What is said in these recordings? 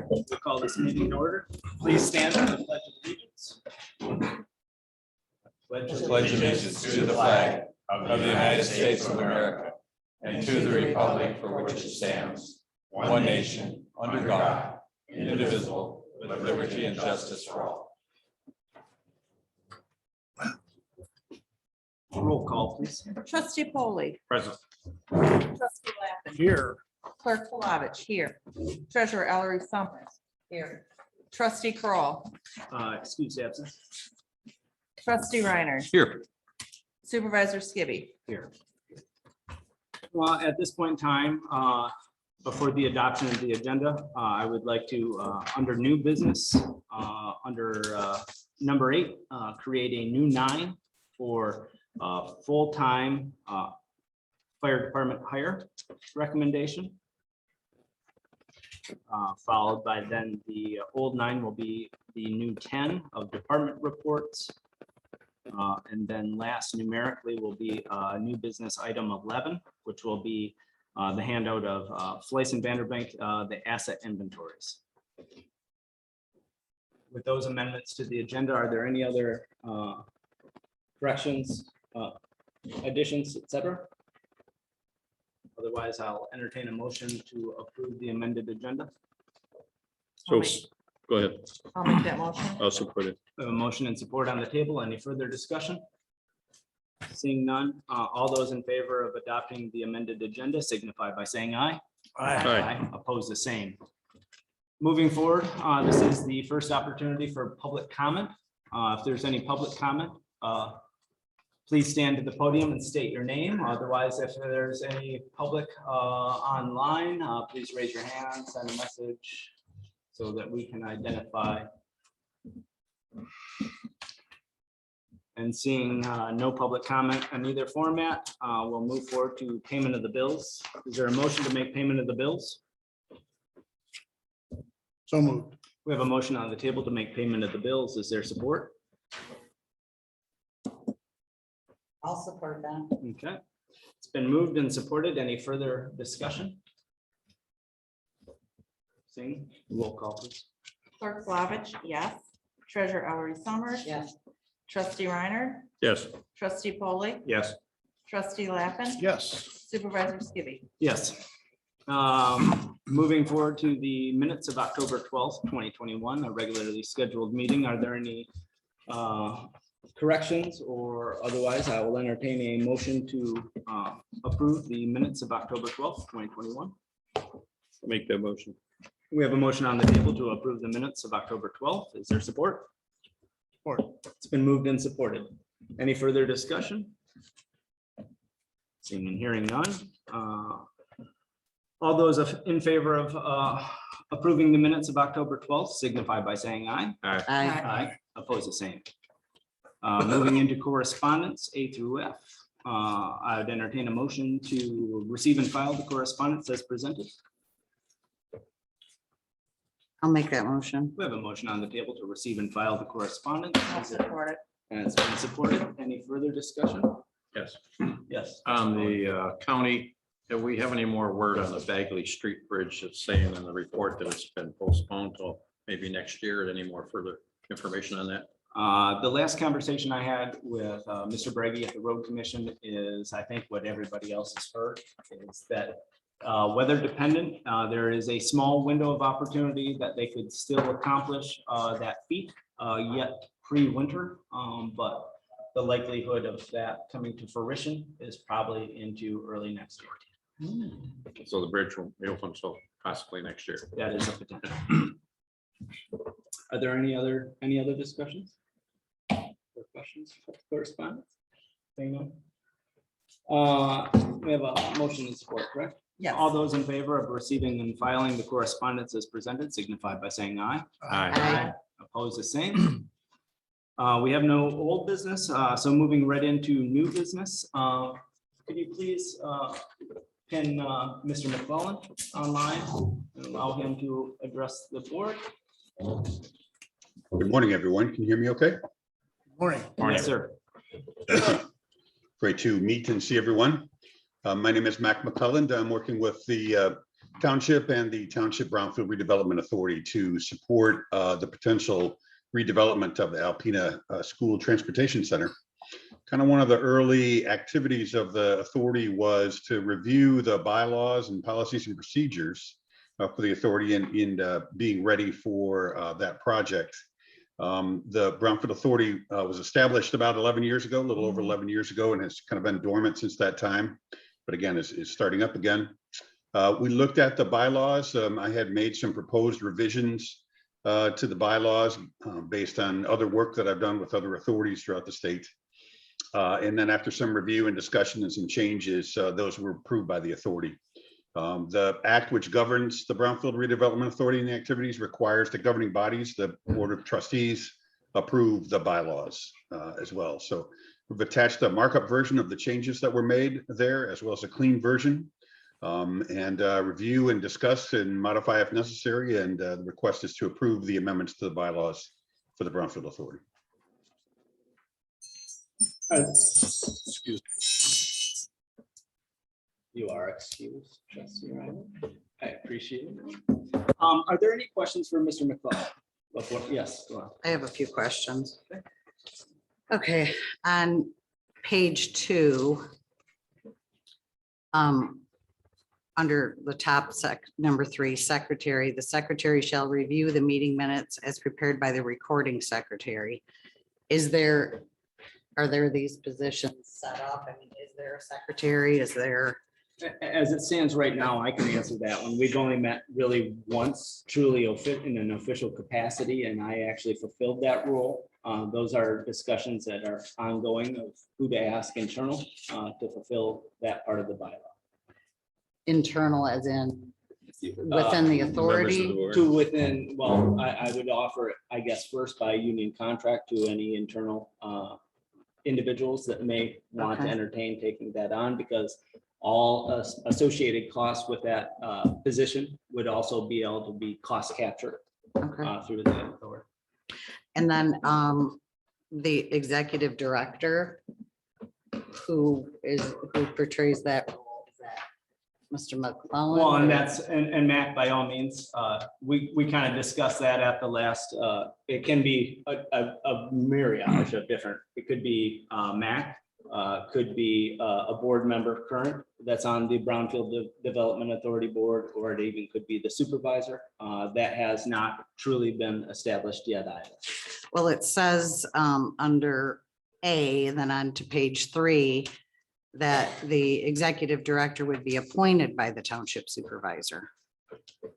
We'll call this meeting in order. Please stand for the pledge of allegiance. Pledge allegiance to the flag of the United States of America and to the republic for which it stands, one nation, under God, indivisible, with liberty and justice for all. Roll call, please. Trustee Polly. Present. Trustee Lappin. Here. Clerk Palovich here. Treasurer Ellery Summers here. Trustee Kroll, Excuse absence. Trustee Reiner. Here. Supervisor Skibby. Here. Well, at this point in time, before the adoption of the agenda, I would like to, under new business, under number 8, create a new 9 for full-time fire department hire recommendation. Followed by then the old 9 will be the new 10 of department reports. And then last numerically will be new business item 11, which will be the handout of Fleiss and Vanderbank, the asset inventories. With those amendments to the agenda, are there any other corrections, additions, etc.? Otherwise, I'll entertain a motion to approve the amended agenda. So, go ahead. I'll make that motion. I'll support it. We have a motion and support on the table. Any further discussion? Seeing none, all those in favor of adopting the amended agenda signify by saying aye. Aye. Oppose the same. Moving forward, this is the first opportunity for public comment. If there's any public comment, please stand to the podium and state your name. Otherwise, if there's any public online, please raise your hand, send a message so that we can identify. And seeing no public comment on either format, we'll move forward to payment of the bills. Is there a motion to make payment of the bills? So moved. We have a motion on the table to make payment of the bills. Is there support? I'll support that. Okay, it's been moved and supported. Any further discussion? Seeing, roll call, please. Clerk Palovich, yes. Treasurer Ellery Summers. Yes. Trustee Reiner. Yes. Trustee Polly. Yes. Trustee Lappin. Yes. Supervisor Skibby. Yes. Moving forward to the minutes of October 12th, 2021, a regularly scheduled meeting. Are there any corrections or otherwise? I will entertain a motion to approve the minutes of October 12th, 2021. Make that motion. We have a motion on the table to approve the minutes of October 12th. Is there support? Support. It's been moved and supported. Any further discussion? Seeing and hearing none. All those in favor of approving the minutes of October 12th signify by saying aye. Aye. Aye. Oppose the same. Moving into correspondence A through F. I would entertain a motion to receive and file the correspondence as presented. I'll make that motion. We have a motion on the table to receive and file the correspondence. I'll support it. And it's been supported. Any further discussion? Yes. Yes. On the county, do we have any more word on the Bagley Street Bridge that's saying in the report that it's been postponed till maybe next year? Any more further information on that? The last conversation I had with Mr. Brady at the Road Commission is, I think what everybody else has heard is that weather dependent, there is a small window of opportunity that they could still accomplish that feat yet pre-winter, but the likelihood of that coming to fruition is probably into early next year. So the bridge won't be open until possibly next year. That is a potential. Are there any other discussions? Or questions, correspondence? Saying no? We have a motion and support, correct? Yes. All those in favor of receiving and filing the correspondence as presented signify by saying aye. Aye. Oppose the same. We have no old business, so moving right into new business. Could you please pin Mr. McClellan online and allow him to address the board? Good morning, everyone. Can you hear me okay? Morning. Yes, sir. Great to meet and see everyone. My name is Mac McClelland. I'm working with the Township and the Township Brownfield Redevelopment Authority to support the potential redevelopment of the Alpena School Transportation Center. Kind of one of the early activities of the authority was to review the bylaws and policies and procedures for the authority in being ready for that project. The Brownfield Authority was established about 11 years ago, a little over 11 years ago, and has kind of been dormant since that time, but again, is starting up again. We looked at the bylaws. I had made some proposed revisions to the bylaws based on other work that I've done with other authorities throughout the state. And then after some review and discussion and some changes, those were approved by the authority. The act which governs the Brownfield Redevelopment Authority and the activities requires the governing bodies, the Board of Trustees, approve the bylaws as well. So we've attached a markup version of the changes that were made there, as well as a clean version. And review and discuss and modify if necessary. And the request is to approve the amendments to the bylaws for the Brownfield Authority. Excuse me. You are excused, Trustee Ryan. I appreciate it. Are there any questions for Mr. McClellan? Yes, go on. I have a few questions. Okay, on page 2, under the top number 3, secretary, the secretary shall review the meeting minutes as prepared by the recording secretary. Are there these positions set up? I mean, is there a secretary? Is there? As it stands right now, I can answer that one. We've only met really once truly in an official capacity, and I actually fulfilled that role. Those are discussions that are ongoing of who to ask internal to fulfill that part of the bylaw. Internal as in within the authority? To within, well, I would offer it, I guess, first by union contract to any internal individuals that may want to Okay. entertain taking that on, because all associated costs with that position would also be able to be cost captured Okay. through the authority. And then the executive director, who portrays that role, is that Mr. McClellan? Well, and that's, and Mac, by all means, we kind of discussed that at the last, it can be a myriad of different, it could be Mac, could be a board member current that's on the Brownfield Development Authority Board, or it even could be the supervisor. That has not truly been established yet either. Well, it says under A, and then on to page 3, that the executive director would be appointed by the township supervisor.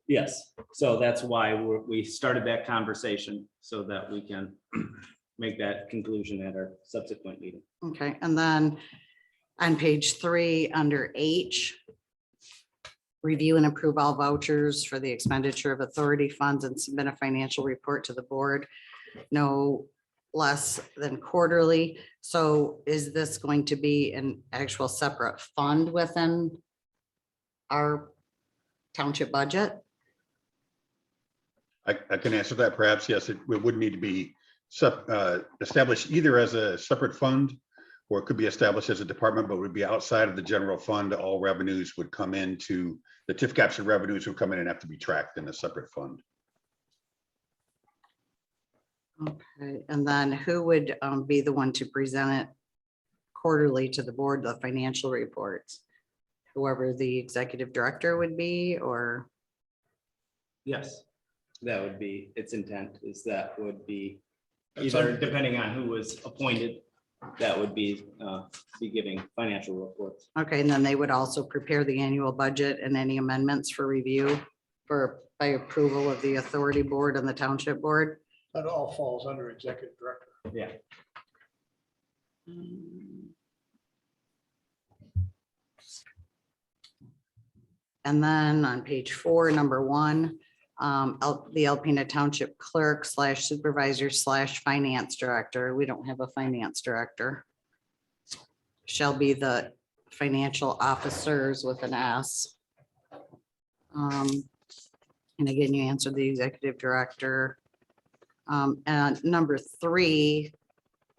Yes, so that's why we started that conversation so that we can make that conclusion at our subsequent meeting. Okay, and then on page 3, under H, review and approve all vouchers for the expenditure of authority funds and submit a financial report to the board no less than quarterly. So is this going to be an actual separate fund within our township budget? I can answer that perhaps. Yes, it would need to be established either as a separate fund, or it could be established as a department, but would be outside of the general fund. All revenues would come into the TIF capture revenues would come in and have to be tracked in a separate fund. Okay, and then who would be the one to present it quarterly to the board, the financial reports? Whoever the executive director would be, or? Yes, that would be its intent, is that would be either, depending on who was appointed, that would be giving financial reports. Okay, and then they would also prepare the annual budget and any amendments for review by approval of the authority board and the township board. That all falls under executive director. Yeah. And then on page 4, number 1, the Alpena Township Clerk / Supervisor / Finance Director. We don't have a finance director. Shall be the financial officers with an S. And again, you answered the executive director. And number 3,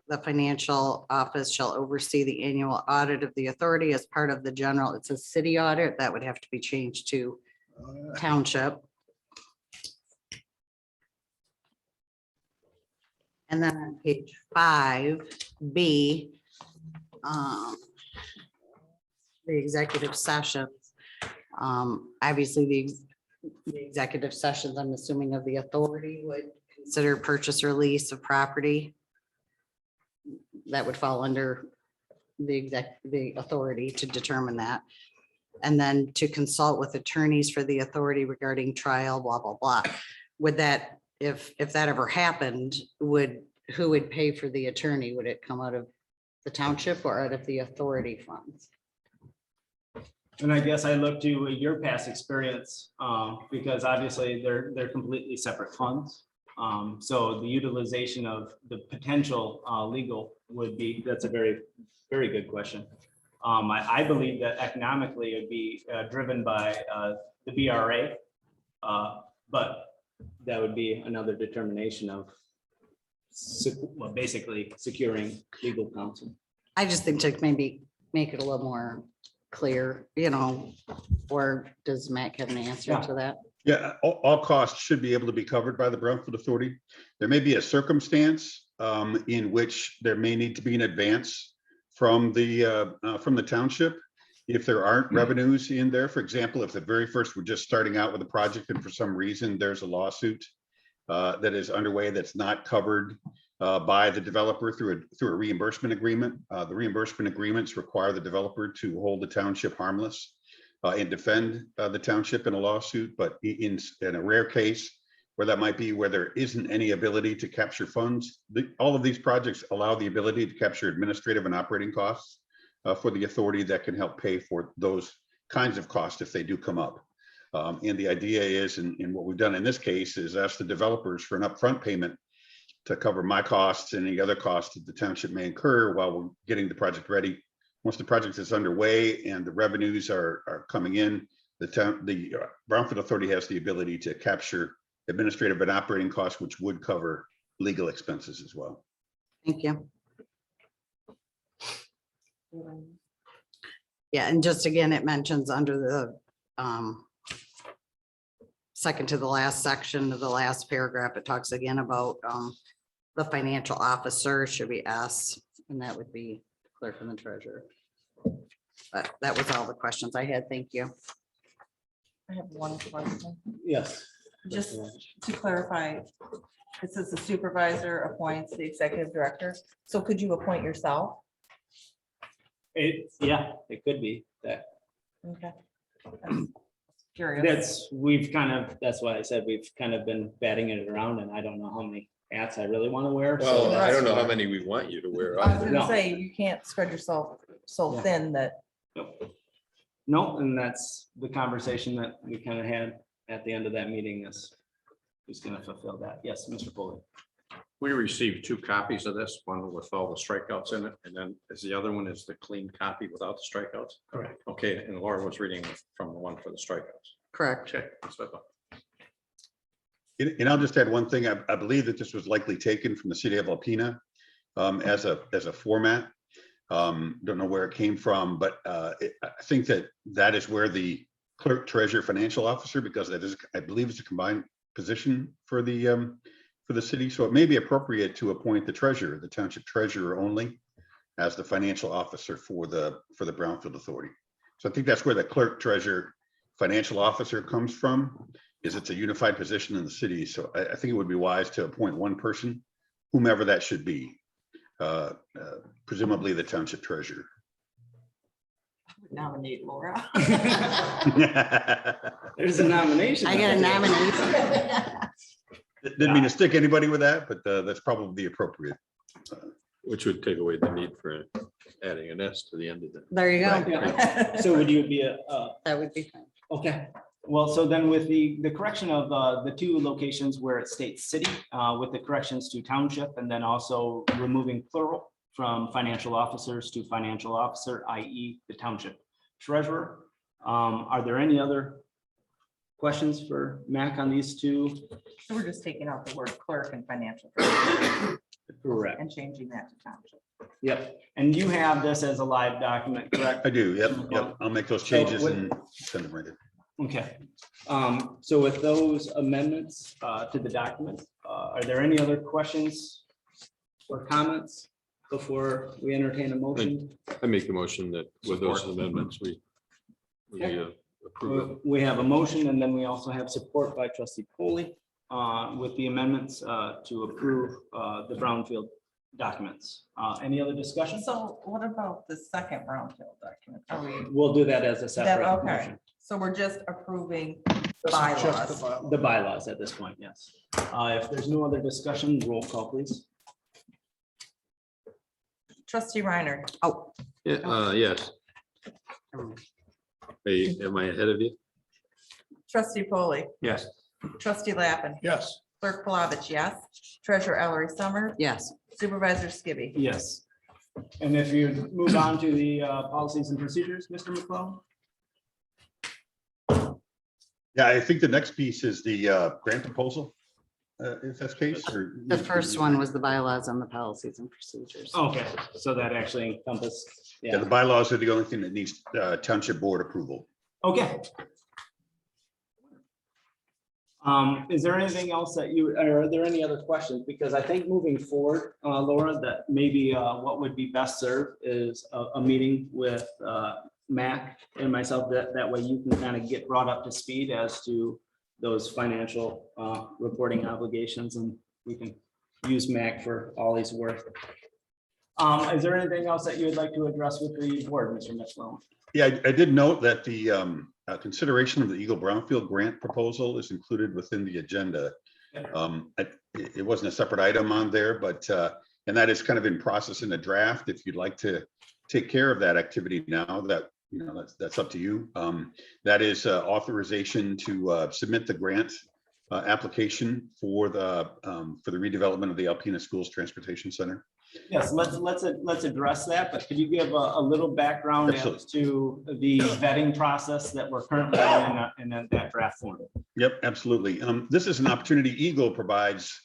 the financial office shall oversee the annual audit of the authority as part of the general. It's a city audit that would have to be changed to township. And then on page 5B, the executive sessions. Obviously, the executive sessions, I'm assuming of the authority would consider purchase or lease of property. That would fall under the authority to determine that. And then to consult with attorneys for the authority regarding trial, blah, blah, blah. Would that, if that ever happened, who would pay for the attorney? Would it come out of the township or out of the authority funds? And I guess I look to your past experience, because obviously they're completely separate funds. So the utilization of the potential legal would be, that's a very, very good question. I believe that economically it'd be driven by the BRA. But that would be another determination of well, basically securing legal counsel. I just think to maybe make it a little more clear, or does Matt have an answer Yeah. to that? Yeah, all costs should be able to be covered by the Brownfield Authority. There may be a circumstance in which there may need to be an advance from the township. If there aren't revenues in there, for example, if the very first we're just starting out with a project and for some reason there's a lawsuit that is underway that's not covered by the developer through a reimbursement agreement. The reimbursement agreements require the developer to hold the township harmless and defend the township in a lawsuit. But in a rare case where that might be where there isn't any ability to capture funds, all of these projects allow the ability to capture administrative and operating costs for the authority that can help pay for those kinds of costs if they do come up. And the idea is, and what we've done in this case is ask the developers for an upfront payment to cover my costs and any other costs that the township may incur while we're getting the project ready. Once the project is underway and the revenues are coming in, the Brownfield Authority has the ability to capture administrative and operating costs, which would cover legal expenses as well. Thank you. Yeah, and just again, it mentions under the second to the last section of the last paragraph, it talks again about the financial officer should be S, and that would be clerk and the treasurer. But that was all the questions I had. Thank you. I have one question. Yes. Just to clarify, it says the supervisor appoints the executive director. So could you appoint yourself? Yeah, it could be that. Okay. I'm curious. That's why I said we've kind of been batting it around and I don't know how many hats I really want to wear. Well, I don't know how that's- many we want you to wear. I was either. gonna No. say, you can't spread yourself so Yeah. thin that, No, and that's the conversation that we kind of had at the end of that meeting is who's going to fulfill that. Yes, Mr. Foley. We received 2 copies of this, one with all the strikeouts in it, and then is the other one is the clean copy without the strikeouts? Correct. Okay, and Laura was reading from the one for the strikeouts. Correct. Okay, that's what I thought. And I'll just add one thing. I believe that this was likely taken from the city of Alpena as a format. Don't know where it came from, but I think that is where the clerk, treasurer, financial officer, because that is, I believe it's a combined position for the city. So it may be appropriate to appoint the treasurer, the township treasurer only, as the financial officer for the Brownfield Authority. So I think that's where the clerk, treasurer, financial officer comes from, is it's a unified position in the city. So I think it would be wise to appoint one person, whomever that should be, presumably the township treasurer. nominate Laura. There's a nomination. I got a nomination. Didn't mean to stick anybody with that, but that's probably appropriate. Which would take away the need for adding an S to the end of the. There you go. Yeah. So would you be That would be fine. okay. Well, so then with the correction of the 2 locations where it states city, with the corrections to township, and then also removing plural from financial officers to financial officer, i.e. the township treasurer. Are there any other questions for Mac on these 2? So we're just taking out the word clerk and financial Correct. and changing that to township. Yep. And you have this as a live document, correct? I do, yep. I'll make those changes and send them right in. Okay, so with those amendments to the document, are there any other questions or comments before we entertain a motion? I make a motion that with those amendments, we approve it. We have a motion, and then we also have support by trustee Polly with the amendments to approve the brownfield documents. Any other discussion? So what about the second brownfield document? Are we, We'll do that as a that, separate okay, motion. so we're just approving This is just the bylaws. bylaw. The bylaws at this point, yes. If there's no other discussion, roll call, please. Trustee Reiner, Oh, Yeah, yes. Hey, am I ahead of you? trustee Polly, Yes. trustee Lappin, Yes, clerk Palovich, yes. Treasurer Ellery Summers, yes. supervisor Skibby. Yes. And if you move on to the policies and procedures, Mr. McClellan? Yeah, I think the next piece is the grant proposal. If that's the case, or. The first one was the bylaws and the policies and procedures. Okay, so that actually encompass, Yeah, the yeah, bylaws are the only thing that needs township board approval. okay. Is there anything else that you, or are there any other questions? Because I think moving forward, Laura, that maybe what would be best served is a meeting with Mac and myself, that way you can kind of get brought up to speed as to those financial reporting obligations, and we can use Mac for all he's worth. Is there anything else that you would like to address with the board, Mr. McClellan? Yeah, I did note that the consideration of the Eagle Brownfield grant proposal is included within the agenda. It wasn't a separate item on there, but, and that is kind of in process in the draft. If you'd like to take care of that activity now, that, you know, that's up to you. That is authorization to submit the grant application for the redevelopment of the Alpena Schools Transportation Center. Yes, let's address that, but could you give a little background as to the vetting process that we're currently in that draft form? Yep, absolutely. This is an opportunity. Eagle provides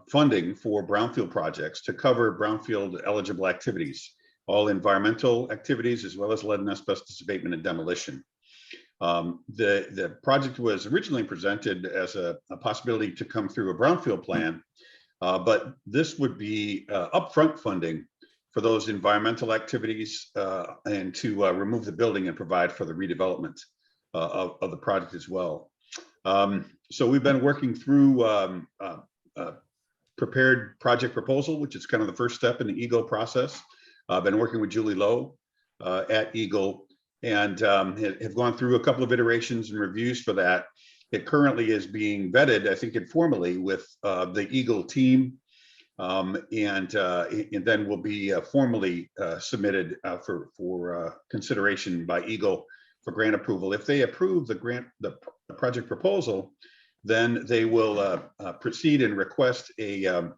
funding for brownfield projects to cover brownfield eligible activities, all environmental activities, as well as lead and asbestos abatement and demolition. The project was originally presented as a possibility to come through a brownfield plan, but this would be upfront funding for those environmental activities and to remove the building and provide for the redevelopment of the project as well. So we've been working through prepared project proposal, which is kind of the first step in the Eagle process. I've been working with Julie Lowe at Eagle, and have gone through a couple of iterations and reviews for that. It currently is being vetted, I think, informally with the Eagle team, and then will be formally submitted for consideration by Eagle for grant approval. If they approve the project proposal, then they will proceed and request a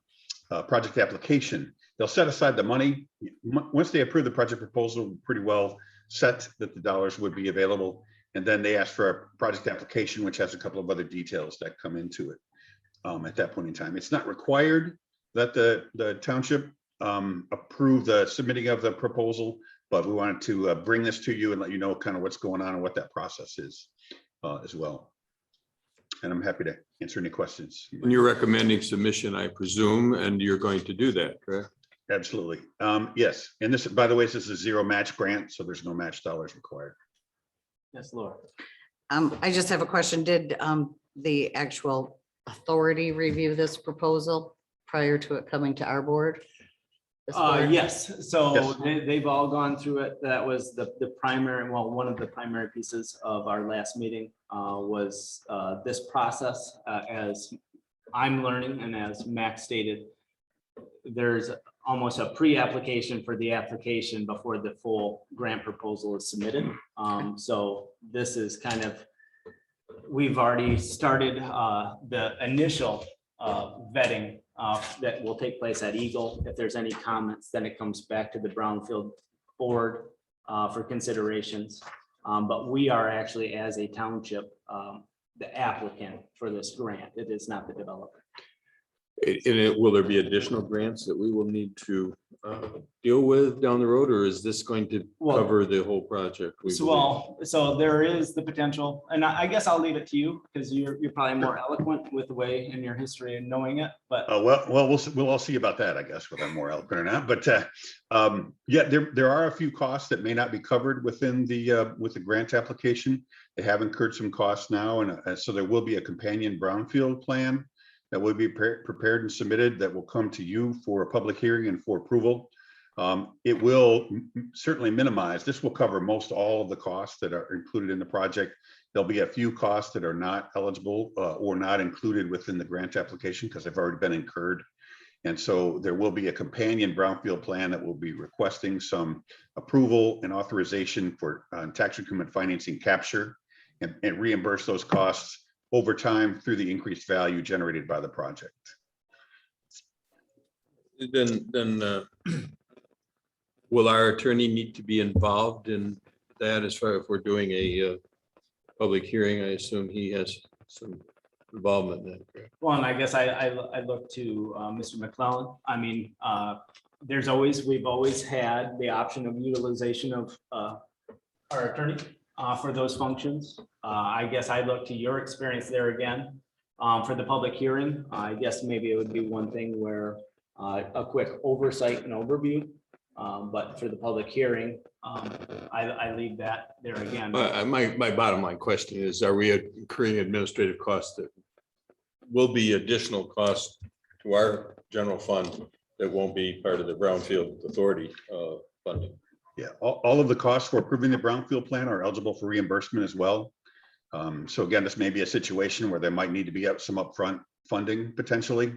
project application. They'll set aside the money. Once they approve the project proposal, pretty well set that the dollars would be available. And then they ask for a project application, which has a couple of other details that come into it at that point in time. It's not required that the township approve the submitting of the proposal, but we wanted to bring this to you and let you know kind of what's going on and what that process is as well. And I'm happy to answer any questions. And you're recommending submission, I presume, and you're going to do that, correct? Absolutely. Yes. And this, by the way, this is a zero match grant, so there's no match dollars required. Yes, Laura. I just have a question. Did the actual authority review this proposal prior to it coming to our board? This board? Yes, so Yes. they've all gone through it. That was the primary, well, one of the primary pieces of our last meeting was this process. As I'm learning and as Max stated, there's almost a pre-application for the application before the full grant proposal is submitted. So this is kind of, we've already started the initial vetting that will take place at Eagle. If there's any comments, then it comes back to the Brownfield board for considerations. But we are actually, as a township, the applicant for this grant. It is not the developer. Will there be additional grants that we will need to deal with down the road, or is this going to Well- cover the whole project? we So, believe? well, so there is the potential, and I guess I'll leave it to you because you're probably more eloquent with the way in your history and knowing it, but. We'll all see about that, I guess, whether I'm more eloquent or not. But yeah, there are a few costs that may not be covered within with the grant application. They have incurred some costs now, and so there will be a companion brownfield plan that will be prepared and submitted that will come to you for a public hearing and for approval. It will certainly minimize. This will cover most all of the costs that are included in the project. There'll be a few costs that are not eligible or not included within the grant application because they've already been incurred. And so there will be a companion brownfield plan that will be requesting some approval and authorization for tax increment financing capture and reimburse those costs over time through the increased value generated by the project. Then will our attorney need to be involved in that as far as if we're doing a public hearing? I assume he has some involvement in that. Correct? Well, and I guess I look to Mr. McClellan. I mean, we've always had the option of utilization of our attorney for those functions. I guess I look to your experience there again for the public hearing. I guess maybe it would be one thing where a quick oversight and overview. But for the public hearing, I leave that there again. My bottom line question is, are we incurring administrative costs that will be additional costs to our general fund that won't be part of the Brownfield Authority funding? Yeah, all of the costs for approving the brownfield plan are eligible for reimbursement as well. So again, this may be a situation where there might need to be some upfront funding potentially,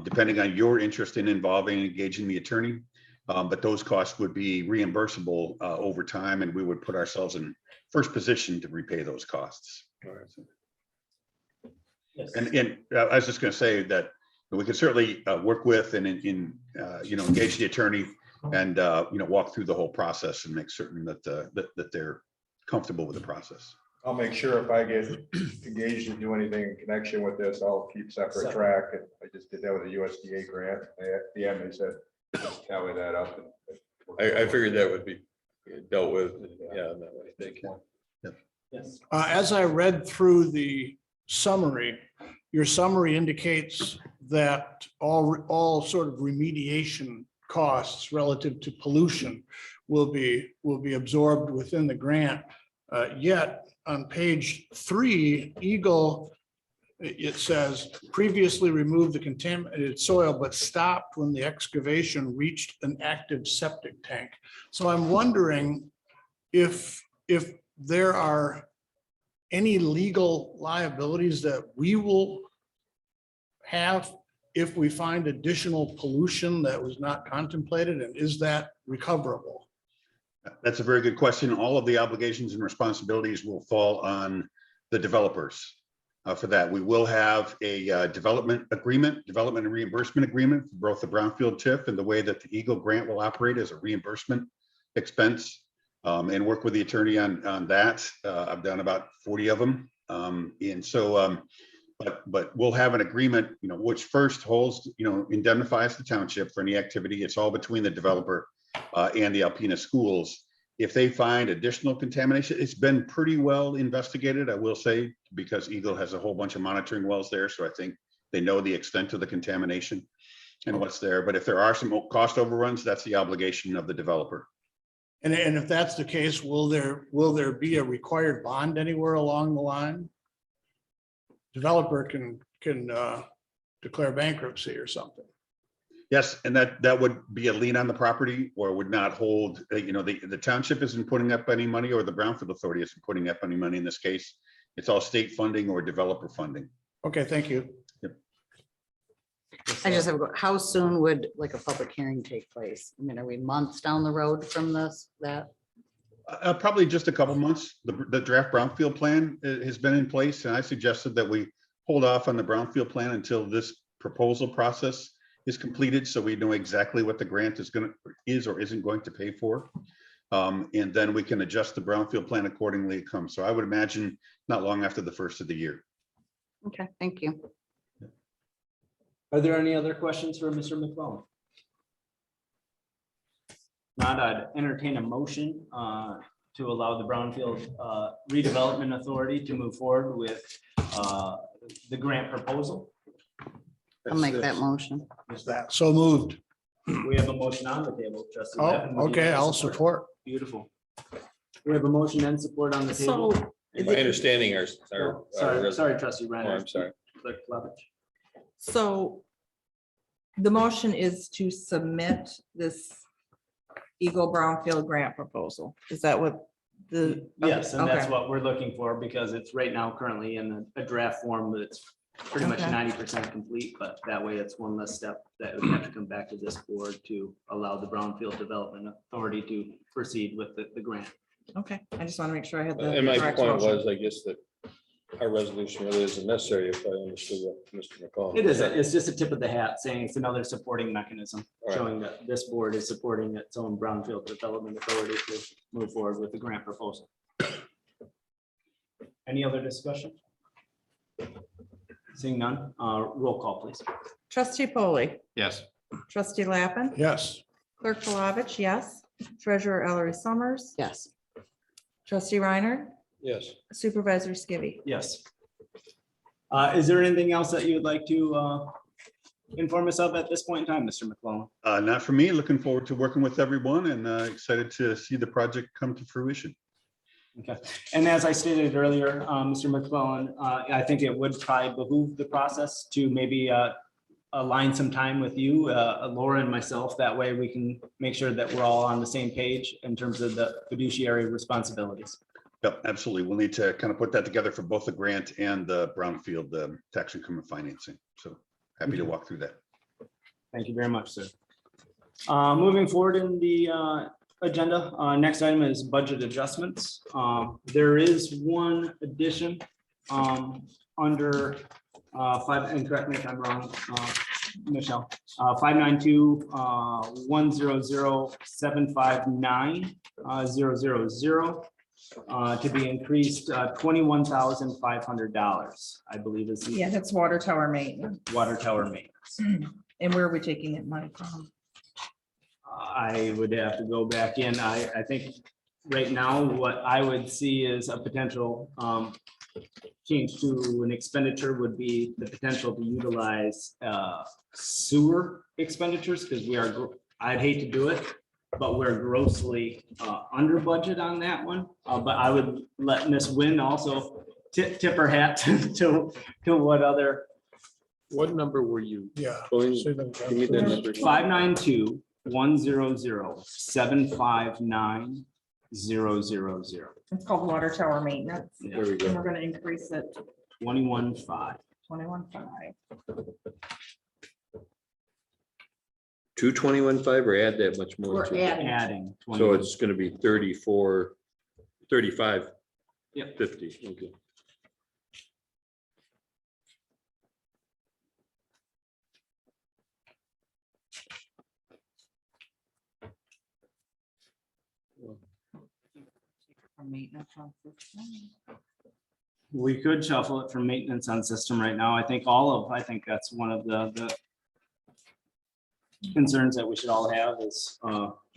depending on your interest in involving and engaging the attorney. But those costs would be reimbursable over time, and we would put ourselves in first position to repay those costs. Yes. And I was just going to say that we could certainly work with and engage the attorney and walk through the whole process and make certain that that they're comfortable with the process. I'll make sure if I get engaged to do anything in connection with this, I'll keep separate track. And I just did that with a USDA grant. At the end, they said, just tally that up. I figured that would be dealt with. Yeah, that way. Thank you. Yes. As I read through the summary, your summary indicates that all sort of remediation costs relative to pollution will be absorbed within the grant. Yet on page 3, Eagle, it says previously removed the contaminated soil, but stopped when the excavation reached an active septic tank. So I'm wondering if there are any legal liabilities that we will have if we find additional pollution that was not contemplated, and is that recoverable? That's a very good question. All of the obligations and responsibilities will fall on the developers. For that, we will have a development and reimbursement agreement for both the Brownfield TIF and the way that the Eagle grant will operate as a reimbursement expense, and work with the attorney on that. I've done about 40 of them. And so, but we'll have an agreement, which first holds, indemnifies the township for any activity. It's all between the developer and the Alpena schools. If they find additional contamination, it's been pretty well investigated, I will say, because Eagle has a whole bunch of monitoring wells there. So I think they know the extent of the contamination and what's there. But if there are some cost overruns, that's the obligation of the developer. And if that's the case, will there be a required bond anywhere along the line? Developer can declare bankruptcy or something. Yes, and that would be a lien on the property, or would not hold, the township isn't putting up any money, or the Brownfield Authority isn't putting up any money in this case. It's all state funding or developer funding. Okay, thank you. I just have, how soon would like a public hearing take place? I mean, are we months down the road from that? Probably just a couple months. The draft Brownfield plan has been in place, and I suggested that we hold off on the Brownfield plan until this proposal process is completed, so we know exactly what the grant is or isn't going to pay for. And then we can adjust the Brownfield plan accordingly it comes. So I would imagine not long after the first of the year. Okay, thank you. Are there any other questions for Mr. McClellan? Not, I'd entertain a motion to allow the Brownfield Redevelopment Authority to move forward with the grant proposal. I'll make that motion. Is that so moved? We have a motion on the table, Trustee. Oh, Lappin, would you okay, like to I'll support. Beautiful. We have a motion and support on the table. So. is My it- understanding are. Sorry, Trustee Oh, Reiner. I'm sorry. Clerk Plavich. So the motion is to submit this Eagle Brownfield grant proposal. Is that what the? Yes, and that's Okay. what we're looking for because it's right now currently in a draft form, but it's pretty much Okay. 90% complete, but that way it's one less step that would have to come back to this board to allow the Brownfield Development Authority to proceed with the grant. Okay, I just want to make sure I had the. And my correct point motion. was, I guess that our resolution really isn't necessary if I understood what Mr. McCollum. It is, it's just a tip of the hat saying it's another supporting mechanism, All right. showing that this board is supporting its own Brownfield Development Authority to move forward with the grant proposal. Any other discussion? Seeing none, roll call, please. Trustee Polly, Yes. trustee Lappin, Yes. clerk Palovich, yes. Treasurer Ellery Summers, Yes. trustee Reiner, Yes. supervisor Skibby. Yes. Is there anything else that you'd like to inform us of at this point in time, Mr. McClellan? Not for me. Looking forward to working with everyone and excited to see the project come to fruition. Okay, and as I stated earlier, Mr. McClellan, I think it would probably behoove the process to maybe align some time with you, Laura and myself. That way we can make sure that we're all on the same page in terms of the fiduciary responsibilities. Yep, absolutely. We'll need to kind of put that together for both the grant and the Brownfield tax income and financing. So happy to walk through that. Thank you very much, sir. Moving forward in the agenda, next item is budget adjustments. There is one addition under 5, and correct me if I'm wrong, Michelle, 592-100-759-000 to be increased $21,500, I believe is Yeah, the that's water tower maintenance. water tower maintenance. And where are we taking it money from? I would have to go back in. I think right now, what I would see is a potential change to an expenditure would be the potential to utilize sewer expenditures, because we are, I'd hate to do it, but we're grossly under budget on that one. But I would let Ms. Wynn also tip her hat to what other What number were you Yeah. going? Say that Give me the again. number. 592-100-759-000. It's called water tower maintenance. Yeah, There we And go. we're gonna increase it 21,500. 21,500. 221.5 or add that much more? We're to it? adding. Adding. So 21. it's gonna be 34, 35. Yep. 50, okay. From maintenance on system. We could shuffle it from maintenance on system right now. I think that's one of the concerns that we should all have is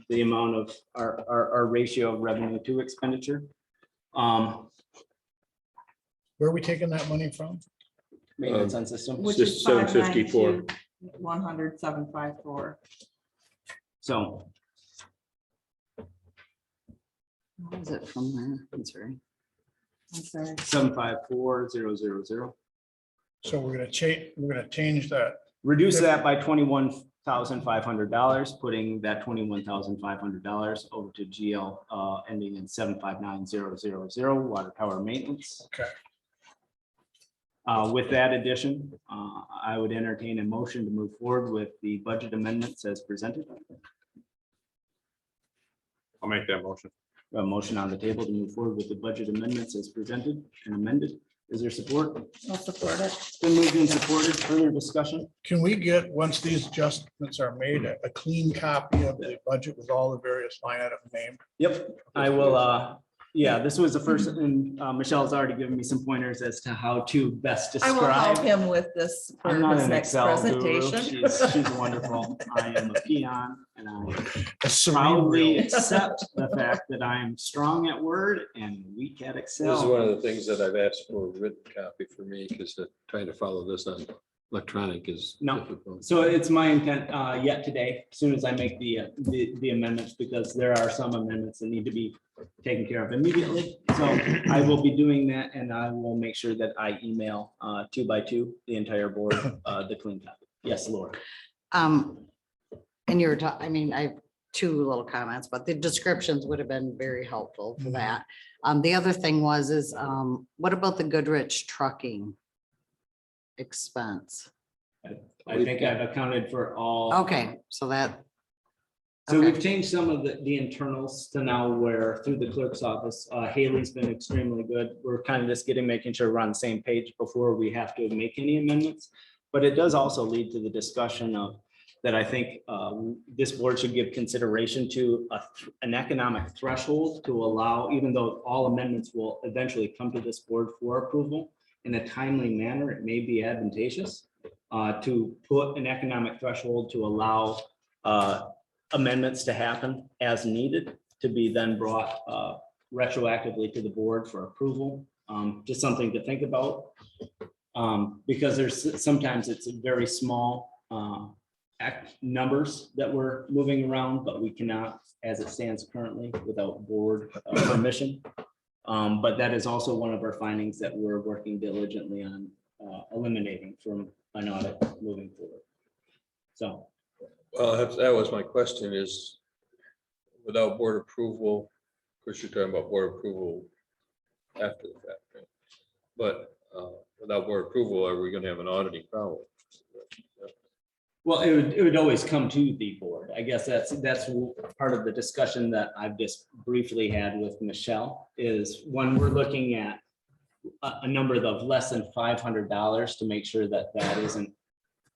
the amount of our ratio of revenue to expenditure. Where are we taking that money from? Maintenance on system. Which Just is 754. 100-754. So What is it from there? I'm sorry. I'm sorry. 754,000. So we're gonna change that. Reduce that by $21,500, putting that $21,500 over to GL ending in 759,000, water tower maintenance. Okay. With that addition, I would entertain a motion to move forward with the budget amendments as presented. I'll make that motion. A motion on the table to move forward with the budget amendments as presented and amended. Is there support? I'll support it. Been moved and supported. Further discussion? Can we get, once these adjustments are made, a clean copy of the budget with all the various line items named? Yep, I will Yeah, this was the first, and Michelle's already given me some pointers as to how to best I will help describe. him with this for I'm not his an next Excel guru. presentation. She's wonderful. I am a peon and I A proudly cerebral. accept the fact that I am strong at Word and weak at This is one Excel. of the things that I've asked for a written copy for me, because trying to follow this on electronic is No. difficult. So it's my intent yet today, as soon as I make the amendments, because there are some amendments that need to be taken care of immediately. So I will be doing that, and I will make sure that I email 2 by 2 the entire board, the clean copy. Yes, Laura. And you were talking, I mean, I have two little comments, but the descriptions would have been very helpful for that. The other thing is what about the Goodrich trucking expense? I think I've accounted for all. Okay, so that, So okay. we've changed some of the internals to now where through the clerk's office, Haley's been extremely good. We're kind of just making sure we're on the same page before we have to make any amendments. But it does also lead to the discussion of that I think this board should give consideration to an economic threshold to allow, even though all amendments will eventually come to this board for approval in a timely manner, it may be advantageous to put an economic threshold to allow amendments to happen as needed to be then brought retroactively to the board for approval. Just something to think about. Because there's sometimes it's a very small numbers that we're moving around, but we cannot, as it stands currently, without board permission. But that is also one of our findings that we're working diligently on eliminating from an audit moving forward. So. Well, that was my question is, without board approval, of course, you're talking about board approval after the fact, right? But without board approval, are we going to have an auditing problem? Well, it would always come to the board. I guess that's part of the discussion that I've just briefly had with Michelle is when we're looking at a number of less than $500 to make sure that that isn't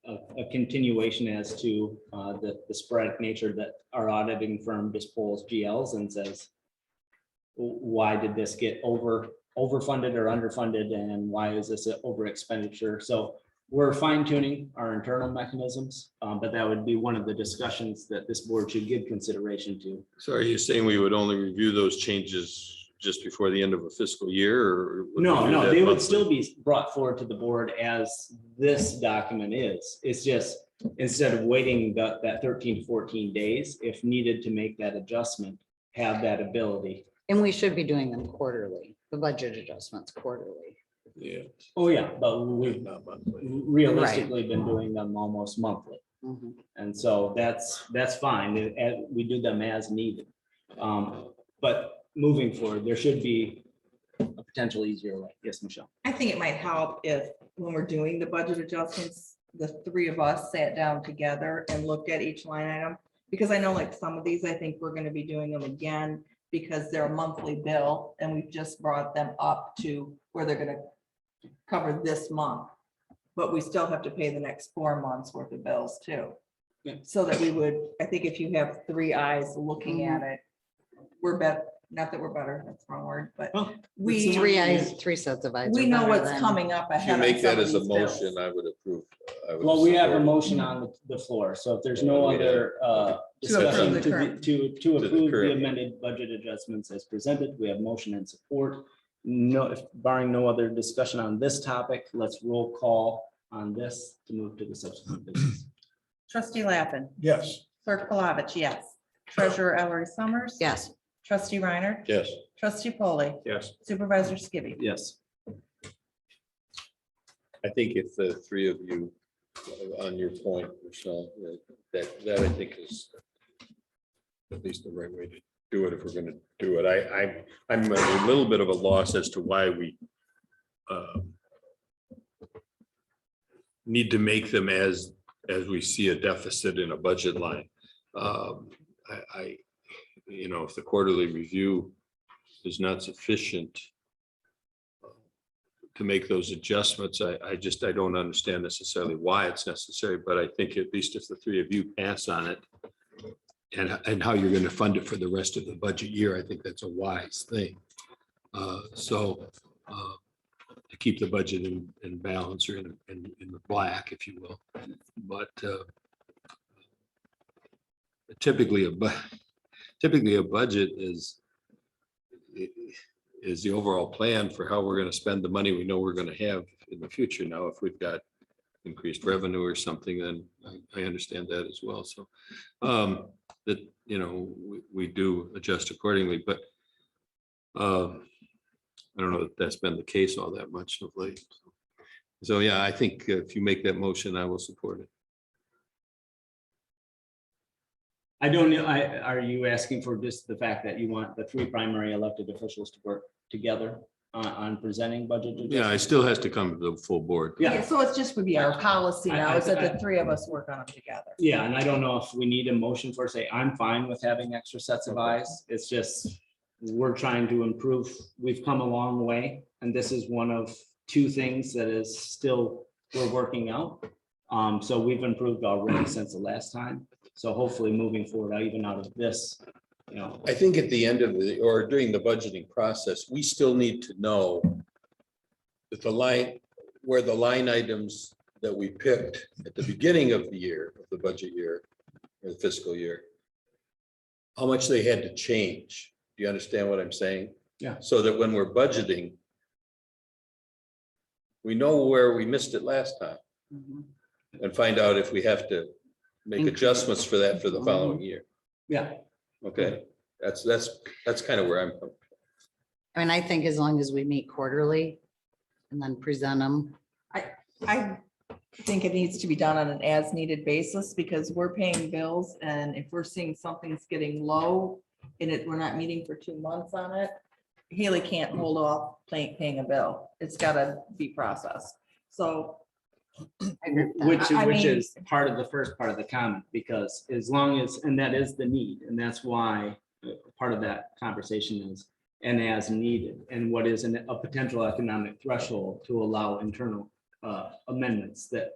a continuation as to the sporadic nature that our auditing firm just pulls GLs and says, why did this get overfunded or underfunded, and why is this an over expenditure? So we're fine tuning our internal mechanisms, but that would be one of the discussions that this board should give consideration to. So are you saying we would only review those changes just before the end of a fiscal year, or? would we No, do no, that they would monthly? still be brought forward to the board as this document is. It's just, instead of waiting that 13 to 14 days, if needed to make that adjustment, have that ability. And we should be doing them quarterly, the budget adjustments quarterly. Yeah. Oh, yeah, but we've Not monthly. realistically been doing them almost monthly. Mhm. And so that's fine. We do them as needed. But moving forward, there should be a potential easier way. Yes, Michelle. I think it might help if, when we're doing the budget adjustments, the three of us sat down together and looked at each line item. Because I know like some of these, I think we're gonna be doing them again because they're a monthly bill and we've just brought them up to where they're gonna cover this month. But we still have to pay the next 4 months worth of bills too. Yeah. So that we would, I think if you have three eyes looking at it, we're better, not that we're better, that's the wrong word, but Well, we, Three eyes, three sets of eyes. we are know better what's than- coming up If you ahead. make on that some of as a these bills. motion, I would approve. I would Well, we have a support. motion on the floor, so if there's no Yeah, we other discussion approve the current. to the approve the current. amended budget adjustments as presented, we have motion and support. No, if barring no other discussion on this topic, let's roll call on this to move to the subsequent business. Trustee Lappin, Yes. clerk Palovich, yes. Treasurer Ellery Summers. Yes, Trustee Reiner, Yes. trustee Polly, Yes. supervisor Skibby. Yes. I think if the three of you, on your point, Michelle, that I think is at least the right way to do it if we're going to do it. I'm a little bit of a loss as to why we need to make them as we see a deficit in a budget line. If the quarterly review is not sufficient to make those adjustments, I don't understand necessarily why it's necessary, but I think at least if the three of you pass on it and how you're going to fund it for the rest of the budget year, I think that's a wise thing. So to keep the budget in balance or in the black, if you will. But typically a budget is the overall plan for how we're going to spend the money we know we're going to have in the future. Now, if we've got increased revenue or something, then I understand that as well. So that, you know, we do adjust accordingly, but I don't know if that's been the case all that much of late. So yeah, I think if you make that motion, I will support it. I don't know, are you asking for just the fact that you want the 3 primary elected officials to work together on presenting budget? Yeah, it still has to come to the full board. Yeah. Yeah, so it's just would be our policy now, I- is that I- the 3 of us work on them together. Yeah, and I don't know if we need a motion for, say, I'm fine with having extra sets of eyes. It's just, we're trying to improve. We've come a long way, and this is one of 2 things that is still, we're working out. So we've improved already since the last time. So hopefully moving forward, even out of this, you know, I think at the end of or during the budgeting process, we still need to know that where the line items that we picked at the beginning of the year, of the budget year, or the fiscal year, how much they had to change. Do you understand what I'm saying? Yeah. So that when we're budgeting, we know where we missed it last time and find out if we have to make adjustments for that for the following year. yeah. Okay, that's kind of where I'm from. I mean, I think as long as we meet quarterly and then present them. I think it needs to be done on an as-needed basis, because we're paying bills, and if we're seeing something's getting low and we're not meeting for 2 months on it, Haley can't hold off paying a bill. It's gotta be processed. So Which I mean- is part of the first part of the comment, because as long as, and that is the need, and that's why part of that conversation is, and as needed, and what is a potential economic threshold to allow internal amendments that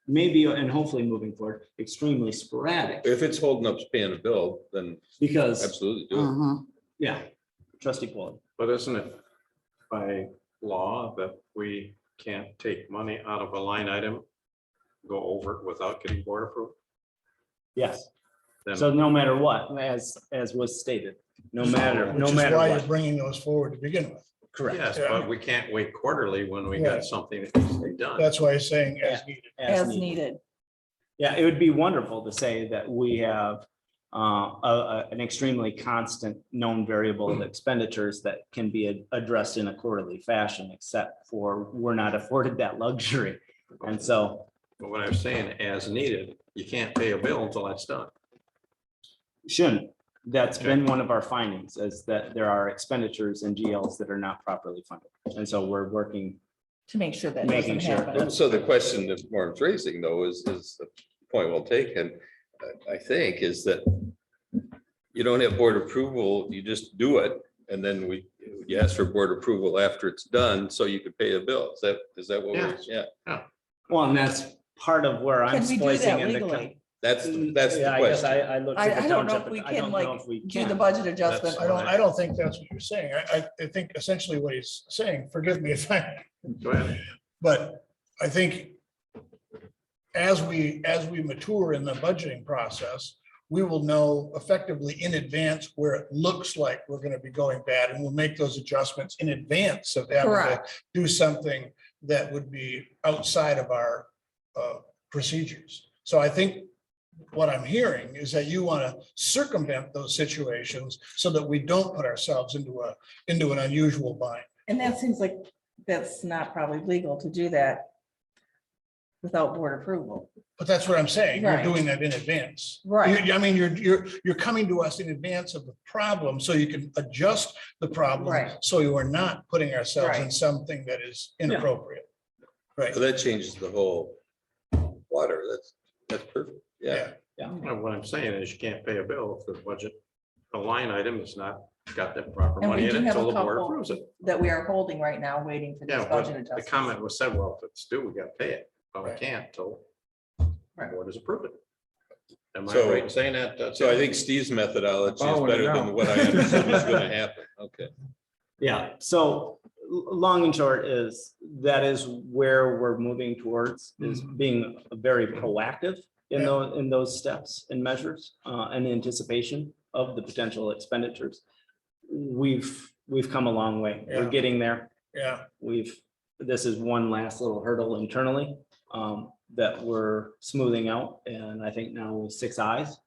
may be, and hopefully moving forward, extremely sporadic, If it's holding up paying a bill, then because, absolutely do it. Mhm. yeah, trustee Paul. But isn't it by law that we can't take money out of a line item, go over it without getting board approval? Yes, Then so no matter what, as was stated, no matter Which is why you're what, bringing those forward to begin with. correct. yes, Yeah. but we can't wait quarterly when we Right. got something that needs to be done. That's why he's saying as needed. as needed. Yeah, it would be wonderful to say that we have an extremely constant known variable of expenditures that can be addressed in a quarterly fashion, except for we're not afforded that luxury. And so, But what I'm saying, as needed, you can't pay a bill until that's done. shouldn't, that's been one of our findings, is that there are expenditures in GLs that are not properly funded. And so we're working, To make sure that Making doesn't sure. happen. So the question that Warren's raising though is the point well taken, I think, is that you don't have board approval, you just do it. And then you ask for board approval after it's done, so you could pay a bill. Is that what we're, yeah, well, and that's part of where I'm Can we do splicing that in the. legally? that's the Yeah, I guess question. I looked at the I don't know township, if we but I can don't know like if we do the can. budget adjustment. I don't think that's what you're saying. I think essentially what he's saying, forgive me if I, Go ahead. but I think as we mature in the budgeting process, we will know effectively in advance where it looks like we're going to be going bad, and we'll make those adjustments in advance of having to Correct. do something that would be outside of our procedures. So I think what I'm hearing is that you want to circumvent those situations so that we don't put ourselves into an unusual bind. And that seems like that's not probably legal to do that without board approval. But that's what I'm saying. You're Right. doing that in advance. Right. I mean, you're coming to us in advance of the problem so you can adjust the problem. Right. So you are not putting ourselves in Right. something that is inappropriate. Right. So that changes the whole water. That's perfect. Yeah. Well, what I'm saying is you can't pay a bill if the budget, the line item is not got that proper And we money in do it have a until the board couple approves it. that we are holding right now, waiting for this Yeah, budget but the adjustment. comment was said, well, if it's due, we gotta pay it, but we Right. can't till the Right. board has approved it. Am I So- right in saying that? So I think Steve's methodology is Following it better now. than what I understood was going to happen. Okay. Yeah, so long and short is, that is where we're moving towards, is being very proactive in Yeah. those steps and measures, and anticipation of the potential expenditures. We've come a long way. We're Yeah. getting there. Yeah, This is one last little hurdle internally, that we're smoothing out. And I think now with 6 eyes,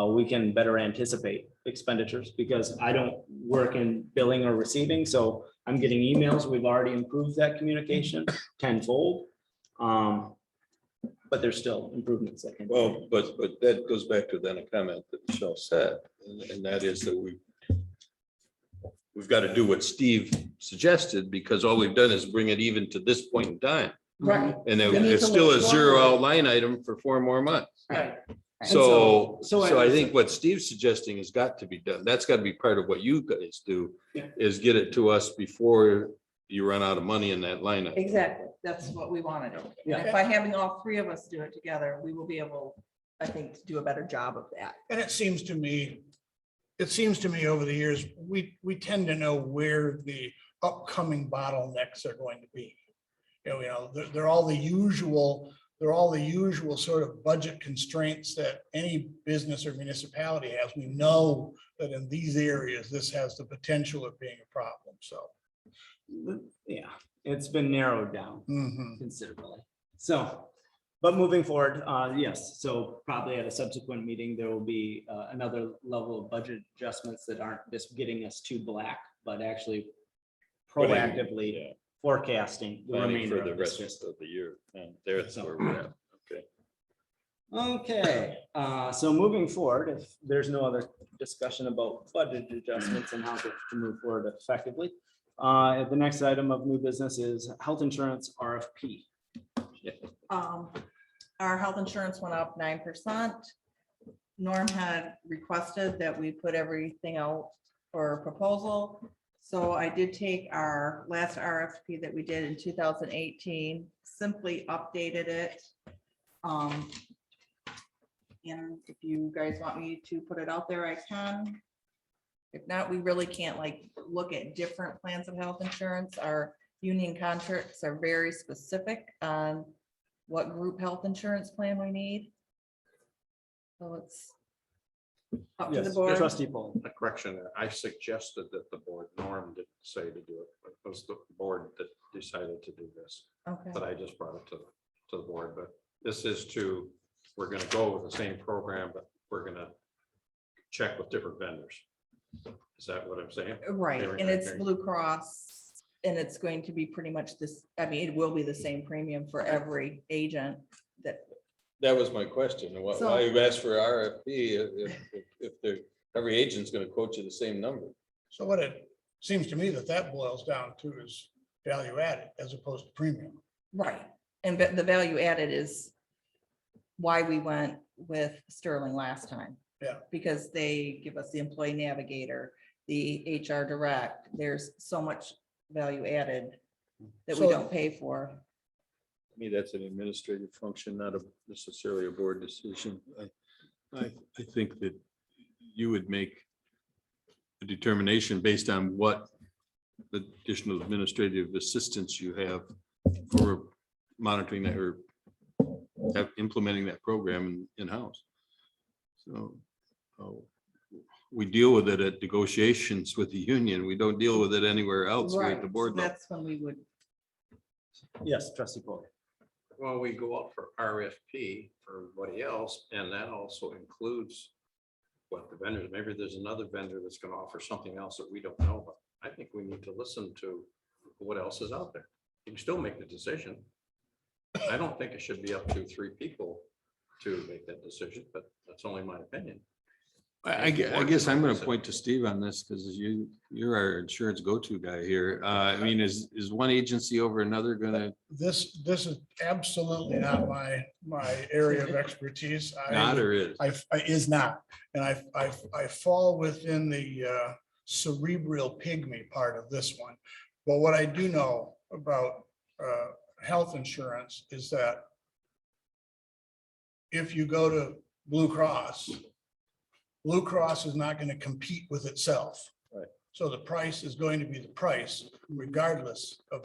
we can better anticipate expenditures, because I don't work in billing or receiving, so I'm getting emails. We've already improved that communication tenfold. But there's still improvements that can. Well, but that goes back to then a comment that Michelle said, and that is that we've got to do what Steve suggested, because all we've done is bring it even to this point in time. Right. And We need it's to still a look zero forward. out line item for 4 more months. Right. So, so so I I- think what Steve's suggesting has got to be done. That's got to be part of what you guys do, Yeah. is get it to us before you run out of money in that line item. Exactly. That's what we want to do. Yeah. And by having all 3 of us do it together, we will be able, I think, to do a better job of that. and it seems to me over the years, we tend to know where the upcoming bottlenecks are going to be. You know, they're all the usual sort of budget constraints that any business or municipality has. We know that in these areas, this has the potential of being a problem, so. Yeah, it's been narrowed down Mhm. considerably. So, but moving forward, yes, so probably at a subsequent meeting, there will be another level of budget adjustments that aren't just getting us to black, but actually proactively forecasting the Planning remainder for the of this rest fiscal. of the year. And that's where we're at. Okay. Okay, so moving forward, if there's no other discussion about budget adjustments and how to move forward effectively, the next item of new business is health insurance RFP. Our health insurance went up 9%. Norm had requested that we put everything out for proposal. So I did take our last RFP that we did in 2018, simply updated it. And if you guys want me to put it out there, I can. If not, we really can't like look at different plans of health insurance. Our union contracts are very specific on what group health insurance plan we need. So it's up to the Yes, board. trustee Paul. A correction, I suggested that the board, Norm didn't say to do it, but it was the board that decided to do this. Okay, But I just brought it to the board, but this is to, we're gonna go with the same program, but we're gonna check with different vendors. Is that what I'm saying? right, Very and it's good. Blue Cross, and it's going to be pretty much this, I mean, it will be the same premium for every agent that, That was my question. And So- why you asked for RFP if they're, every agent's gonna quote you the same number. So what it seems to me that boils down to is value added as opposed to premium. right, and the value added is why we went with Sterling last time. Yeah. Because they give us the employee navigator, the HR direct, there's so much value added that we So- don't pay for. To me, that's an administrative function, not necessarily a board decision. I think that you would make a determination based on what the additional administrative assistance you have for monitoring that or implementing that program in-house. So we deal with it at negotiations with the union. We don't deal with it anywhere else here at the Right, board so level. that's when we would, Yes, trustee Paul. Well, we go out for RFP for everybody else, and that also includes what the vendors, maybe there's another vendor that's gonna offer something else that we don't know about. I think we need to listen to what else is out there. You can still make the decision. I don't think it should be up to 3 people to make that decision, but that's only my opinion. I guess I'm gonna point to Steve on this because you're our insurance go-to guy here. I mean, is one agency over another gonna? This is absolutely not my area of expertise. Not or is? I is not, and I fall within the cerebral pygmy part of this one. But what I do know about health insurance is that if you go to Blue Cross is not going to compete with itself. Right. So the price is going to be the price regardless of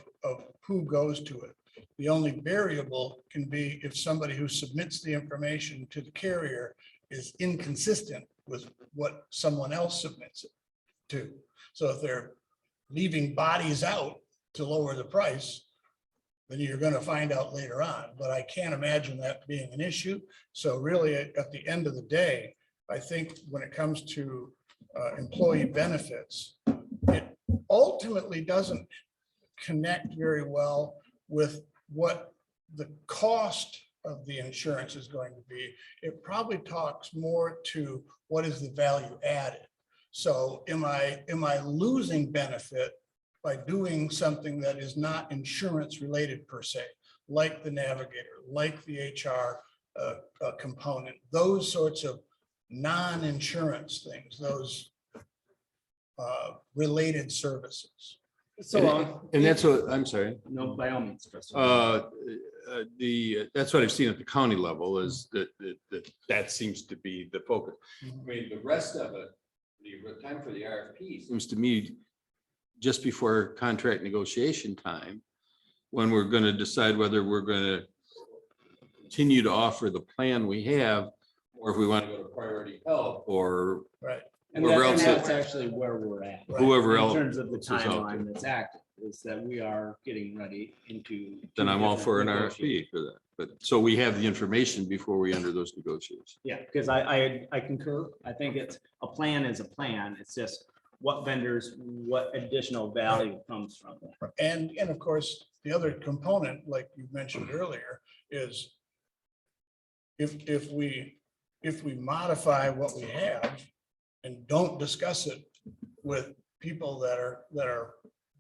who goes to it. The only variable can be if somebody who submits the information to the carrier is inconsistent with what someone else submits it to. So if they're leaving bodies out to lower the price, then you're going to find out later on. But I can't imagine that being an issue. So really, at the end of the day, I think when it comes to employee benefits, it ultimately doesn't connect very well with what the cost of the insurance is going to be. It probably talks more to what is the value added. So am I losing benefit by doing something that is not insurance related per se, like the navigator, like the HR component, those sorts of non-insurance things, those related services. So, And that's what, I'm sorry. no, by all means, Trustee. That's what I've seen at the county level is that seems to be the focus. I mean, the rest of it, the time for the RFP seems to me just before contract negotiation time, when we're going to decide whether we're going to continue to offer the plan we have, or if we want to go to priority health or Right. And whoever that- and else that's actually where we're at. whoever else. In terms of the is out timeline there. that's active, is that we are getting ready into. Then I'm all different for an negotiations. RFP for that. But so we have the information before we enter those negotiations. Yeah, because I concur. I think it's, a plan is a plan. It's just what vendors, what additional value comes from that. And of course, the other component, like you mentioned earlier, is if we modify what we have and don't discuss it with people that are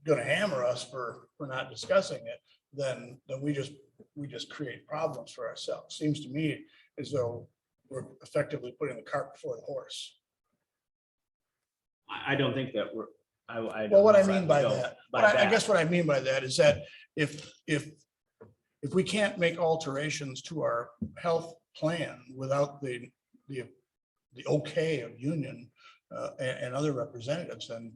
gonna hammer us for not discussing it, then we just create problems for ourselves. Seems to me as though we're effectively putting the cart before the horse. I don't think that we're, I. Well, what I don't mean by go that, by I that. guess what I mean by that is that if we can't make alterations to our health plan without the okay of union and other representatives, then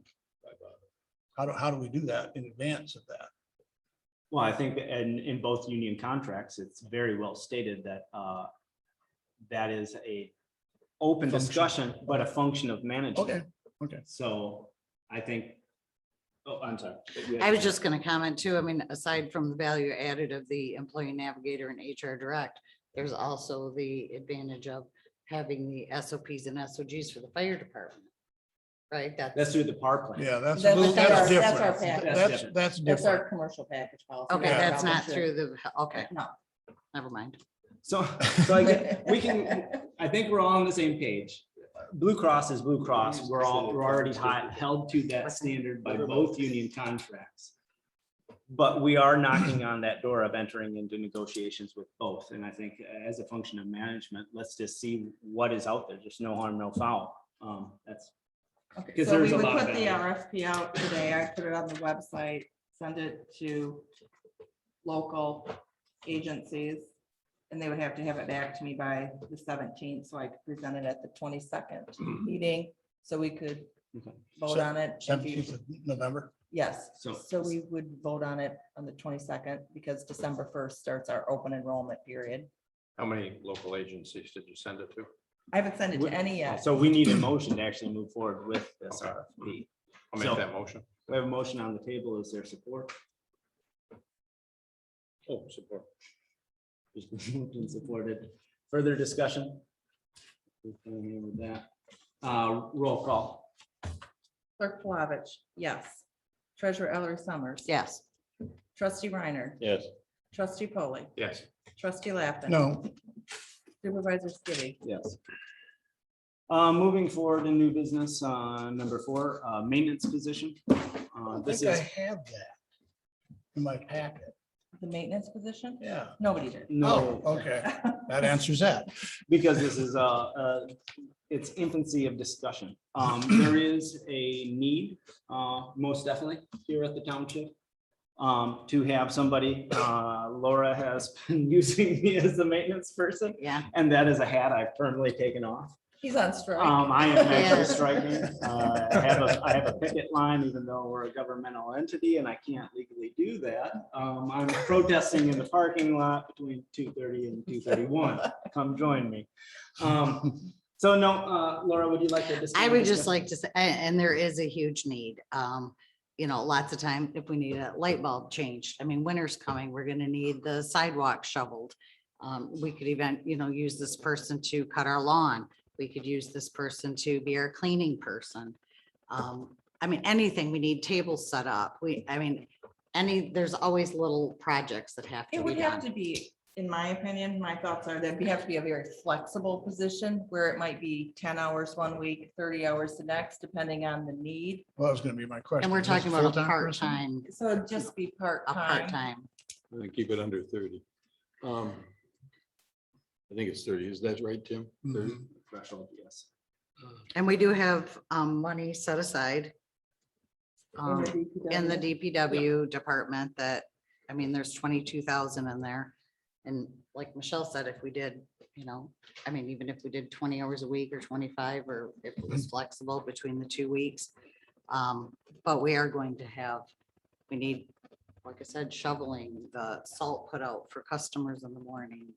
how do we do that in advance of that? Well, I think in both union contracts, it's very well stated that that is a open Function. discussion, but a function of management. Okay. So I think, oh, I'm sorry. I was just gonna comment too. I mean, aside from the value added of the employee navigator and HR direct, there's also the advantage of having the SOPs and SOGs for the fire department. Right? That's through the PAR plan. Yeah, that's That's that's our different. package. That's That's That's different. our commercial package policy. Okay, Yeah. that's not through the, okay, No. never mind. So I get, we can, I think we're all on the same page. Blue Cross is Blue Cross. We're already held to that standard by both union contracts. But we are knocking on that door of entering into negotiations with both. And I think as a function of management, let's just see what is out there. Just no harm, no foul. That's, Okay, Because so we there's a would lot of put the value. RFP out today. I put it on the website, send it to local agencies. And they would have to have it back to me by the 17th, so I could present it at the 22nd meeting, so we could Okay. vote on it. and be- 17th of November. Yes, So- so we would vote on it on the 22nd, because December 1st starts our open enrollment period. How many local agencies did you send it to? I haven't sent it to any yet. so we need a motion to actually move forward with this Okay. RFP. I'll So- make that motion. We have a motion on the table. Is there support? Oh, support. It's been moved and supported. Further discussion? With that, roll call. Clerk Flavich, yes. Treasurer Ellery Summers. Yes. Trustee Reiner. Yes. Trustee Polly. Yes. Trustee Lappin. No, Supervisor Skibby. Yes. Moving forward in new business, number 4, maintenance position. I This think I is, have that in my packet. The maintenance position? Yeah. Nobody did. no, Oh, okay. That answers that. because this is its infancy of discussion. There is a need, most definitely here at the township, to have somebody, Laura has been using me as the maintenance person, Yeah. and that is a hat I've firmly taken off. He's on strike. I am actually Yes. striking. I have a picket line, even though we're a governmental entity and I can't legally do that. I'm protesting in the parking lot between 2:30 and 2:31. Come join me. So no, Laura, would you like to discuss? I would just like to say, and there is a huge need. You know, lots of time if we need a light bulb changed. I mean, winter's coming, we're gonna need the sidewalk shoveled. We could even, you know, use this person to cut our lawn. We could use this person to be our cleaning person. I mean, anything, we need tables set up. There's always little projects that have to It be would have done. to be, in my opinion, my thoughts are that we have to be a very flexible position where it might be 10 hours one week, 30 hours the next, depending on the need. Well, that was gonna be my question. And we're Is this talking about a full-time person? part-time, So it'd just be a part-time. part-time. Keep it under 30. I think it's 30. Is that right, Tim? 30? Mhm. Threshold, yes. And we do have money set aside in the DPW department that, I mean, there's 22,000 in there. And like Michelle said, if we did, you know, I mean, even if we did 20 hours a week or 25, or if it was flexible between the 2 weeks. But we are going to have, we need, like I said, shoveling, the salt put out for customers in the morning.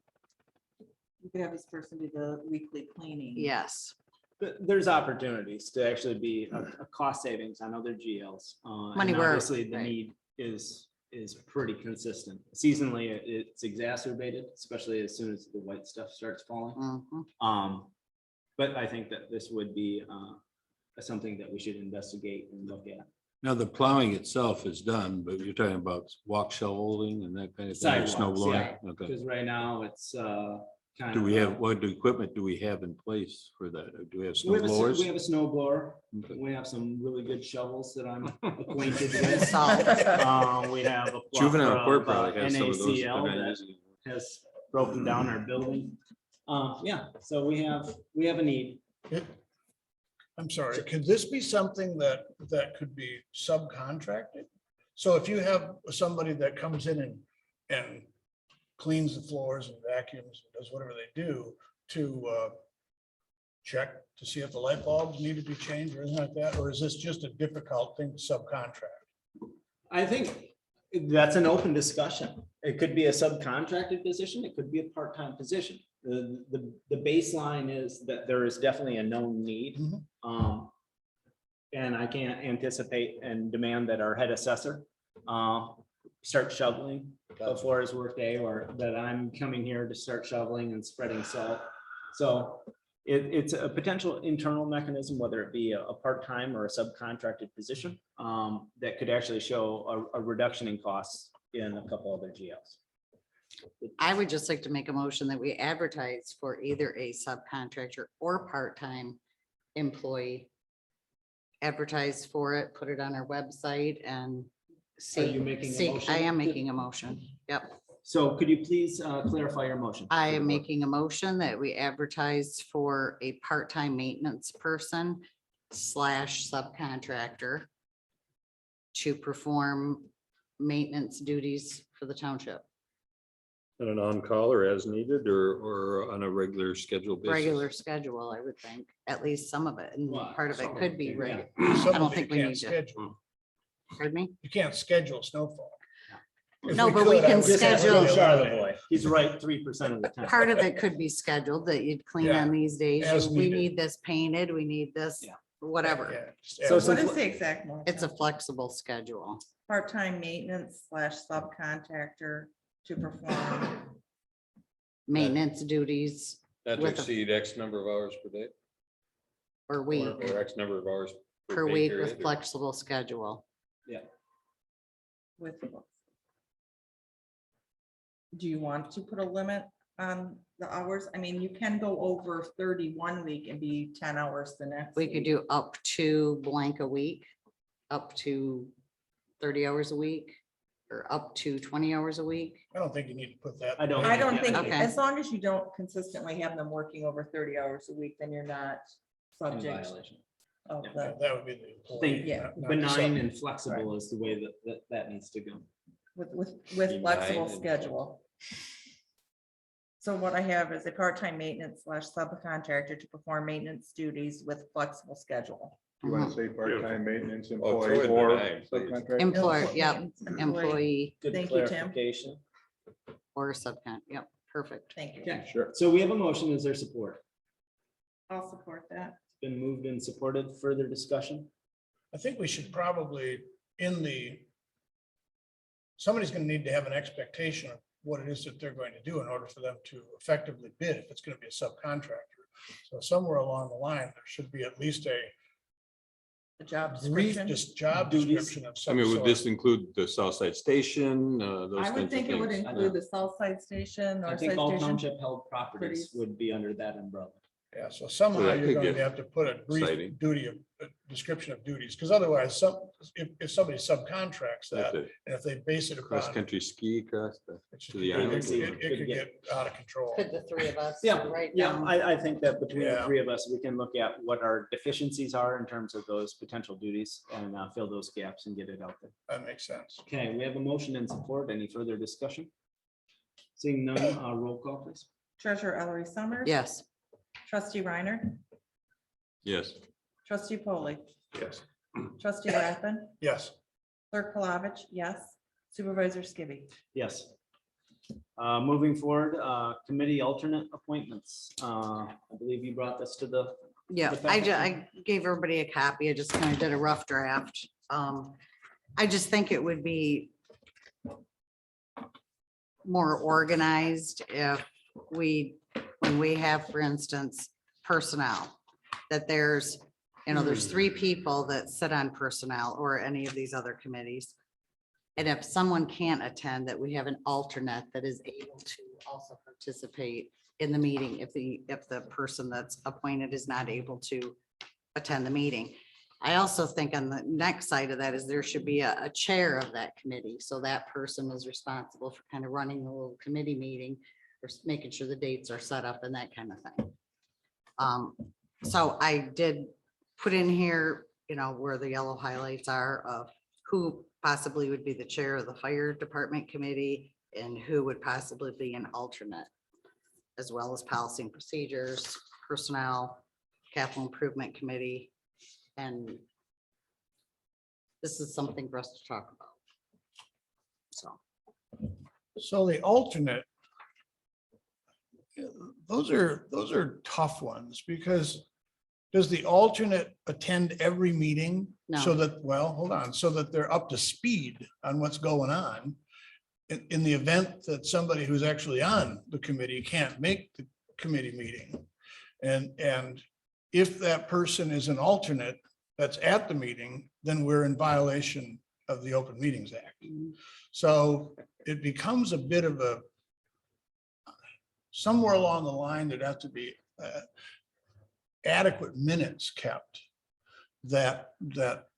You could have this person do the weekly cleaning. Yes. There's opportunities to actually be a cost savings on other GLs. Money And where- obviously the right. need is pretty consistent. Seasonally, it's exacerbated, especially as soon as the white stuff starts falling. Mhm. But I think that this would be something that we should investigate and look at. Now, the plowing itself is done, but you're talking about walk shoveling and that kind of thing, or snow Sidewalks, blowing? yeah. Okay. Because right now it's kind Do of. we have, what equipment do we have in place for that? Do we have We snow have blowers? we have a snow blower. Okay. We have some really good shovels that I'm acquainted with. Salt. We have a Juvenile plethora court of, probably has some of those. that NaCl they're not that using. has broken down our building. Yeah, so we have a need. I'm sorry, could this be something that could be subcontracted? So if you have somebody that comes in and cleans the floors and vacuums, and does whatever they do to check to see if the light bulbs need to be changed or anything like that, or is this just a difficult thing to subcontract? I think that's an open discussion. It could be a subcontracted position. It could be a part-time position. The baseline is that there is definitely a known need. Mhm. And I can't anticipate and demand that our head assessor start shoveling before his workday, or that I'm coming here to start shoveling and spreading salt. So it's a potential internal mechanism, whether it be a part-time or a subcontracted position, that could actually show a reduction in costs in a couple other GLs. I would just like to make a motion that we advertise for either a subcontractor or part-time employee. Advertise for it, put it on our website and Are you making a seek, motion? I am making a motion. Yep. So could you please clarify your motion? I am making a motion that we advertise for a part-time maintenance person / subcontractor to perform maintenance duties for the township, On an on-call or as needed, or on a regular schedule basis? regular schedule, I would think, at least some of it, and Well, part of it could be yeah. regular. Something don't that think you we can't need to. schedule. Pardon me? You can't schedule snowfall. If No, but we could, I can would Just ask schedule- Joe Charlotte boy. He's right 3% of the time. Part of it could be scheduled that you'd clean on these days. as We needed. need this painted, we need this, Yeah. whatever. Yeah, just So as- some What is the exact motion? It's a flexible schedule. Part-time maintenance / subcontractor to perform. Maintenance duties Not to with a- exceed X number of hours per day? per week, Or X number of hours per pay week period, with or- flexible schedule. With. Do you want to put a limit on the hours? I mean, you can go over 30 one week and be 10 hours the next. We could week. do up to blank a week, up to 30 hours a week, or up to 20 hours a week. I don't think you need to put that. I don't- I don't think, Okay. as long as you don't consistently have them working over 30 hours a week, then you're not In subject violation. of Yeah. the, That would be the. I employee, think Yeah. not the benign sub- and flexible is the way that needs to go. with Benign flexible and- schedule. So what I have is a part-time maintenance / subcontractor to perform maintenance duties with flexible schedule. You want to say part-time maintenance Oh, throw employee it or benign, please. subcontractor? Employer, yep, Employee. employee Good Thank you, Tim. clarification. or subcon, yep, perfect. Thank you. Okay, Sure. so we have a motion. Is there support? I'll support that. Been moved and supported. Further discussion? I think we should probably somebody's gonna need to have an expectation of what it is that they're going to do in order for them to effectively bid if it's gonna be a subcontractor. So somewhere along the line, there should be at least a The job brief description. job Duties. description of I some mean, would sort. this include the Southside Station, those I kinds would of think it would things? include the south side station, I north think side all station. township held properties Pretties. would be under that umbrella. Yeah, so somehow Well, that you're could going to get have to put a brief exciting. description of duties, because otherwise if somebody subcontracts Like that, the and if they base it upon. cross-country ski across the, it to the it island. could get out of control. Could the three of us Yeah, write yeah, down? I think that between the Yeah. three of us, we can look at what our deficiencies are in terms of those potential duties and fill those gaps and get it out there. That makes sense. Okay, we have a motion and support. Any further discussion? Seeing none, roll call please. Treasurer Ellery Summers. Yes, Trustee Reiner. Yes, Trustee Polly. Yes. Trustee Lappin. Yes, Clerk Palovich, yes. Supervisor Skibby. Yes. Moving forward, committee alternate appointments. I believe you brought this to the. yeah, I gave everybody a copy. I just kind of did a rough draft. I just think it would be more organized if when we have, for instance, personnel, that there's, there's three people that sit on personnel or any of these other committees. And if someone can't attend, that we have an alternate that is able to also participate in the meeting if the person that's appointed is not able to attend the meeting. I also think on the next side of that is there should be a chair of that committee. So that person is responsible for kind of running the little committee meeting or making sure the dates are set up and that kind of thing. So I did put in here, where the yellow highlights are of who possibly would be the chair of the fire department committee and who would possibly be an alternate, as well as policy and procedures, personnel, capital improvement committee. And this is something for us to talk about. so the alternate. Those are tough ones because does the alternate attend every meeting? No. So that, well, hold on, so that they're up to speed on what's going on. In the event that somebody who's actually on the committee can't make the committee meeting. And if that person is an alternate that's at the meeting, then we're in violation of the Open Meetings Act. So it becomes a bit of a, somewhere along the line, there'd have to be adequate minutes kept that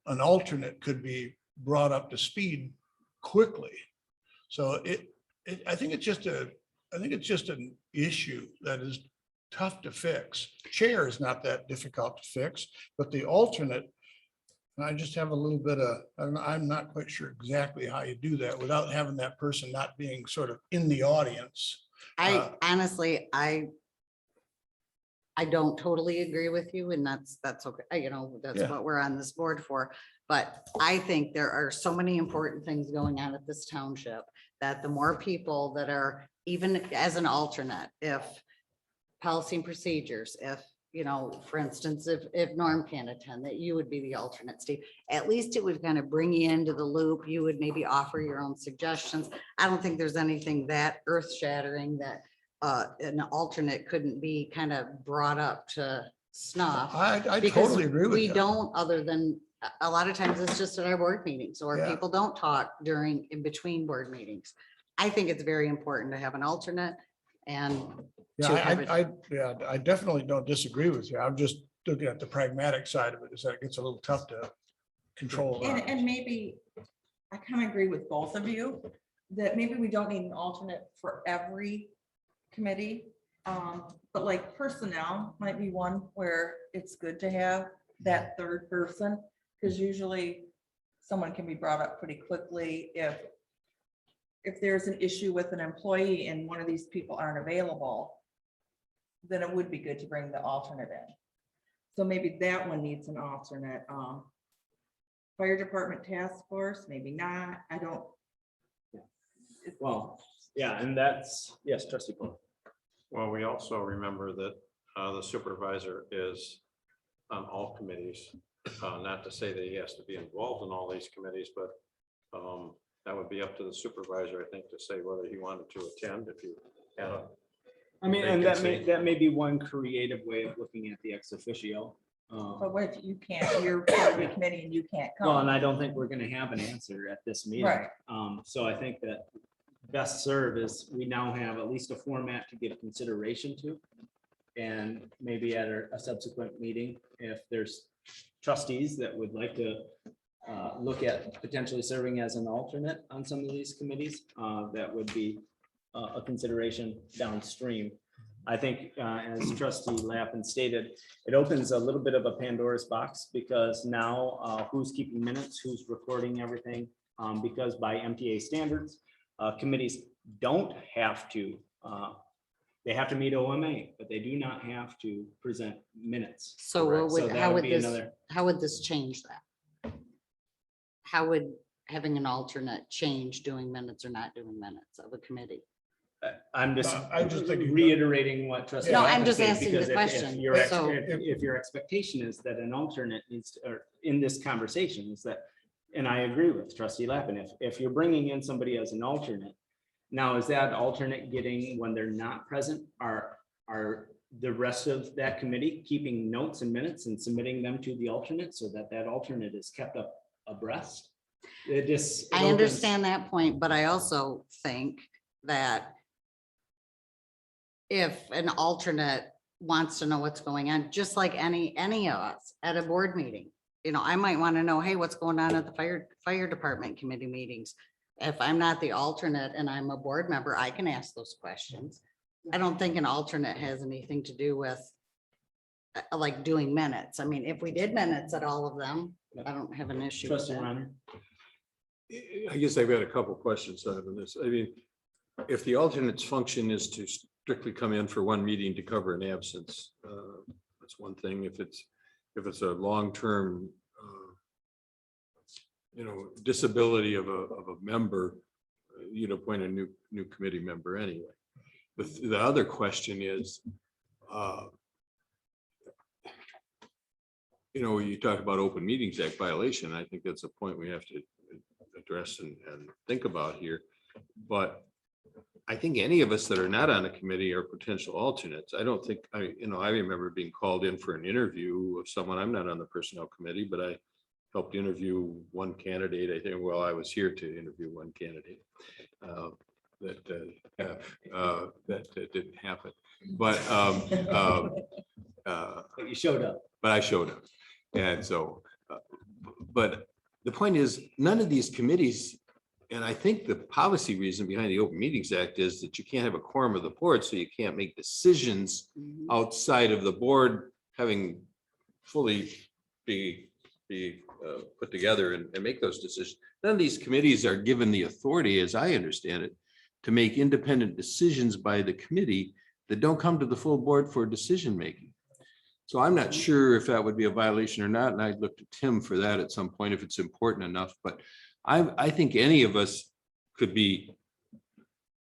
an alternate could be brought up to speed quickly. So I think it's just an issue that is tough to fix. Chair is not that difficult to fix, but the alternate, I just have a little bit of, I'm not quite sure exactly how you do that without having that person not being sort of in the audience. I honestly, I don't totally agree with you and that's okay. That's Yeah. what we're on this board for. But I think there are so many important things going on at this township that the more people that are, even as an alternate, if policy and procedures, if, for instance, if Norm can't attend, that you would be the alternate, Steve. At least it would kind of bring you into the loop. You would maybe offer your own suggestions. I don't think there's anything that earth shattering that an alternate couldn't be kind of brought up to snuff. I Because totally agree with we you. don't, other than, a lot of times it's just at our board meetings or Yeah. people don't talk in between board meetings. I think it's very important to have an alternate and Yeah, to have it- I definitely don't disagree with you. I'm just looking at the pragmatic side of it, is that it gets a little tough to control. And maybe, I kind of agree with both of you, that maybe we don't need an alternate for every committee. But like personnel might be one where it's good to have that third person, because usually someone can be brought up pretty quickly if if there's an issue with an employee and one of these people aren't available, then it would be good to bring the alternate in. So maybe that one needs an alternate. Fire department task force, maybe not. I don't. Well, yeah, and that's, yes, trustee Paul. Well, we also remember that the supervisor is on all committees. Not to say that he has to be involved in all these committees, but that would be up to the supervisor, I think, to say whether he wanted to attend if you had a. I mean, and that Vacancy. may be one creative way of looking at the ex officio. But what if you can't, you're part of the committee and you can't Well, and come? I don't think we're gonna have an answer at this meeting. Right. So I think that best serve is we now have at least a format to give consideration to. And maybe at a subsequent meeting, if there's trustees that would like to look at potentially serving as an alternate on some of these committees, that would be a consideration downstream. I think, as trustee Lappin stated, it opens a little bit of a Pandora's box because now who's keeping minutes, who's recording everything? Because by MTA standards, committees don't have to, they have to meet OMA, but they do not have to present minutes. So Correct. what would, that how would be this, another- how would this change that? How would having an alternate change doing minutes or not doing minutes of a committee? I'm just I just think you- reiterating what trustee. No, I'm Lappin just said, asking the because if question, your ex- so- If your expectation is that an alternate needs, or in this conversation is that, and I agree with trustee Lappin, if you're bringing in somebody as an alternate, now is that alternate getting, when they're not present, are the rest of that committee keeping notes and minutes and submitting them to the alternate so that that alternate is kept up abreast? It just. it I opens- understand that point, but I also think that if an alternate wants to know what's going on, just like any of us at a board meeting, you know, I might want to know, hey, what's going on at the fire department committee meetings? If I'm not the alternate and I'm a board member, I can ask those questions. I don't think an alternate has anything to do with like doing minutes. I mean, if we did minutes at all of them, I don't have an issue with Trustee that. Reiner. I guess I've got a couple questions on this. I mean, if the alternate's function is to strictly come in for one meeting to cover an absence, that's one thing. If it's a long-term, disability of a member, you'd appoint a new committee member anyway. The other question is, you talk about Open Meetings Act violation. I think that's a point we have to address and think about here. But I think any of us that are not on a committee are potential alternates. I don't think, I remember being called in for an interview of someone. I'm not on the personnel committee, but I helped interview one candidate. I think, well, I was here to interview one candidate. That didn't happen. But But you showed up. I showed up. And so, but the point is, none of these committees, and I think the policy reason behind the Open Meetings Act is that you can't have a quorum of the board, so you can't make decisions outside of the board having fully be put together and make those decisions. None of these committees are given the authority, as I understand it, to make independent decisions by the committee that don't come to the full board for decision making. So I'm not sure if that would be a violation or not, and I'd look to Tim for that at some point if it's important enough. But I think any of us could be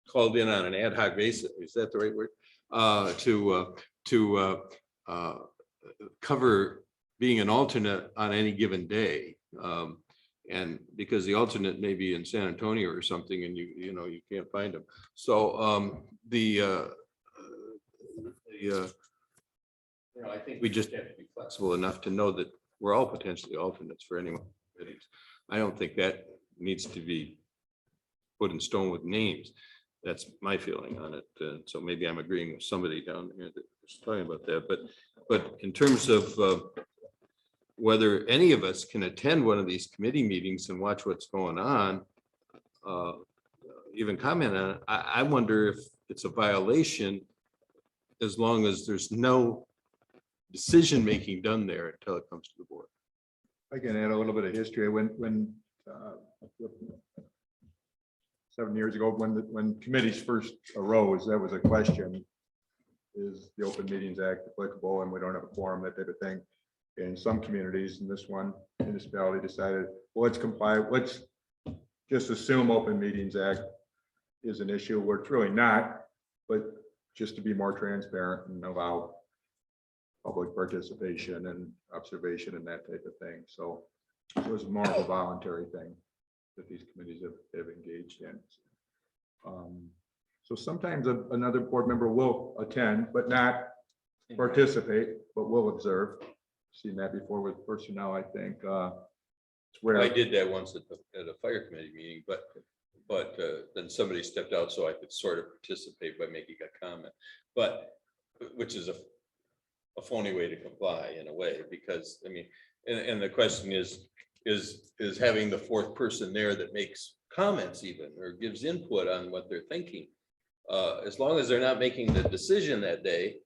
called in on an ad hoc basis. Is that the right word? To cover being an alternate on any given day. And because the alternate may be in San Antonio or something, and you can't find them. So I think we just have to be flexible enough to know that we're all potentially alternates for anyone. I don't think that needs to be put in stone with names. That's my feeling on it. So maybe I'm agreeing with somebody down there that was talking about that. But in terms of whether any of us can attend one of these committee meetings and watch what's going on, even comment on it, I wonder if it's a violation as long as there's no decision-making done there until it comes to the board. I can add a little bit of history. When 7 years ago, when committees first arose, that was a question. Is the Open Meetings Act applicable, and we don't have a quorum, that type of thing. In some communities, and this one municipality decided, well, let's just assume Open Meetings Act is an issue where it's really not, but just to be more transparent and allow public participation and observation and that type of thing. So it was more of a voluntary thing that these committees have engaged in. So sometimes another board member will attend, but not participate, but will observe. Seen that before with personnel, I think. It's where I did that once at a fire committee meeting, but then somebody stepped out so I could sort of participate by making a comment, but which is a phony way to comply in a way, because I mean, and the question is having the fourth person there that makes comments even or gives input on what they're thinking. As long as they're not making the decision that day,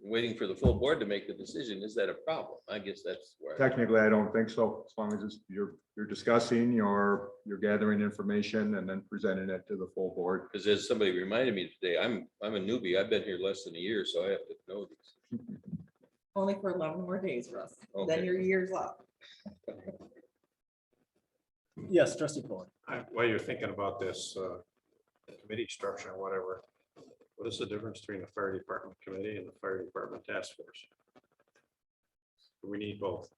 waiting for the full board to make the decision, is that a problem? I guess that's where. technically, I don't think so. As long as you're discussing, you're gathering information and then presenting it to the full board. Because as somebody reminded me today, I'm a newbie. I've been here less than a year, so I have to know these. Only for 11 more days, Russ. Okay. Then your year's up. Yes, trustee Paul. While you're thinking about this committee structure or whatever, what is the difference between the fire department committee and the fire department task force? We need both.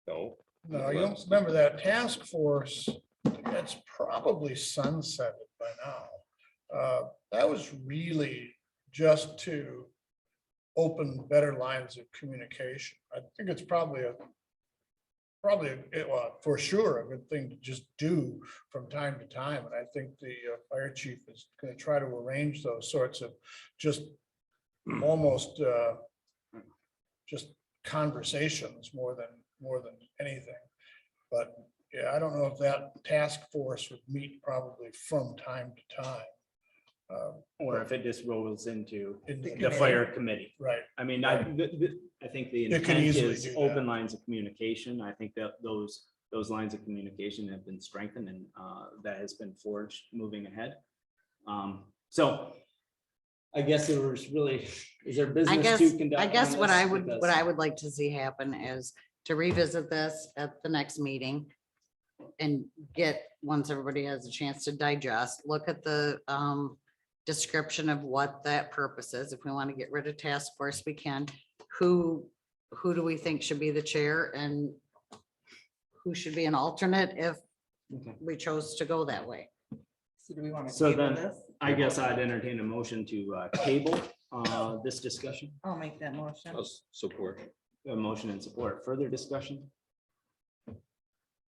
No. No, you don't remember that task force, it's probably sunsetted by now. That was really just to open better lines of communication. I think it's probably well, for sure, a good thing to just do from time to time. And I think the fire chief is going to try to arrange those sorts of just almost just conversations more than anything. But yeah, I don't know if that task force would meet probably from time to time. Or if it just rolls into In the fire committee. Right. I mean, I think the It could intent easily is do that. open lines of communication. I think that those lines of communication have been strengthened and that has been forged moving ahead. So I guess there was really, is there business to conduct? I guess on what this? I would Because- like to see happen is to revisit this at the next meeting and get, once everybody has a chance to digest, look at the description of what that purpose is. If we want to get rid of task force, we can. Who do we think should be the chair and who should be an alternate if Okay. we chose to go that way? So do we want to So table then- this? I guess I'd entertain a motion to table this discussion. I'll make that motion. I'll support. A motion and support. Further discussion?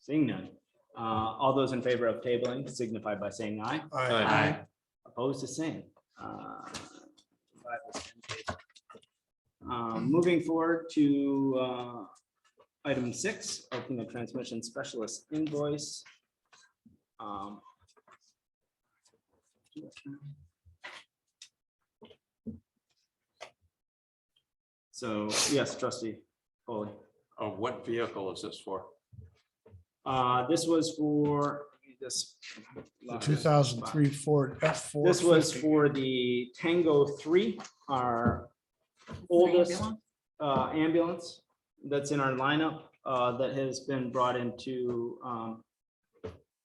Seeing none. All those in favor of tabling signify by saying aye. Aye. Opposed to same. Moving forward to item 6, opening a transmission specialist invoice. So, yes, trustee Foley. What vehicle is this for? This was for this. The 2003 Ford F4. This was for the Tango 3, our oldest ambulance that's in our lineup that has been brought into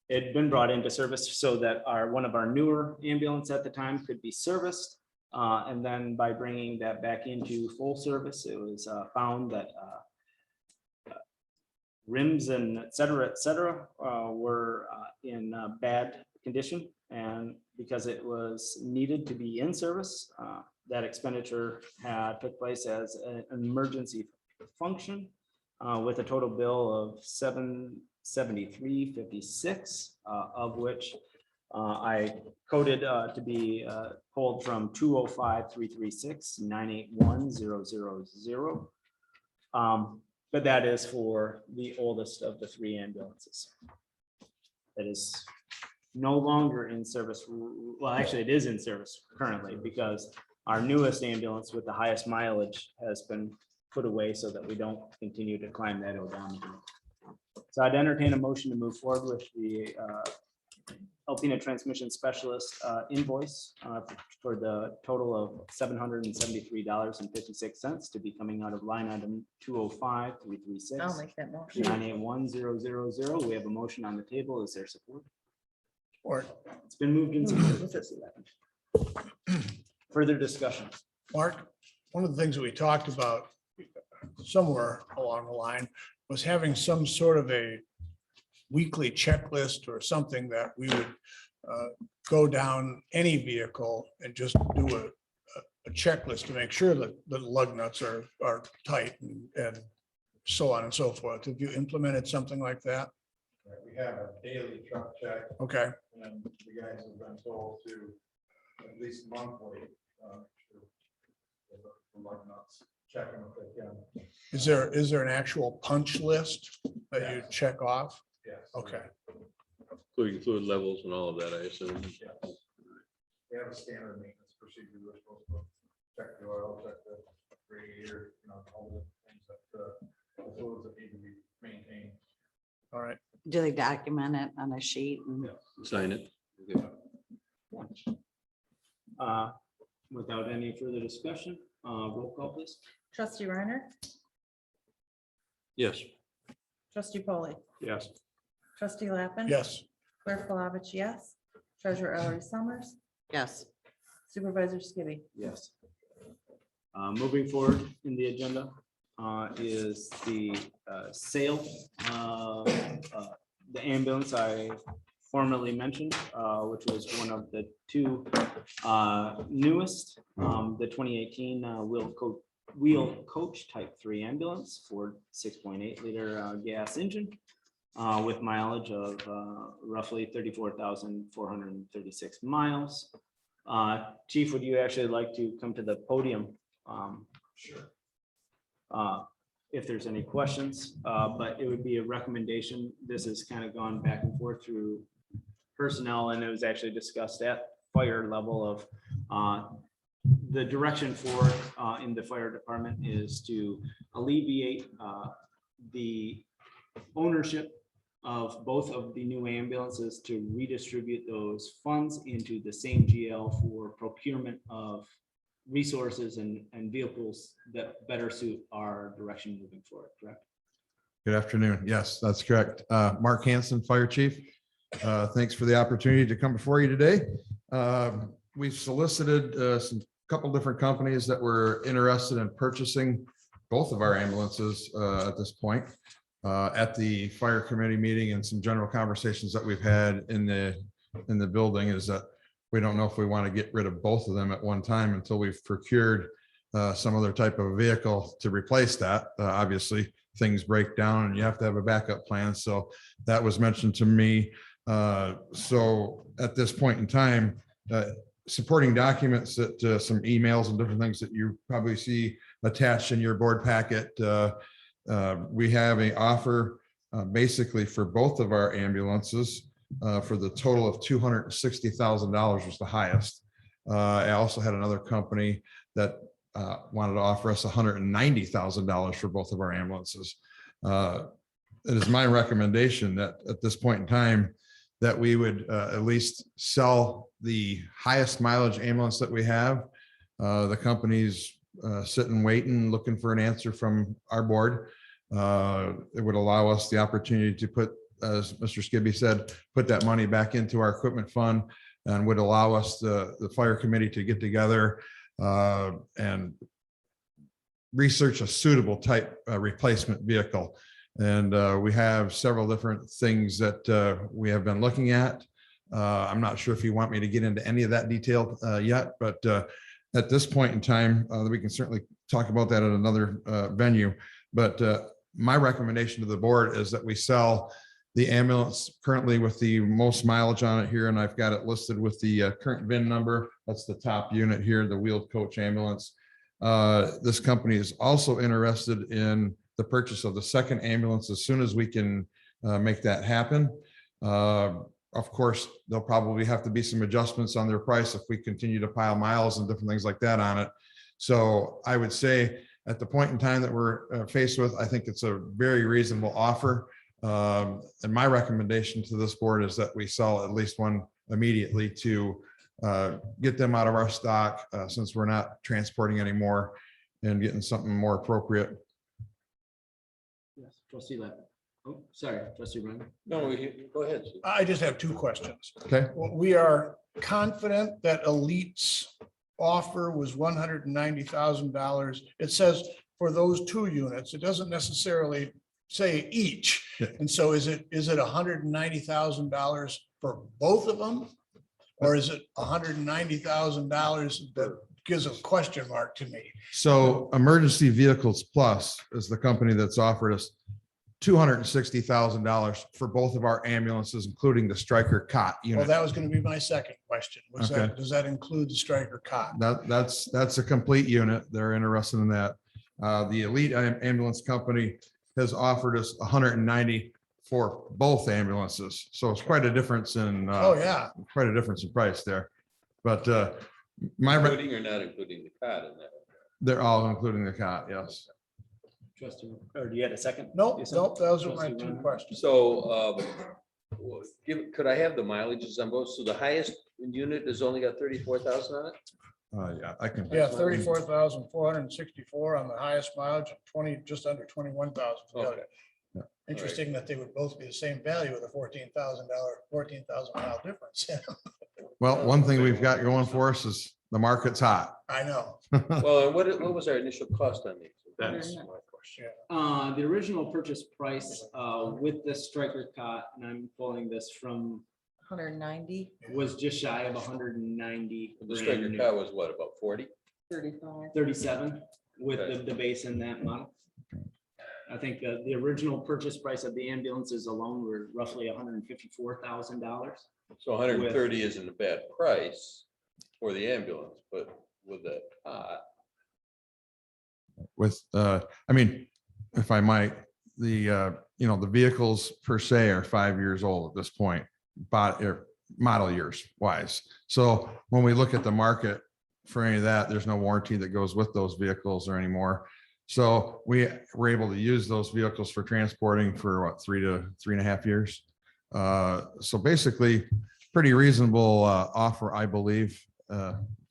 it'd been brought into service so that one of our newer ambulance at the time could be serviced. And then by bringing that back into full service, it was found that rims and et cetera, were in bad condition. And because it was needed to be in service, that expenditure took place as an emergency function with a total bill of $773.56, of which I coded to be pulled from 205-336-981-000. But that is for the oldest of the 3 ambulances. That is no longer in service. Well, actually, it is in service currently because our newest ambulance with the highest mileage has been put away so that we don't continue to climb that odometer. So I'd entertain a motion to move forward with the Alpena Transmission Specialist invoice for the total of $773.56 to be coming out of line item 205-336. I'll make that motion. 981-000. We have a motion on the table. Is there support? Or, It's been moved and supported. Further discussion. Mark, one of the things that we talked about somewhere along the line was having some sort of a weekly checklist or something that we would go down any vehicle and just do a checklist to make sure that the lug nuts are tight and so on and so forth. Have you implemented something like that? We have a daily truck check, Okay, and the guys have been told to at least monthly. Check them if they can. is there an actual punch list that you check off? Yes. Okay, Including fluid levels and all of that, I assume. We have a standard maintenance procedure. We're supposed to check the oil, check the radiator, all the things that the fluids that need to be maintained. all right. Do they document it on a sheet? And Sign it. Without any further discussion, roll call please. Trustee Reiner, Yes. trustee Polly, Yes. trustee Lappin. Yes, Clerk Palovich, yes. Treasurer Ellery Summers, yes, Supervisor Skibby. Yes. Moving forward in the agenda is the sale of the ambulance I formerly mentioned, which was one of the two newest, the 2018 wheel coach type 3 ambulance for 6.8 liter gas engine with mileage of roughly 34,436 miles. Chief, would you actually like to come to the podium? Sure. If there's any questions, but it would be a recommendation. This has kind of gone back and forth through personnel, and it was actually discussed at fire level of the direction for in the fire department is to alleviate the ownership of both of the new ambulances to redistribute those funds into the same GL for procurement of resources and vehicles that better suit our direction moving forward, correct? Good afternoon. Yes, that's correct. Mark Hanson, Fire Chief. Thanks for the opportunity to come before you today. We've solicited couple different companies that were interested in purchasing both of our ambulances at this point. At the fire committee meeting and some general conversations that we've had in the building is that we don't know if we want to get rid of both of them at one time until we've procured some other type of vehicle to replace that. Obviously, things break down and you have to have a backup plan. So that was mentioned to me. So at this point in time, supporting documents that some emails and different things that you probably see attached in your board packet. We have an offer basically for both of our ambulances for the total of $260,000 was the highest. I also had another company that wanted to offer us $190,000 for both of our ambulances. It is my recommendation that at this point in time that we would at least sell the highest mileage ambulance that we have. The company's sitting, waiting, looking for an answer from our board. It would allow us the opportunity to put, as Mr. Skibby said, put that money back into our equipment fund and would allow us, the fire committee, to get together and research a suitable type replacement vehicle. And we have several different things that we have been looking at. I'm not sure if you want me to get into any of that detail yet, but at this point in time, we can certainly talk about that at another venue. But my recommendation to the board is that we sell the ambulance currently with the most mileage on it here, and I've got it listed with the current VIN number. That's the top unit here, the wheeled coach ambulance. This company is also interested in the purchase of the second ambulance as soon as we can make that happen. Of course, there'll probably have to be some adjustments on their price if we continue to pile miles and different things like that on it. So I would say at the point in time that we're faced with, I think it's a very reasonable offer. And my recommendation to this board is that we sell at least one immediately to get them out of our stock since we're not transporting anymore and getting something more appropriate. Yes, trustee Lappin. Oh, sorry, trustee Brennan. No, go ahead. I just have two questions. Okay, Well, we are confident that Elite's offer was $190,000. It says for those 2 units, it doesn't necessarily say each. Yeah. And so is it $190,000 for both of them? Or is it $190,000 that gives a question mark to me? so Emergency Vehicles Plus is the company that's offered us $260,000 for both of our ambulances, including the Stryker cot Well, unit. that was going to be my second question. Was that, Okay. does that include the Stryker cot? That's a complete unit. They're interested in that. The Elite Ambulance Company has offered us 190 for both ambulances. So it's quite a difference in, Oh, yeah. quite a difference in price there. But my, Including or not including the cot in that? they're all including the cot, yes. Trustee, or do you have a second? Nope, Yes, nope, those are my Trustee 2 Brennan? questions. So, could I have the mileages on both? So the highest unit has only got 34,000 on it? Yeah, I can. Yeah, 34,464 on the highest mileage, 20, just under 21,000 for the other. Okay. Interesting that they would both be the same value with a $14,000 mile difference. Well, one thing we've got going for us is the market's hot. I know. Well, and what was our initial cost on these? That's my question. The original purchase price with the Stryker cot, and I'm pulling this from, 190, was just shy of 190. The Stryker cot was what, about 40? 35. 37 with the base in that model. I think the original purchase price of the ambulances alone were roughly $154,000. So 130 isn't a bad price for the ambulance, but with that cot, With, I mean, if I might, the vehicles per se are 5 years old at this point, but model years wise. So when we look at the market for any of that, there's no warranty that goes with those vehicles or anymore. So we were able to use those vehicles for transporting for what, 3 to 3.5 years. So basically pretty reasonable offer, I believe,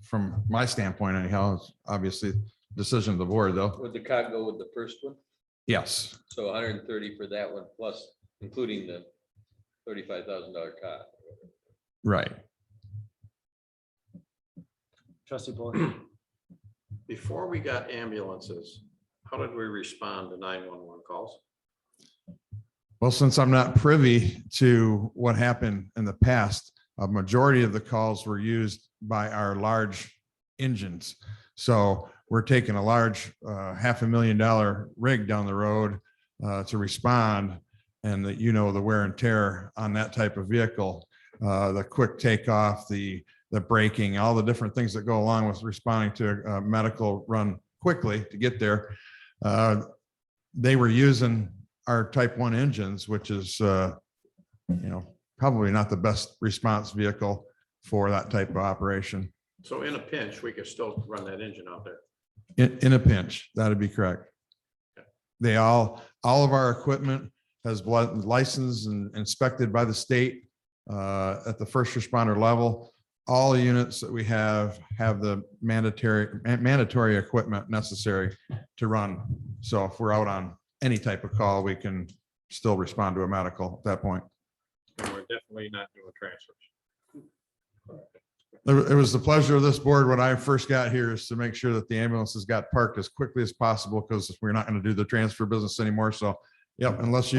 from my standpoint anyhow. It's obviously decision of the board though. would the cot go with the first one? Yes, So 130 for that one, plus including the $35,000 cot. right. Trustee Bullock. Before we got ambulances, how did we respond to 911 calls? Well, since I'm not privy to what happened in the past, a majority of the calls were used by our large engines. So we're taking a large $500,000 rig down the road to respond. And that, the wear and tear on that type of vehicle, the quick takeoff, the braking, all the different things that go along with responding to a medical run quickly to get there. They were using our type 1 engines, which is, probably not the best response vehicle for that type of operation. So in a pinch, we could still run that engine out there. In a pinch, that'd be correct. They all of our equipment has blood licensed and inspected by the state at the first responder level. All the units that we have the mandatory equipment necessary to run. So if we're out on any type of call, we can still respond to a medical at that point. And we're definitely not doing transfers. It was the pleasure of this board when I first got here is to make sure that the ambulances got parked as quickly as possible because we're not going to do the transfer business anymore. So, yep, unless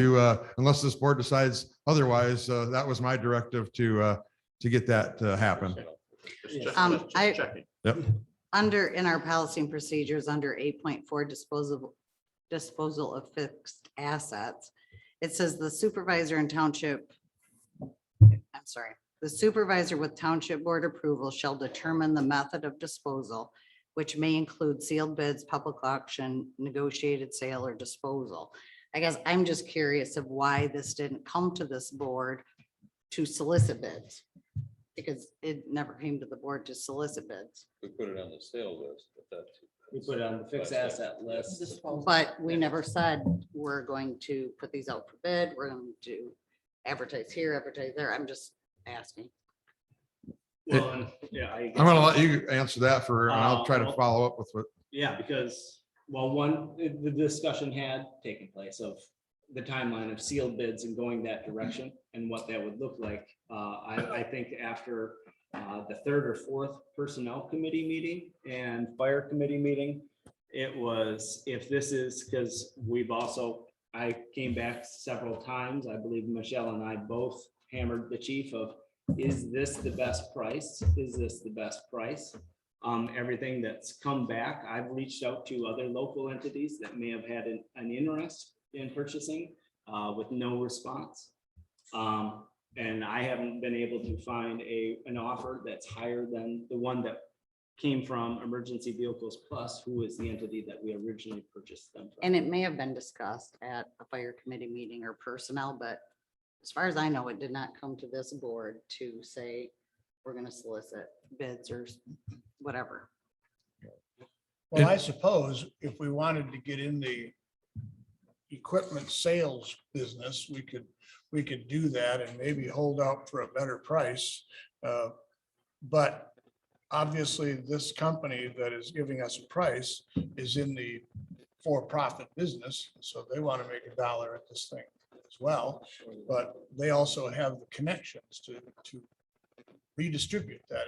this board decides otherwise, that was my directive to get that to happen. Just I- checking. Yep. In our policy and procedures, under 8.4 disposal of fixed assets, it says the supervisor with township board approval shall determine the method of disposal, which may include sealed bids, public auction, negotiated sale, or disposal. I guess I'm just curious of why this didn't come to this board to solicit bids. Because it never came to the board to solicit bids, We put it on the sale list, but that's. We put it on the fixed asset list. but we never said we're going to put these out for bid. We're going to advertise here, advertise there. I'm just asking. Well, and, yeah, I I'm guess. gonna let you answer that for, and I'll try to Well- follow up with what, Yeah, because, well, one, the discussion had taken place of the timeline of sealed bids and going that direction and what that would look like. I think after the third or fourth personnel committee meeting and fire committee meeting, it was, if this is, because we've also, I came back several times, I believe Michelle and I both hammered the chief of, is this the best price? Is this the best price? Everything that's come back, I've reached out to other local entities that may have had an interest in purchasing with no response. And I haven't been able to find an offer that's higher than the one that came from Emergency Vehicles Plus, who is the entity that we originally purchased them from. And it may have been discussed at a fire committee meeting or personnel, but as far as I know, it did not come to this board to say, we're gonna solicit bids or whatever. Well, I suppose if we wanted to get in the equipment sales business, we could do that and maybe hold out for a better price. But obviously, this company that is giving us a price is in the for-profit business, so they want to make a dollar at this thing as well. But they also have the connections to redistribute that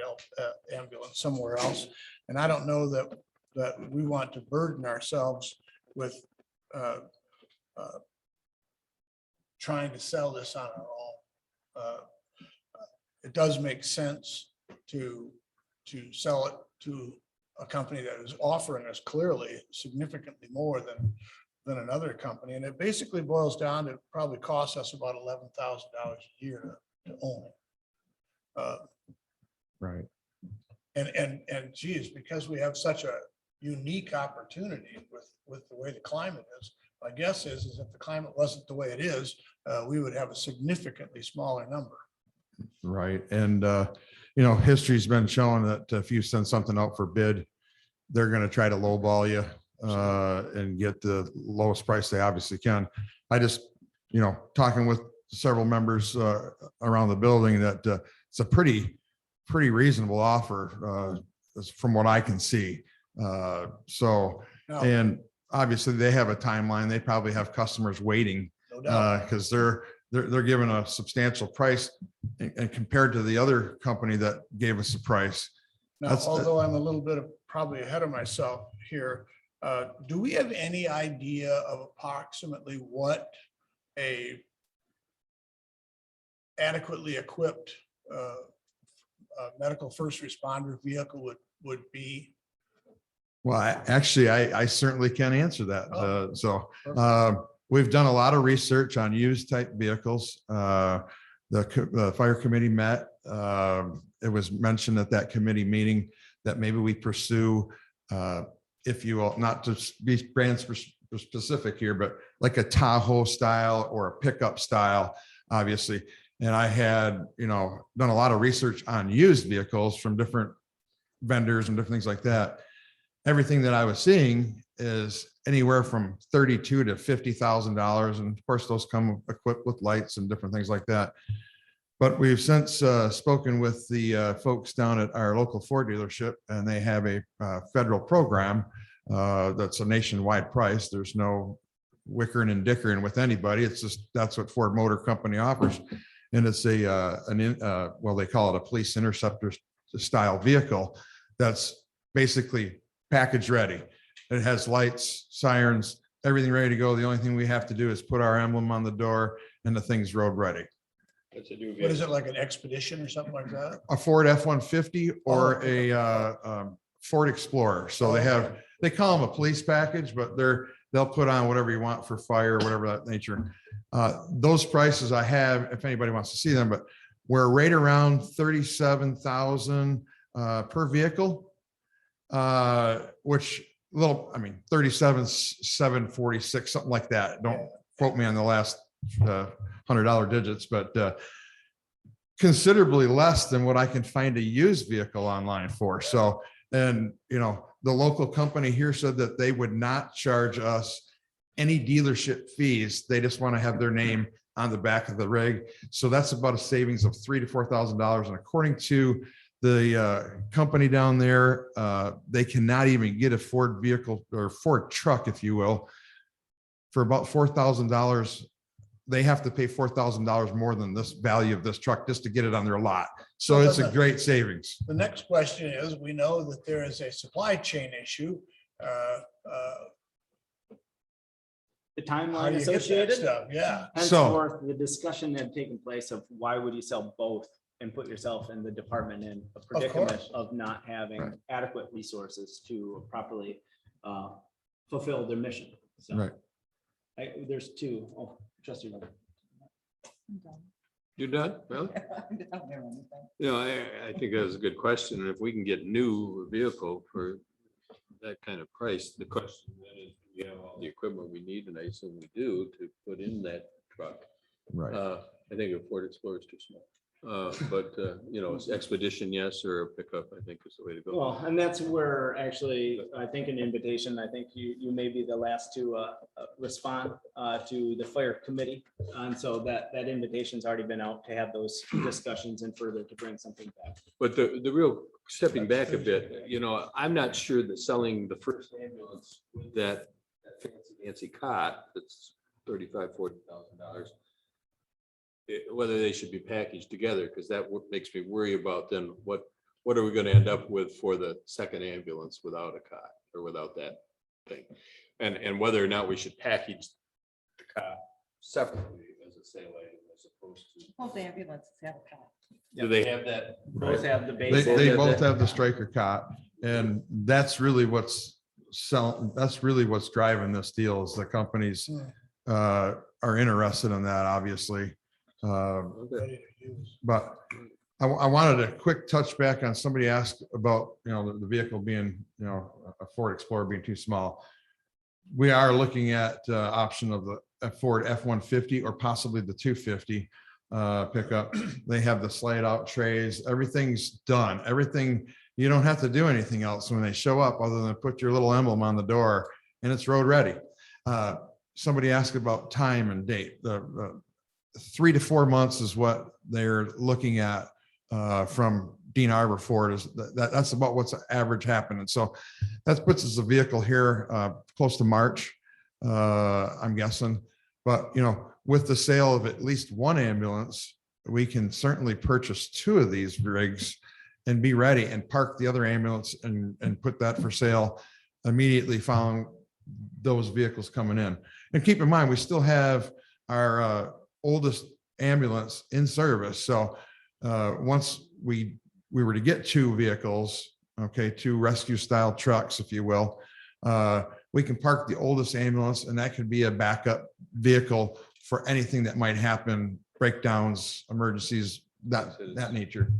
ambulance somewhere else. And I don't know that we want to burden ourselves with trying to sell this on our own. It does make sense to sell it to a company that is offering us clearly significantly more than another company. And it basically boils down to probably costs us about $11,000 a year to own it. right. And geez, because we have such a unique opportunity with the way the climate is, my guess is if the climate wasn't the way it is, we would have a significantly smaller number. Right. And, history's been showing that if you send something out for bid, they're going to try to lowball you and get the lowest price they obviously can. I just, talking with several members around the building that it's a pretty reasonable offer from what I can see. So, Now, and obviously they have a timeline. They probably have customers waiting no doubt. because they're given a substantial price and compared to the other company that gave us a price. Now, although I'm a little bit probably ahead of myself here, do we have any idea of approximately what a adequately equipped medical first responder vehicle would be? Well, I certainly can answer that. Oh. We've done a lot of research on used type vehicles. The fire committee met. It was mentioned at that committee meeting that maybe we pursue, if you will, not to be brand specific here, but like a Tahoe style or a pickup style, obviously. And I had, done a lot of research on used vehicles from different vendors and different things like that. Everything that I was seeing is anywhere from $32,000 to $50,000. And of course, those come equipped with lights and different things like that. But we've since spoken with the folks down at our local Ford dealership, and they have a federal program that's a nationwide price. There's no wickering and dickering with anybody. It's just, that's what Ford Motor Company offers. And it's well, they call it a police interceptor style vehicle that's basically package ready. It has lights, sirens, everything ready to go. The only thing we have to do is put our emblem on the door and the thing's road ready. It's a new What is vehicle. it, like an Expedition or something like that? A Ford F-150 or Oh. a Ford Explorer. So they call them a police package, but they'll put on whatever you want for fire, or whatever that nature. Those prices I have, if anybody wants to see them, but we're right around 37,000 per vehicle. Which 37,746, something like that. Don't quote me on the last $100 digits, but considerably less than what I can find a used vehicle online for. So, and the local company here said that they would not charge us any dealership fees. They just want to have their name on the back of the rig. So that's about a savings of $3,000 to $4,000. And according to company down there, they cannot even get a Ford vehicle or Ford truck, if you will, for about $4,000. They have to pay $4,000 more than this value of this truck just to get it on their lot. So Well, it's a great savings. The next question is, we know that there is a supply chain issue. The How do timeline you get that associated. stuff? Yeah. Henceforth, the discussion had taken place of why would you sell both and put yourself and the department in a predicament course. of not having Right. adequate resources to properly fulfill their mission. So Right. there's two. Oh, trustee. Rowe. You're done? Really? You know, I think that was a good question. And if we can get new vehicle for that kind of price, the question then is, do we have all the equipment we need? And I assume we do to put in that truck. Right. I think a Ford Explorer is too small. But you know, it's Expedition, yes, or a pickup, I think is the way to go. Well, and that's where actually, I think an invitation, I think you may be the last to respond to the fire committee. And so that invitation's already been out to have those discussions and further to bring something back. But the real, stepping back a bit, you know, I'm not sure that selling the first ambulance with that fancy cot that's $35,000-$40,000, whether they should be packaged together, because that makes me worry about then what are we going to end up with for the second ambulance without a cot or without that thing? And whether or not we should package the cot separately as a sale item as opposed to, Both ambulances have a cop. do they have that? Both have the They, base. they both have the striker cot, and that's really what's selling, that's really what's driving this deal is the companies are interested in that, obviously. Okay. But I wanted a quick touch back on somebody asked about, you know, the vehicle being, you know, a Ford Explorer being too small. We are looking at option of the Ford F-150 or possibly the 250 pickup. They have the slide out trays. Everything's done. Everything, you don't have to do anything else when they show up other than put your little emblem on the door and it's road ready. Somebody asked about time and date. The 3 to 4 months is what they're looking at from Dean Arbor Ford. Is that's about what's average happening. So that puts us a vehicle here close to March, I'm guessing. But you know, with the sale of at least one ambulance, we can certainly purchase 2 of these rigs and be ready and park the other ambulance and put that for sale immediately following those vehicles coming in. And keep in mind, we still have our oldest ambulance in service. So once we were to get 2 vehicles, okay, 2 rescue style trucks, if you will, we can park the oldest ambulance and that could be a backup vehicle for anything that might happen, breakdowns, emergencies, that nature.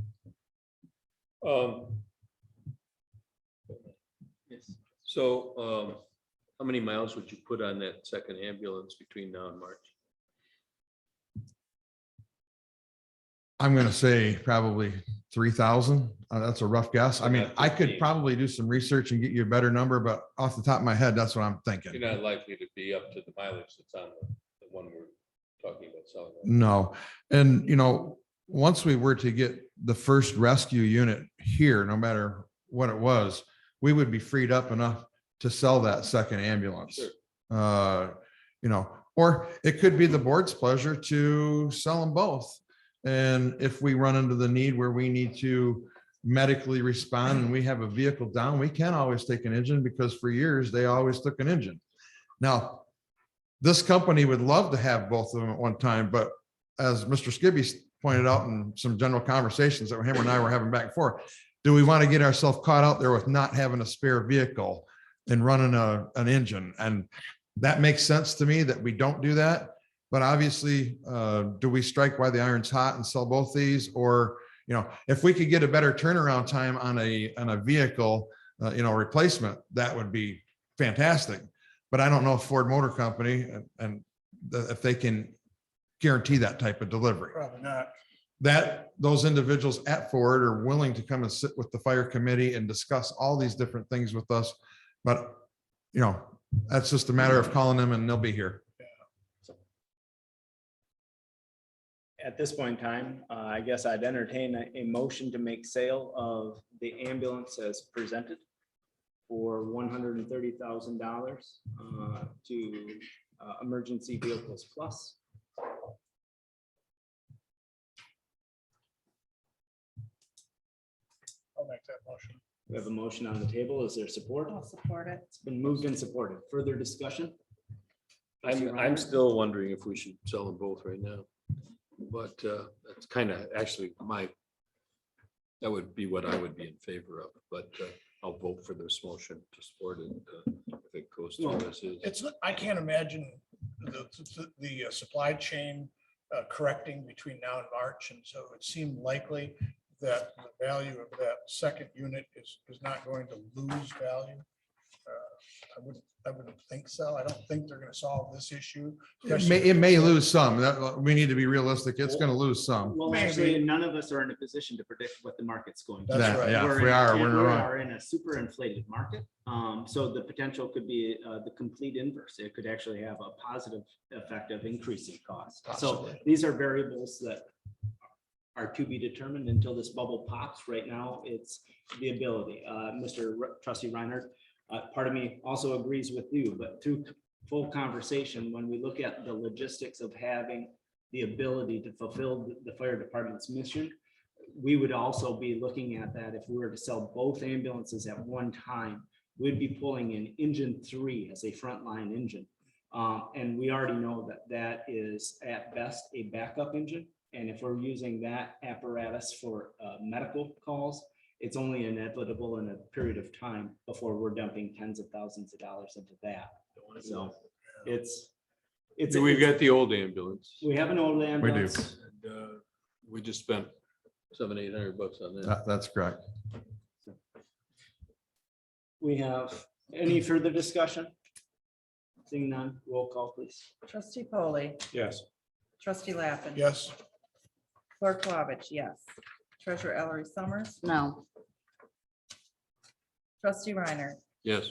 So how many miles would you put on that second ambulance between now and March? I'm going to say probably 3,000. That's a rough guess. I mean, I could probably do some research and get you a better number, but off the top of my head, that's what I'm thinking. You're not likely to be up to the mileage that's on the one we're talking about selling. No. And, you know, once we were to get the first rescue unit here, no matter what it was, we would be freed up enough to sell that second ambulance. Sure. You know, or it could be the board's pleasure to sell them both. And if we run into the need where we need to medically respond and we have a vehicle down, we can always take an engine because for years they always took an engine. Now, this company would love to have both of them at one time, but as Mr. Skibby pointed out in some general conversations that him and I were having back and forth, do we want to get ourselves caught out there with not having a spare vehicle and running an engine? And that makes sense to me that we don't do that. But obviously, do we strike while the iron's hot and sell both these? Or, you know, if we could get a better turnaround time on a vehicle, you know, replacement, that would be fantastic. But I don't know if Ford Motor Company and if they can guarantee that type of delivery. Probably not. That those individuals at Ford are willing to come and sit with the fire committee and discuss all these different things with us. But, you know, that's just a matter of calling them and they'll be here. At this point in time, I guess I'd entertain a motion to make sale of the ambulance as presented for $130,000 to Emergency Vehicles Plus. I'll make that motion. We have a motion on the table. Is there support? I'll support it. It's been moved and supported. Further discussion? I'm still wondering if we should sell them both right now. But that's kind of actually that would be what I would be in favor of, but I'll vote for this motion to support it if it goes through as is. It's, I can't imagine the supply chain correcting between now and March, and so it seemed likely that the value of that second unit is not going to lose value. I wouldn't think so. I don't think they're gonna solve this issue. It may lose some. We need to be realistic. It's gonna lose some. Well, actually, none of us are in a position to predict what the market's going to. That's Yeah, right. yeah, if We're we in- are, we we're wrong. are in a super inflated market. So the potential could be the complete inverse. It could actually have a positive effect of increasing costs. So Possibly. these are variables that are to be determined until this bubble pops. Right now, it's the ability. Trustee Reinhardt, part of me also agrees with you, but through full conversation, when we look at the logistics of having the ability to fulfill the fire department's mission, we would also be looking at that if we were to sell both ambulances at one time, we'd be pulling in engine 3 as a frontline engine. And we already know that that is at best a backup engine. And if we're using that apparatus for medical calls, it's only inevitable in a period of time before we're dumping tens of thousands of dollars into that. So it's. We've got the old ambulance. We have an old We do. ambulance. And we just spent $700-800 on that. That's correct. We have any further discussion? Seeing none, roll call, please. Trustee Polly, Yes. trustee Lappin. Yes, Clerk Flavich, yes. Treasurer Ellery Summers, No, trustee Reiner, Yes.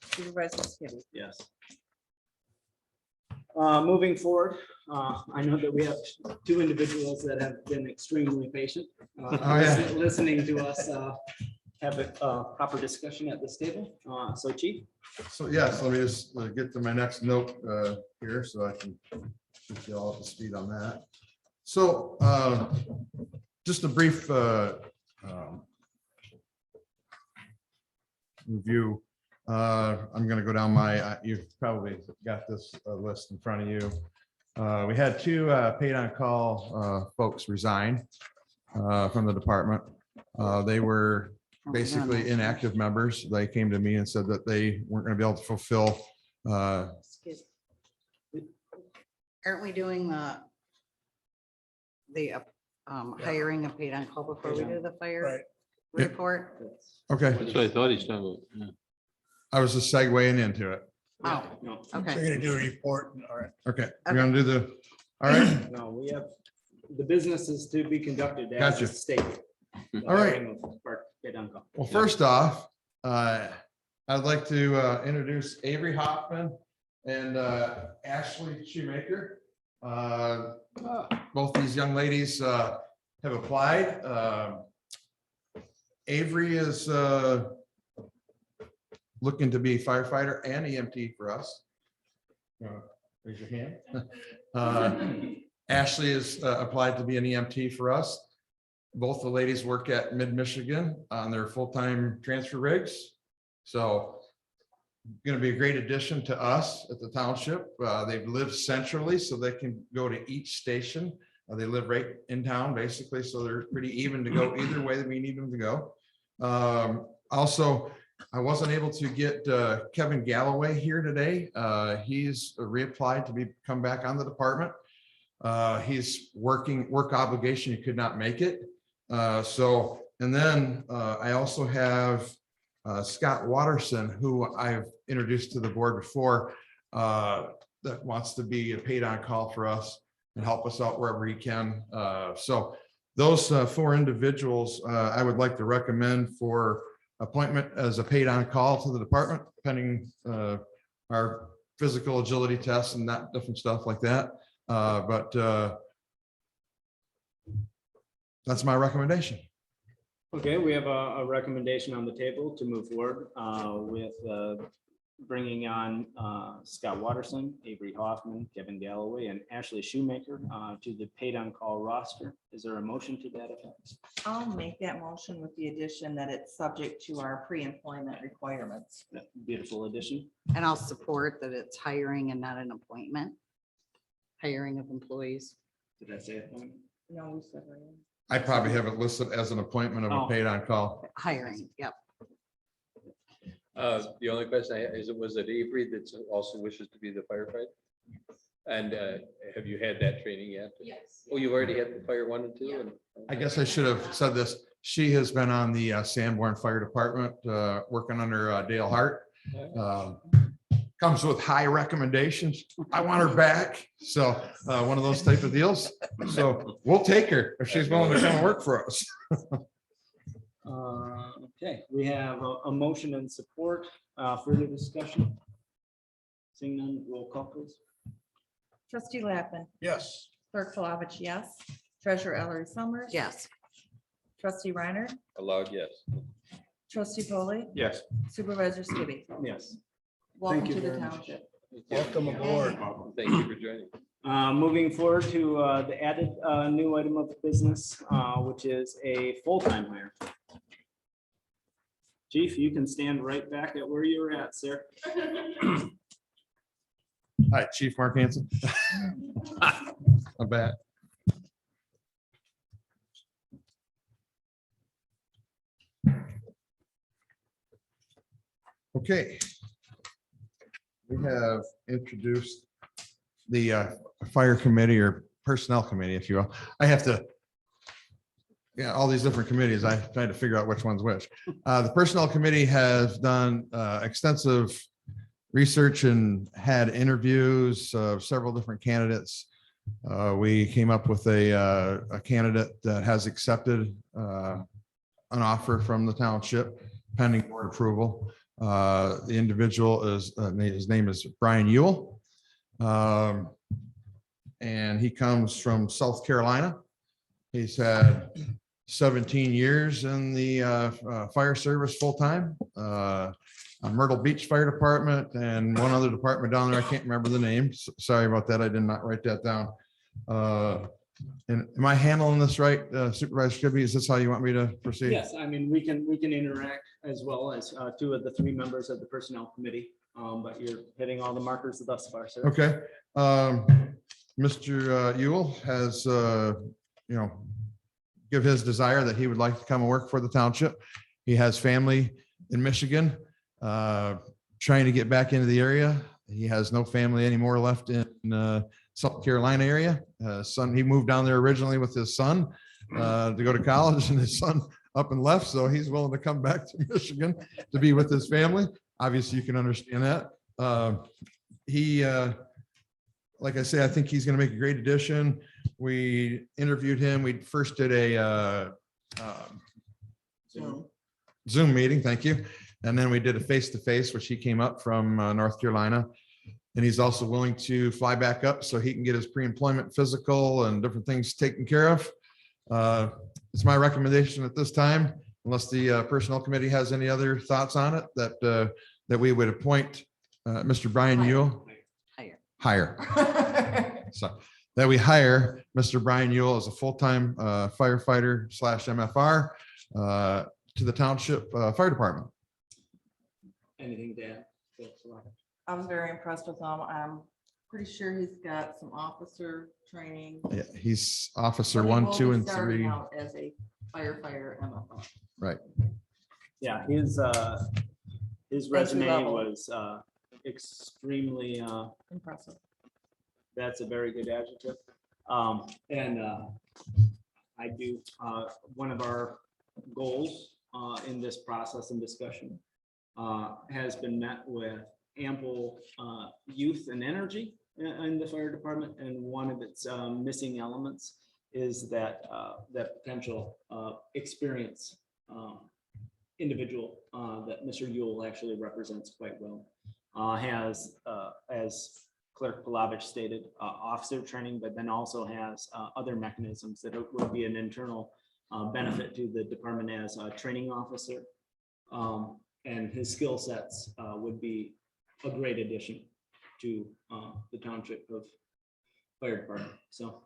supervisor Skibby. Yes. Moving forward, I know that we have two individuals that have been extremely patient. yeah. Listening to us have a proper discussion at this table. So Chief? So yes, let me just get to my next note here so I can get you all up to speed on that. So just a brief review. I'm going to go down you've probably got this list in front of you. We had two paid on call folks resign from the department. They were basically inactive members. They came to me and said that they weren't going to be able to fulfill. excuse me. Aren't we doing the hiring of paid on call before we do the fire right. report? Okay, That's what I thought he's talking about. Yeah. I was just segueing into it. Oh, No, So okay. you're gonna do a report, all right. Okay, we're gonna do all right. no, we have, the business is to be conducted as Gotcha. a state. All right. Well, first off, I'd like to introduce Avery Hoffman and Ashley Shoemaker. Both these young ladies have applied. Avery is looking to be firefighter and EMT for us. Raise your hand. Ashley has applied to be an EMT for us. Both the ladies work at Mid-Michigan on their full-time transfer rigs. So going to be a great addition to us at the township. They live centrally, so they can go to each station. They live right in town, basically, so they're pretty even to go either way that we need them to go. Also, I wasn't able to get Kevin Galloway here today. He's reapplied to come back on the department. He's work obligation. He could not make it. And then I also have Scott Watterson, who I've introduced to the board before, that wants to be a paid on call for us and help us out wherever he can. So those four individuals I would like to recommend for appointment as a paid on call to the department, pending our physical agility tests and that different stuff like that. But That's my recommendation. Okay, we have a recommendation on the table to move forward with bringing on Scott Watterson, Avery Hoffman, Kevin Galloway, and Ashley Shoemaker to the paid on call roster. Is there a motion to that effect? I'll make that motion with the addition that it's subject to our pre-employment requirements. That beautiful addition. And I'll support that it's hiring and not an appointment. Hiring of employees. Did I say it? No, we said. right. I probably have it listed as an appointment of a paid on call. Hiring, yep. The only question I had is, was it Avery that also wishes to be the firefighter? And have you had that training yet? Yes. Oh, you've already had the fire 1 and 2? And I guess I should have said this. She has been on the Sanborn Fire Department, working under Dale Hart. Comes with high recommendations. I want her back. So one of those type of deals. So we'll take her if she's willing to come and work for us. Okay, we have a motion and support. Further discussion? Seeing none, roll call please. Trustee Lappin, Yes. clerk Palovich, yes. Treasurer Ellery Summers. Yes. Trustee Reiner, allowed, yes. trustee Polly, Yes. supervisor Skibby. Yes. Welcome you to the very much. township. Welcome aboard. Thank you for joining. Moving forward to the added new item of business, which is a full-time hire. Chief, you can stand right back at where you were at, sir. Hi, Chief Mark Hanson. I'm back. Okay. We have introduced the fire committee or personnel committee, if you will. I have to. Yeah, all these different committees. I tried to figure out which one's which. The personnel committee has done extensive research and had interviews of several different candidates. We came up with a candidate that has accepted an offer from the township pending board approval. The individual is, his name is Brian Ewell. And he comes from South Carolina. He's had 17 years in the fire service full-time. Myrtle Beach Fire Department and one other department down there. I can't remember the name. Sorry about that. I did not write that down. And am I handling this right, Supervisor Skibby? Is this how you want me to proceed? Yes, I mean, we can interact as well as 2 of the 3 members of the personnel committee, but you're hitting all the markers thus far, sir. Okay. Mr. Ewell has, give his desire that he would like to come and work for the township. He has family in Michigan, trying to get back into the area. He has no family anymore left in South Carolina area. He moved down there originally with his son to go to college, and his son up and left. So he's willing to come back to Michigan to be with his family. Obviously, you can understand that. Like I say, I think he's going to make a great addition. We interviewed him. We first did a Zoom meeting. Thank you. And then we did a face-to-face, which he came up from North Carolina. And he's also willing to fly back up so he can get his pre-employment physical and different things taken care of. It's my recommendation at this time, unless the personnel committee has any other thoughts on it, that we would appoint Mr. Brian Ewell. Hire. So that we hire Mr. Brian Ewell as a full-time firefighter / MFR to the township fire department. Anything to add? I was very impressed with him. I'm pretty sure he's got some officer training. Yeah, he's officer But he 1, will 2, be and starting 3. out As a firefighter MFR. Right. Yeah, his resume level. was extremely, Impressive. that's a very good adjective. And I do, one of our goals in this process and discussion has been met with ample youth and energy in the fire department. And one of its missing elements is that potential experience individual that Mr. Ewell actually represents quite well. Has, as Clerk Palovich stated, officer training, but then also has other mechanisms that would be an internal benefit to the department as a training officer. And his skill sets would be a great addition to the township of fire department. So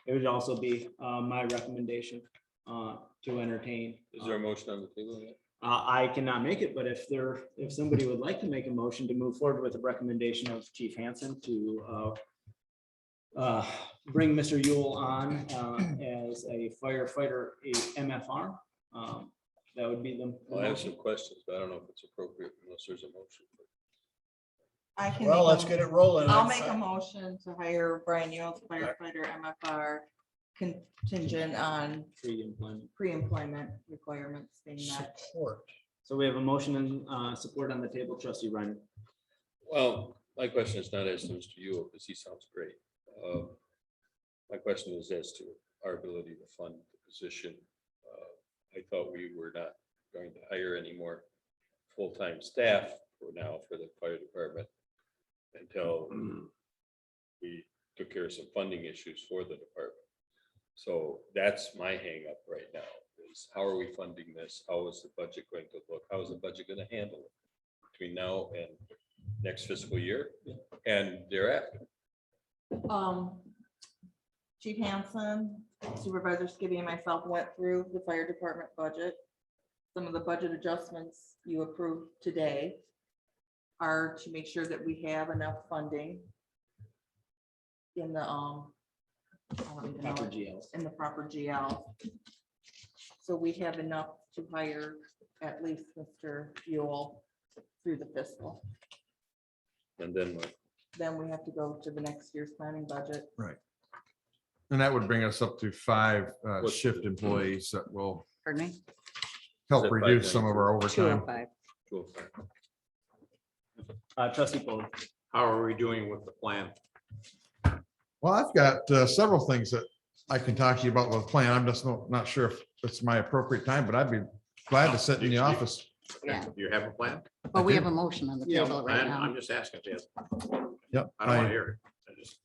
it would also be my recommendation to entertain. Is there a motion on the table? yet? I cannot make it, but if somebody would like to make a motion to move forward with a recommendation of Chief Hansen to bring Mr. Yule on as a firefighter, a MFR, that would be the Well, I have some motion. questions, but I don't know if it's appropriate unless there's a motion. I can. Well, make a- let's get it rolling. I'll make a motion to hire Brian Yule as firefighter MFR contingent on Pre-employment. pre-employment requirements being met. Support. So we have a motion and support on the table, trustee Reiner. Well, my question is not as to Mr. Yule, because he sounds great. My question is as to our ability to fund the position. I thought we were not going to hire any more full-time staff for now for the fire department until we took care of some funding issues for the department. So that's my hang up right now is how are we funding this? How is the budget going to look? How is the budget going to handle it between now and next fiscal year and thereafter? Chief Hansen, Supervisor Skibby and myself went through the fire department budget. Some of the budget adjustments you approved today are to make sure that we have enough funding in the, I don't even know, Proper GLs. in the proper GL. So we have enough to hire at least Mr. Yule through the fiscal. And then what? Then we have to go to the next year's planning budget. And that would bring us up to 5 What's shift the- employees that will Pardon me? help that reduce some of our overtime. 205. Trustee Paul. How are we doing with the plan? Well, I've got several things that I can talk to you about with the plan. I'm just not sure if it's my appropriate time, but I'd be glad to sit in the office. Yeah. Do you have a plan? But we have a motion on the Yeah, table right I'm now. just asking. Jess. Yep. I don't want to hear it. I just-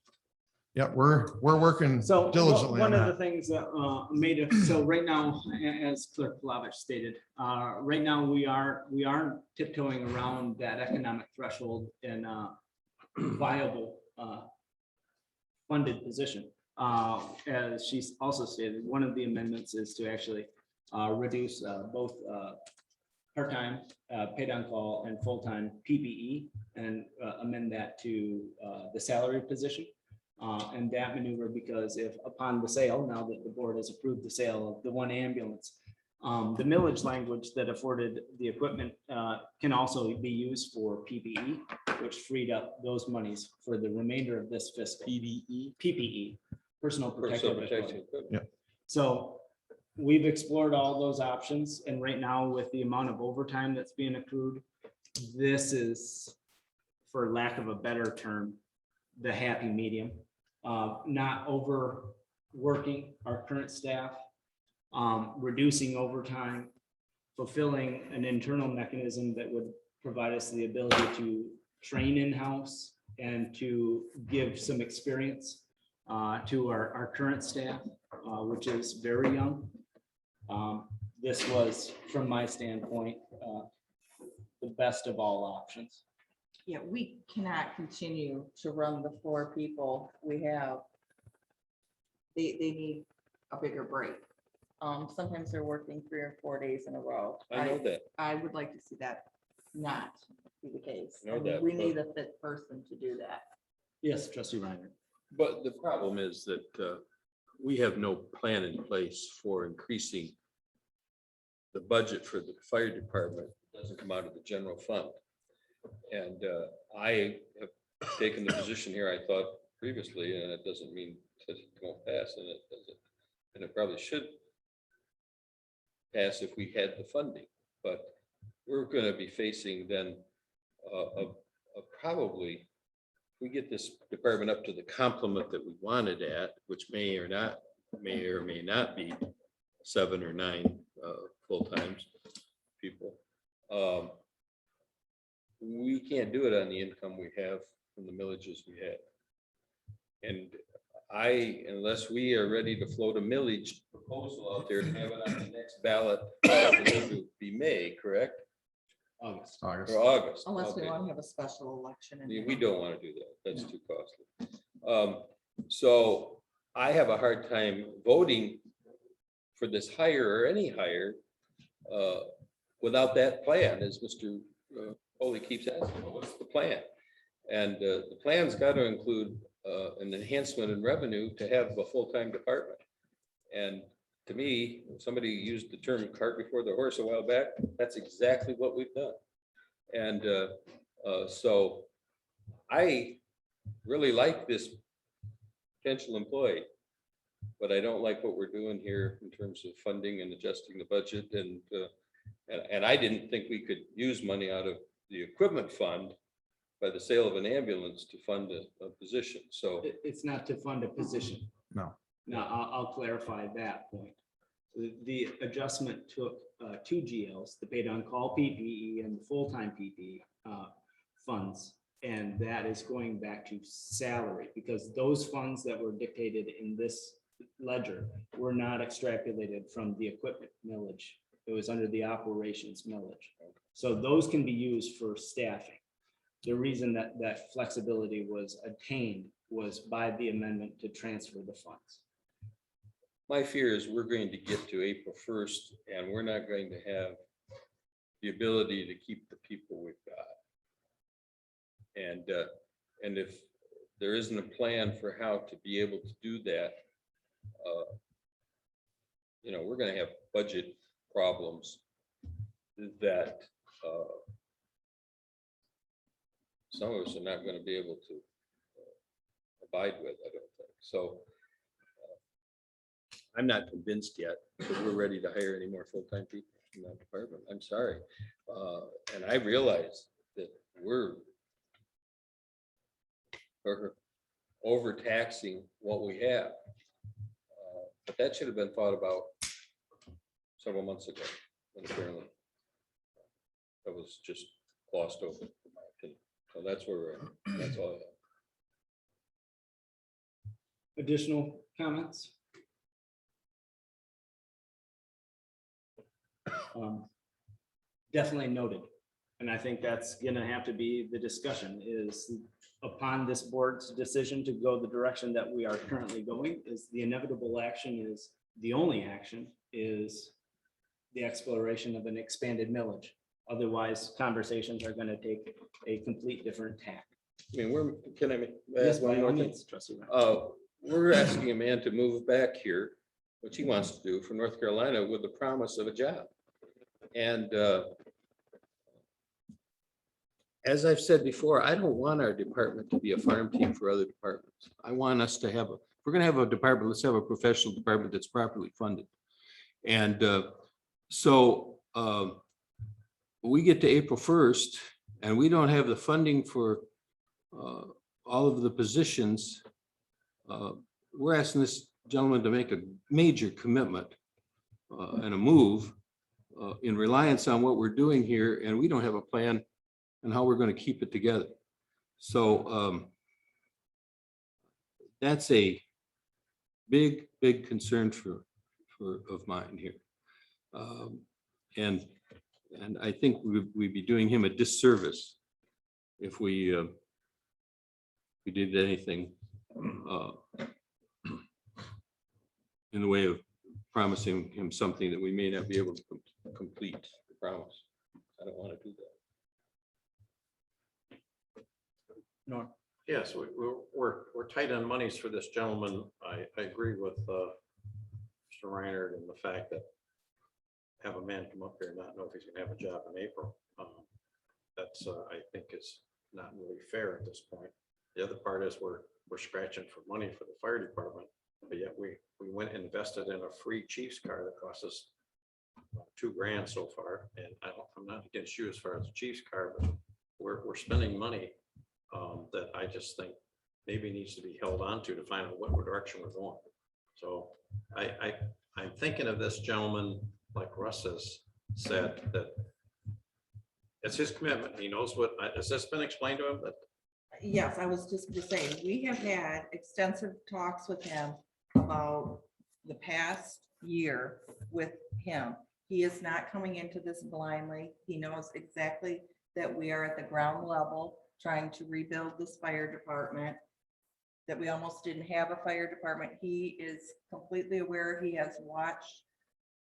Yeah, we're working So diligently on one of the that. things that made it, so right now, as Clerk Plavich stated, right now we are tiptoeing around that economic threshold in a viable funded position. As she's also stated, one of the amendments is to actually reduce both part-time, paid on call and full-time PPE and amend that to the salary position. And that maneuver, because if upon the sale, now that the board has approved the sale of the one ambulance, the millage language that afforded the equipment can also be used for PPE, which freed up those monies for the remainder of this fiscal. PPE, personal protective equipment. So we've explored all those options, and right now with the amount of overtime that's being accrued, this is, for lack of a better term, the happy medium. Not overworking our current staff, reducing overtime, fulfilling an internal mechanism that would provide us the ability to train in-house and to give some experience to our current staff, which is very young. This was, from my standpoint, the best of all options. Yeah, we cannot continue to run the 4 people we have. They need a bigger break. Sometimes they're working 3 or 4 days in a row. I know that. I would like to see that not be the case. I know I mean, that, we but- need a fit person to do that. Yes, trustee Reiner. But the problem is that we have no plan in place for increasing the budget for the fire department. It doesn't come out of the general fund. And I have taken the position here, I thought previously, and it doesn't mean that it won't pass, and it doesn't, and it probably should pass if we had the funding, but we're gonna be facing then probably, if we get this department up to the complement that we wanted at, which may or may not be 7 or 9 full-times people. We can't do it on the income we have from the millages we had. And unless we are ready to float a millage proposal out there and have it on the next ballot. It would be May, correct? August. August. Or August? Unless we Okay. want to have a special election. in We there. don't want to do that. That's too costly. So I have a hard time voting for this hire or any hire without that plan, as Mr. Foley keeps asking, what's the plan? And the plan's got to include an enhancement in revenue to have a full-time department. And to me, somebody used the term cart before the horse a while back. That's exactly what we've done. And so I really like this potential employee, but I don't like what we're doing here in terms of funding and adjusting the budget. And I didn't think we could use money out of the equipment fund by the sale of an ambulance to fund a position. So It's not to fund a position. No. No, I'll clarify that point. The adjustment took two GLs, the paid on call PPE and the full-time PPE funds. And that is going back to salary because those funds that were dictated in this ledger were not extrapolated from the equipment millage. It was under the operations millage. So those can be used for staffing. The reason that that flexibility was attained was by the amendment to transfer the funds. my fear is we're going to get to April 1st and we're not going to have the ability to keep the people we've got. And if there isn't a plan for how to be able to do that, we're going to have budget problems that some of us are not going to be able to abide with, I don't think. So I'm not convinced yet that we're ready to hire any more full-time people in that department. I'm sorry. And I realize that we're overtaxing what we have. But that should have been thought about several months ago. And apparently that was just glossed over, in my opinion. So that's where we're at. That's all I have. Additional comments? Definitely noted. And I think that's gonna have to be the discussion is upon this board's decision to go the direction that we are currently going, is the inevitable action is, the only action is the exploration of an expanded millage. Otherwise, conversations are gonna take a complete different tack. I mean, can I Yes, ask by one all more thing? means, trustee Reiner. We're asking a man to move back here, which he wants to do from North Carolina with the promise of a job. And as I've said before, I don't want our department to be a farm team for other departments. I want us to have if we're gonna have a department, let's have a professional department that's properly funded. And so we get to April 1st and we don't have the funding for all of the positions. We're asking this gentleman to make a major commitment and a move in reliance on what we're doing here, and we don't have a plan on how we're going to keep it together. So that's a big concern of mine here. And I think we'd be doing him a disservice if we did anything in the way of promising him something that we may not be able to complete the promise. I don't want to do that. Norm. Yes, we're tight on monies for this gentleman. I agree with Mr. Reiner and the fact that have a man come up here and not know if he's gonna have a job in April. That's I think is not really fair at this point. The other part is we're scratching for money for the fire department, but yet we went and invested in a free chief's car that cost us $2,000 so far. And I'm not against you as far as the chief's car, but we're spending money that I just think maybe needs to be held on to find out what direction we're going. So I'm thinking of this gentleman, like Russ has said, that it's his commitment. He knows what, has this been explained to him? That Yes, I was just gonna say, we have had extensive talks with him about the past year with him. He is not coming into this blindly. He knows exactly that we are at the ground level trying to rebuild this fire department, that we almost didn't have a fire department. He is completely aware. He has watched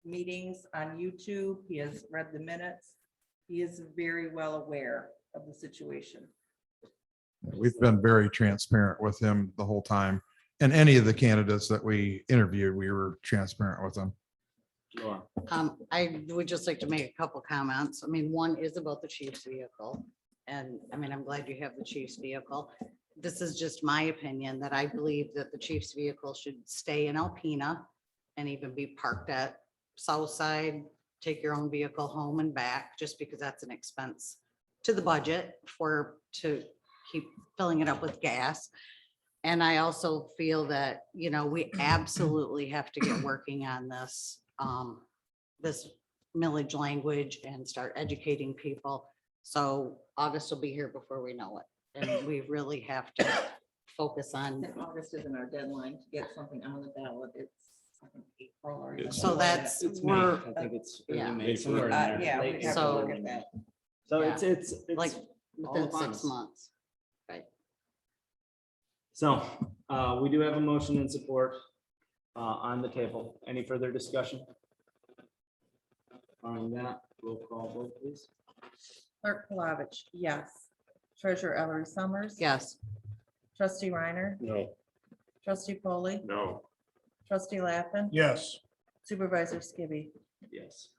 meetings on YouTube. He has read the minutes. He is very well aware of the situation. We've been very transparent with him the whole time. And any of the candidates that we interviewed, we were transparent with them. Laura. I would just like to make a couple comments. I mean, one is about the chief's vehicle. And I mean, I'm glad you have the chief's vehicle. This is just my opinion that I believe that the chief's vehicle should stay in Alpena and even be parked at Southside, take your own vehicle home and back, just because that's an expense to the budget to keep filling it up with gas. And I also feel that, you know, we absolutely have to get working on this, this millage language and start educating people. So August will be here before we know it. And we really have to focus on, And August isn't our deadline to get something on the ballot. It's I think, April or. even so before that's, that. It's May. we're I think it's early yeah. May, somewhere in there. Yeah, Late we have to So- look at that. So Yeah. it's like all within upon 6 us. months. So we do have a motion and support on the table. Any further discussion? On that, roll call vote, please. Clerk Palovich, yes. Treasurer Ellery Summers. Yes. Trustee Reiner. No. Trustee Polly. No. Trustee Lappin. Yes. Supervisor Skibby. Yes.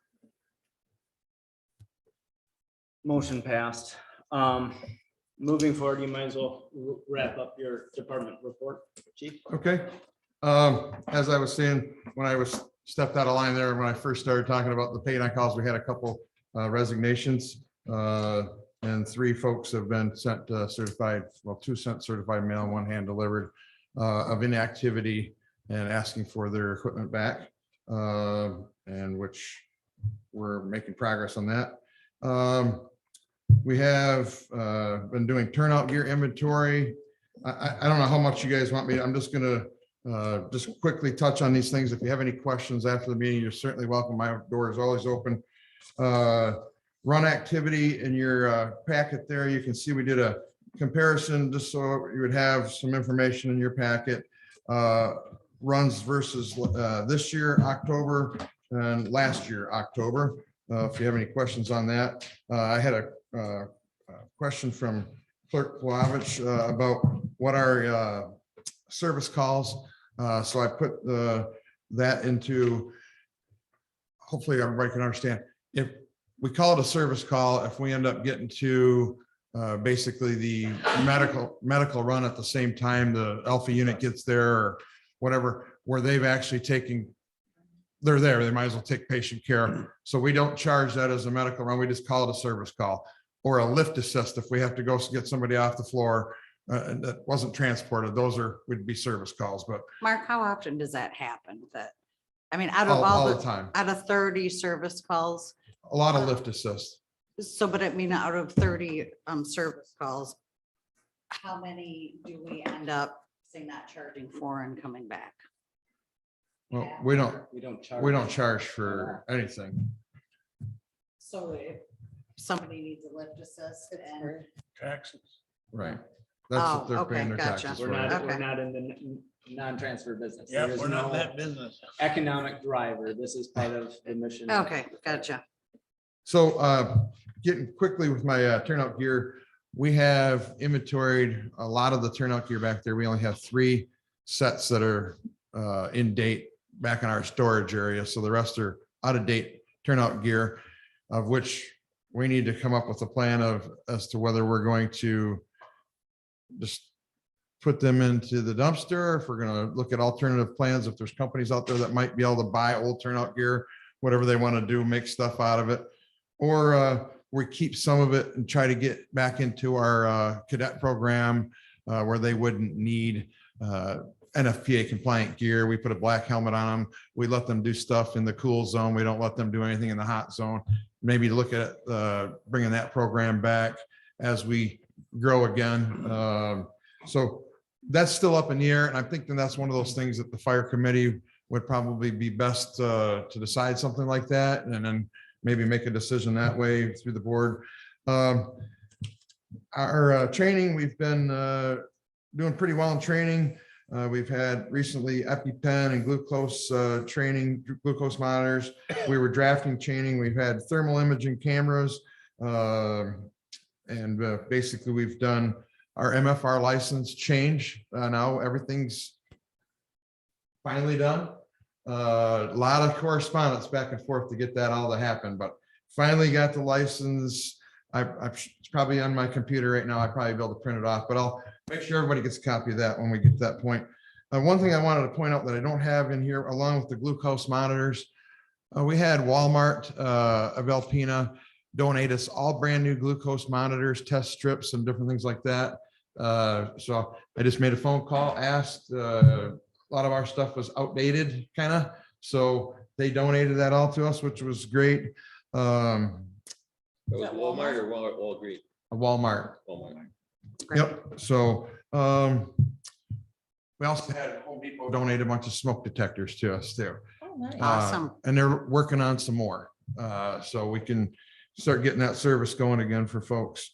Motion passed. Moving forward, you might as well wrap up your department report, Chief. Okay. As I was saying, when I was stepped out of line there, when I first started talking about the paid on calls, we had a couple resignations. And 3 folks have been sent certified, well, 2 sent certified mail, 1 hand delivered of inactivity and asking for their equipment back. And which we're making progress on that. We have been doing turnout gear inventory. I don't know how much you guys want me, I'm just gonna just quickly touch on these things. If you have any questions after the meeting, you're certainly welcome. My door is always open. Run activity in your packet there. You can see we did a comparison just so you would have some information in your packet. Runs versus this year, October, and last year, October. If you have any questions on that. I had a question from Clerk Palovich about what are service calls. So I put that into, hopefully everybody can understand. If we call it a service call, if we end up getting to basically the medical run at the same time the Alpha unit gets there or whatever, where they've actually taken, they're there, they might as well take patient care. So we don't charge that as a medical run. We just call it a service call or a lift assist. If we have to go get somebody off the floor that wasn't transported, would be service calls, but Mark, how often does that happen? That, I mean, out of all all the the, time, out of 30 service calls, a lot of lift assist. so, but I mean, out of 30 service calls, how many do we end up, say, not charging for and coming back? Well, we don't We don't charge for anything. So if somebody needs a lift assist and, Taxes. Right. That's what Oh, they're okay, paying their gotcha. taxes We're for. not, Okay. we're not in the non-transfer business. Yeah, There is we're not in no that business. economic driver. This is part of the mission. okay, gotcha. So getting quickly with my turnout gear, we have inventoried a lot of the turnout gear back there. We only have 3 sets that are in date back in our storage area. So the rest are out of date turnout gear, of which we need to come up with a plan as to whether we're going to just put them into the dumpster, if we're going to look at alternative plans, if there's companies out there that might be able to buy old turnout gear, whatever they want to do, make stuff out of it. Or we keep some of it and try to get back into our cadet program where they wouldn't need NFPA compliant gear. We put a black helmet on them. We let them do stuff in the cool zone. We don't let them do anything in the hot zone. Maybe look at bringing that program back as we grow again. So that's still up in the air. And I'm thinking that's one of those things that the fire committee would probably be best to decide something like that, and then maybe make a decision that way through the board. Our training, we've been doing pretty well in training. We've had recently EpiPen and glucose training, glucose monitors. We were drafting training. We've had thermal imaging cameras. And basically we've done our MFR license change. Now everything's finally done. A lot of correspondence back and forth to get that all to happen, but finally got the license. It's probably on my computer right now. I probably be able to print it off, but I'll make sure everybody gets a copy of that when we get to that point. One thing I wanted to point out that I don't have in here, along with the glucose monitors, we had Walmart of Alpena donate us all brand new glucose monitors, test strips, and different things like that. So I just made a phone call, asked. A lot of our stuff was outdated, kind of. So they donated that all to us, which was great. That was Walmart or Walgreens? Walmart. Walmart. Yep. So we also had Home Depot donate a bunch of smoke detectors to us too. Oh, nice. Awesome. And they're working on some more. So we can start getting that service going again for folks.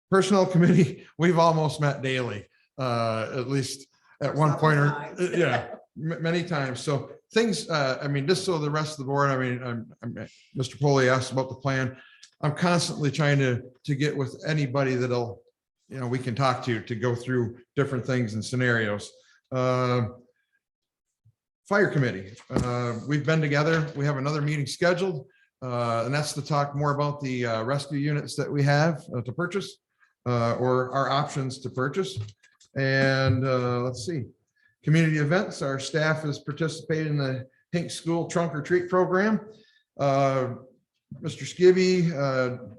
Personnel committee, we've almost met daily, at least at one point or yeah, many times. So things, I mean, just so the rest of the board, I mean, Mr. Polly asked about the plan. I'm constantly trying to get with anybody that'll, you know, we can talk to go through different things and scenarios. Fire committee, we've been together. We have another meeting scheduled, and that's to talk more about the rescue units that we have to purchase, or our options to purchase. And let's see, community events, our staff is participating in the Pink School Trunk or Treat program. Mr. Skibby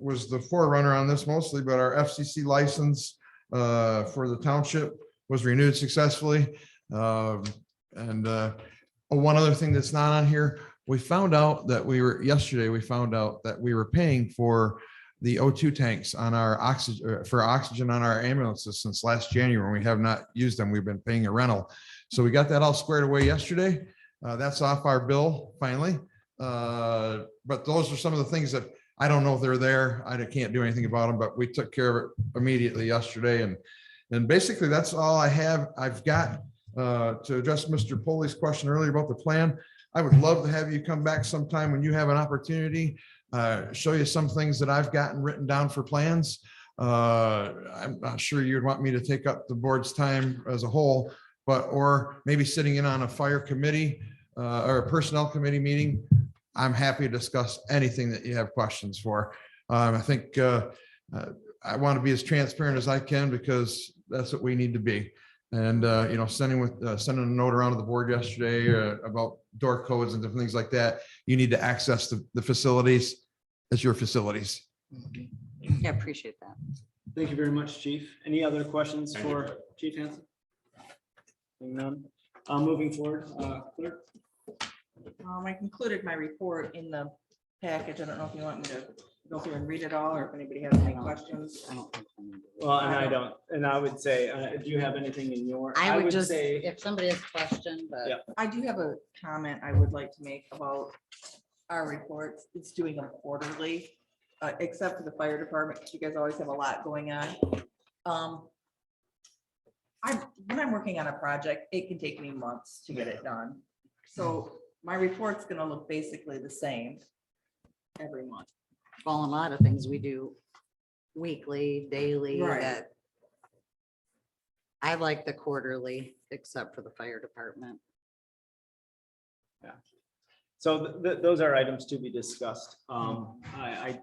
was the forerunner on this mostly, but our FCC license for the township was renewed successfully. One other thing that's not on here, we found out that yesterday we found out that we were paying for the O2 tanks on our oxygen on our ambulances since last January. We have not used them. We've been paying a rental. So we got that all squared away yesterday. That's off our bill finally. But those are some of the things that I don't know if they're there. I can't do anything about them, but we took care of it immediately yesterday. And basically that's all I have. I've got to address Mr. Polly's question earlier about the plan. I would love to have you come back sometime when you have an opportunity, show you some things that I've gotten written down for plans. I'm not sure you'd want me to take up the board's time as a whole, or maybe sitting in on a fire committee or a personnel committee meeting. I'm happy to discuss anything that you have questions for. I think I want to be as transparent as I can because that's what we need to be. And you know, sending a note around to the board yesterday about door codes and different things like that. You need to access the facilities as your facilities. Yeah, appreciate that. Thank you very much, Chief. Any other questions for Chief Hansen? Seeing none. Moving forward, clerk. I concluded my report in the package. I don't know if you want me to go through and read it all, or if anybody has any questions. I don't think I need to. Well, and I don't, and I would say, do you have anything in your? I would just, say, if somebody has a question, but Yeah. I do have a comment I would like to make about our reports. It's doing them quarterly, except for the fire department, because you guys always have a lot going on. When I'm working on a project, it can take me months to get it done. So my report's gonna look basically the same every month. well, a lot of things we do weekly, daily, Right. that I like the quarterly, except for the fire department. so those are items to be discussed. I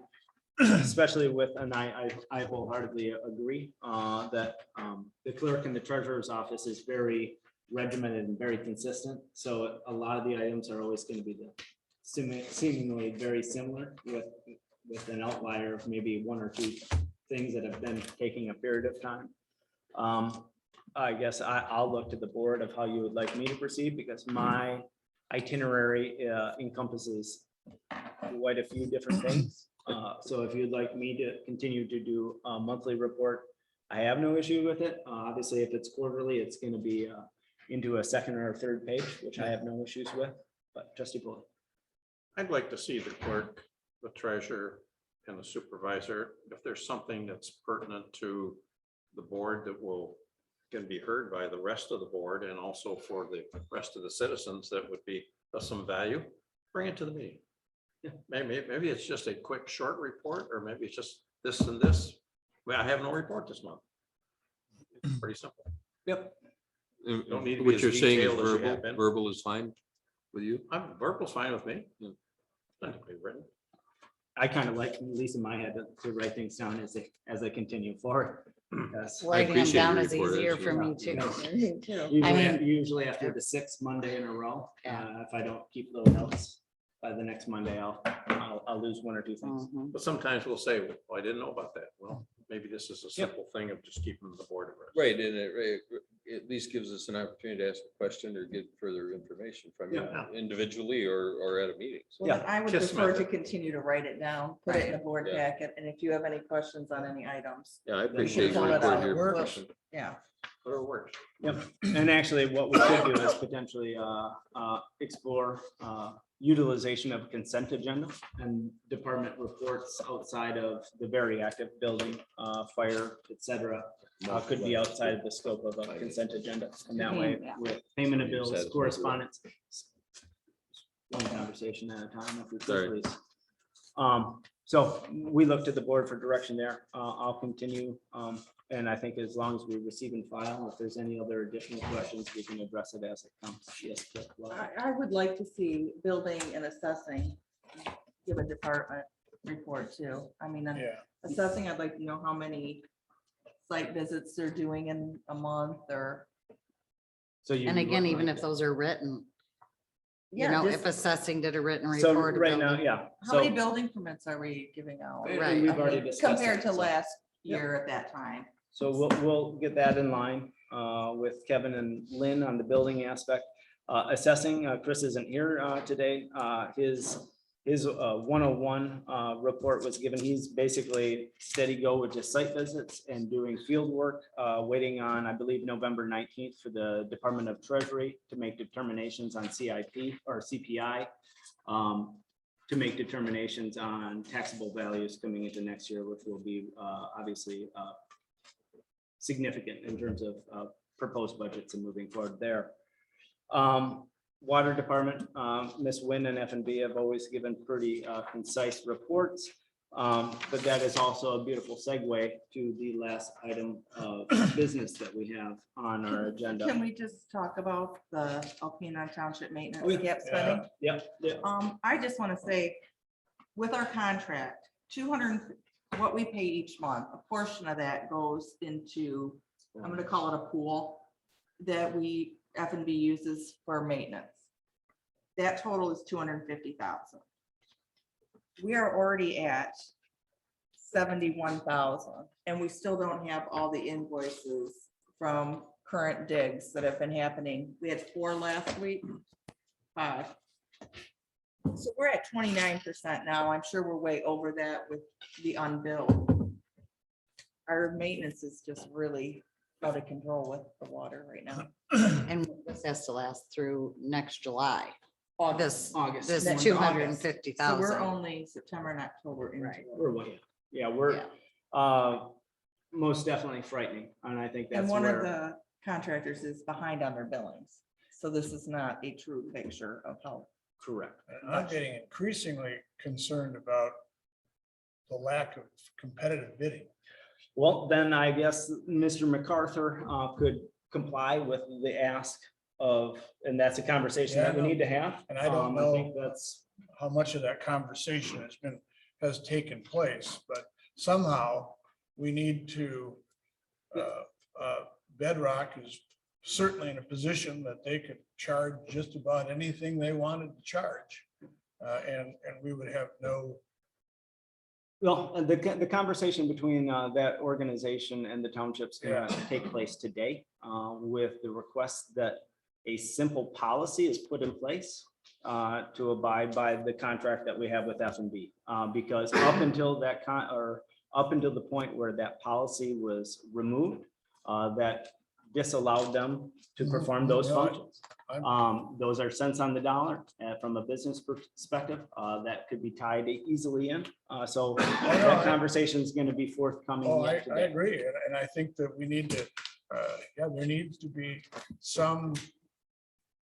especially with, and I wholeheartedly agree that the clerk and the treasurer's office is very regimented and very consistent. So a lot of the items are always going to be seemingly very similar with an outlier of maybe one or two things that have been taking a period of time. I guess I'll look to the board of how you would like me to proceed, because my itinerary encompasses quite a few different things. So if you'd like me to continue to do a monthly report, I have no issue with it. Obviously, if it's quarterly, it's gonna be into a second or a third page, which I have no issues with, but trustee Paul. I'd like to see the clerk, the treasurer, and the supervisor, if there's something that's pertinent to the board that can be heard by the rest of the board and also for the rest of the citizens that would be of some value, bring it to the meeting. Yeah, maybe it's just a quick, short report, or maybe it's just this and this. Well, I have no report this month. It's pretty simple. Yep. Don't need to be What as you're saying is detailed as you have verbal, been. verbal is fine with you? Verbal's fine with me. Not to be written. I kind of like, at least in my head, to write things down as I continue forward. Yes. Writing them appreciate down your is report, easier actually. for me too. Me too. Usually after the sixth Monday in a row, Yeah. if I don't keep little notes, by the next Monday, I'll lose one or two things. Mhm. But sometimes we'll say, well, I didn't know about that. Well, maybe this is a simple thing of just keeping the board abreast. Right, and it at least gives us an opportunity to ask a question or get further information from you Yeah. individually or at a meeting. So Well, I would Kiss prefer to method. continue to write it down, put it in the board Yeah. packet, and if you have any questions on any items, Yeah, I appreciate pull your it report out. here. We'll- Commissioner. yeah. Whatever works. Yep, and actually what we could do is potentially explore utilization of consent agenda and department reports outside of the very active building, fire, et cetera. Could be outside of the scope of a consent agenda, and that way Yeah. with payment of Use that bills, as well. correspondence. One conversation at a time, if we Sorry. could, please. So we looked at the board for direction there. I'll continue. And I think as long as we receive and file, if there's any other additional questions, we can address it as it comes. Yes. I would like to see building and assessing, give a department report too. I mean, Yeah. assessing, I'd like to know how many site visits they're doing in a month or. So you. And again, even if those are written, you know, if assessing did a written So report. right now, building- yeah. How many So building permits are we giving out? and Right. we've I already mean, discussed. compared that, to so- last year at that time. So we'll get that in line with Kevin and Lynn on the building aspect. Assessing, Chris isn't here today. His 101 report was given. He's basically steady go with just site visits and doing field work, waiting on, I believe, November 19th for the Department of Treasury to make determinations on CIP or CPI. To make determinations on taxable values coming into next year, which will be obviously significant in terms of proposed budgets and moving forward there. Water Department, Ms. Wynn and F&B have always given pretty concise reports. But that is also a beautiful segue to the last item of business that we have on our agenda. Can we just talk about the Alpena Township Oh, maintenance yeah. gap spending? Yep. I just want to say, with our contract, 200, what we pay each month, a portion of that goes into, I'm gonna call it a pool that F&B uses for maintenance. That total is 250,000. We are already at 71,000, and we still don't have all the invoices from current digs that have been happening. We had 4 last week, 5. So we're at 29% now. I'm sure we're way over that with the unbilled. Our maintenance is just really out of control with the water right now. And this has to last through next July. August. August. This Next 250,000. So we're only September and October into Right. it. We're way, yeah, we're Yeah. most definitely frightening, and I think And that's one of where, the contractors is behind on their billings. So this is not a true picture of how. correct. And I'm getting increasingly concerned about the lack of competitive bidding. Well, then I guess Mr. MacArthur could comply with the ask of, and that's a conversation that we need to have. And I don't I think know that's, how much of that conversation has taken place, but somehow we need to, Bedrock is certainly in a position that they could charge just about anything they wanted to charge. And we would have no, well, the conversation between that organization and the township's gonna take place today with the request that a simple policy is put in place to abide by the contract that we have with F&B. Because up until that up until the point where that policy was removed, that disallowed them to perform those Yeah, functions. Those are cents on the dollar, and from a business perspective, that could be tied easily in. So that conversation is going to be forthcoming. Oh, yet I today. agree. And I think that we need to, yeah, there needs to be some,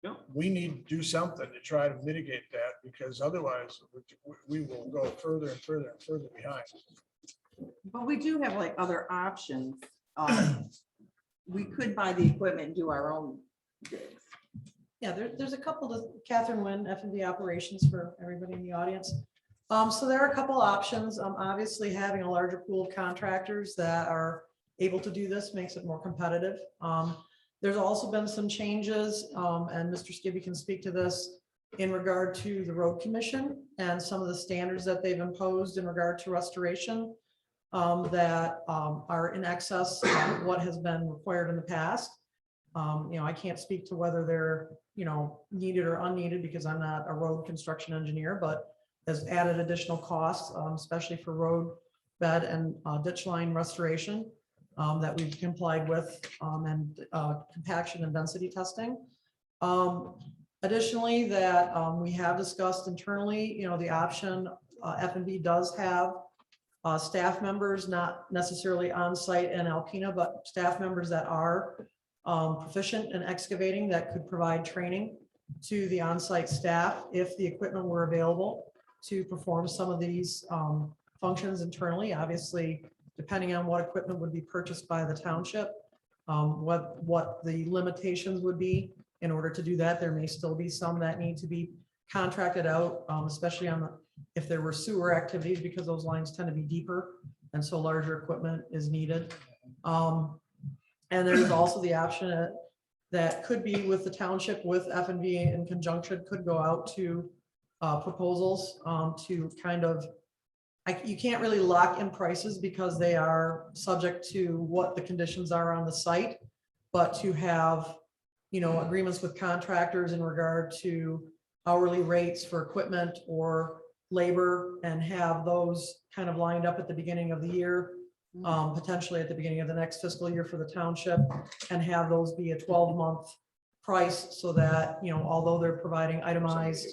Yeah. we need to do something to try to mitigate that, because otherwise we will go further and further and further behind. But we do have like other options. We could buy the equipment and do our own digs. Yeah, there's a couple of Catherine Wynn, F&B operations for everybody in the audience. So there are a couple options. Obviously, having a larger pool of contractors that are able to do this makes it more competitive. There's also been some changes, and Mr. Skibby can speak to this in regard to the road commission and some of the standards that they've imposed in regard to restoration that are in excess of what has been required in the past. I can't speak to whether they're, needed or unneeded because I'm not a road construction engineer, but has added additional costs, especially for road bed and ditch line restoration that we've complied with and compaction and density testing. Additionally, that we have discussed internally, the option F&B does have staff members, not necessarily on site in Alpena, but staff members that are proficient in excavating that could provide training to the on-site staff if the equipment were available to perform some of these functions internally. Obviously, depending on what equipment would be purchased by the township, what the limitations would be in order to do that. There may still be some that need to be contracted out, especially on if there were sewer activities, because those lines tend to be deeper, and so larger equipment is needed. And there's also the option that could be with the township, with F&B in conjunction, could go out to proposals to kind of, you can't really lock in prices because they are subject to what the conditions are on the site, but to have, agreements with contractors in regard to hourly rates for equipment or labor, and have those kind of lined up at the beginning of the year, potentially at the beginning of the next fiscal year for the township, and have those be a 12-month price, so that, although they're providing itemized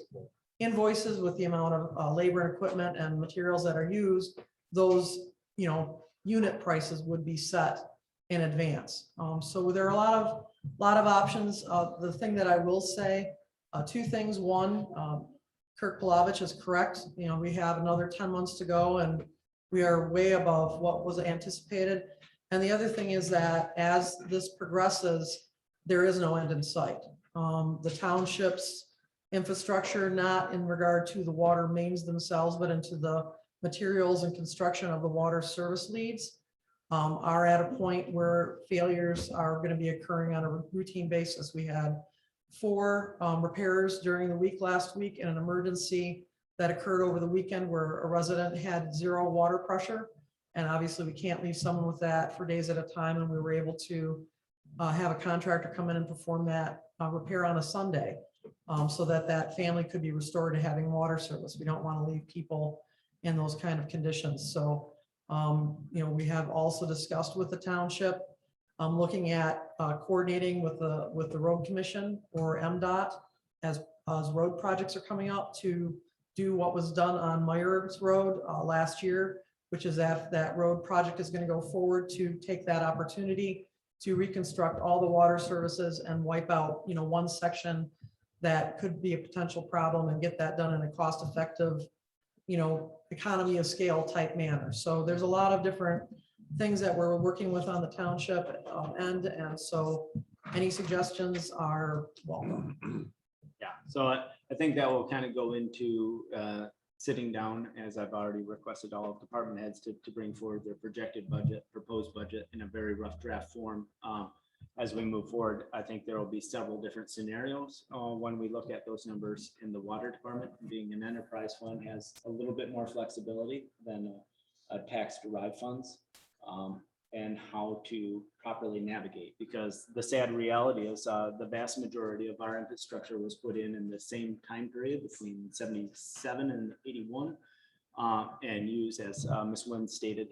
invoices with the amount of labor and equipment and materials that are used, those, unit prices would be set in advance. So there are a lot of options. The thing that I will say, two things. One, Kirk Palovich is correct. We have another 10 months to go, and we are way above what was anticipated. And the other thing is that as this progresses, there is no end in sight. The township's infrastructure, not in regard to the water mains themselves, but into the materials and construction of the water service leads, are at a point where failures are going to be occurring on a routine basis. We had 4 repairs during the week last week, and an emergency that occurred over the weekend where a resident had 0 water pressure. And obviously we can't leave someone with that for days at a time. And we were able to have a contractor come in and perform that repair on a Sunday, so that that family could be restored to having water service. We don't want to leave people in those kind of conditions. So, we have also discussed with the township, looking at coordinating with the road commission or MDOT as road projects are coming up, to do what was done on Myers Road last year, which is that road project is going to go forward to take that opportunity to reconstruct all the water services and wipe out, one section that could be a potential problem, and get that done in a cost-effective, economy of scale type manner. So there's a lot of different things that we're working with on the township end, and so any suggestions are welcome. Yeah, so I think that will kind of go into sitting down, as I've already requested all of department heads to bring forward their projected budget, proposed budget in a very rough draft form. As we move forward, I think there will be several different scenarios when we look at those numbers. In the water department, being an enterprise fund, has a little bit more flexibility than a tax derived funds, and how to properly navigate, because the sad reality is the vast majority of our infrastructure was put in the same time period between 77 and 81. and use, as Ms. Wynn stated,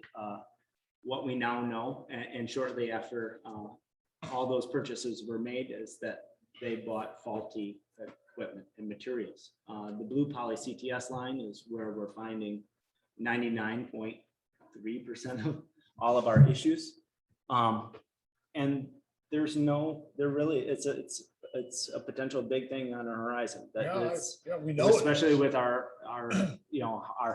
what we now know. And shortly after all those purchases were made, is that they bought faulty equipment and materials. The blue poly CTS line is where we're finding 99.3% of all of our issues. And there really, it's a potential big thing on our horizon. That it's, We know it. especially with our our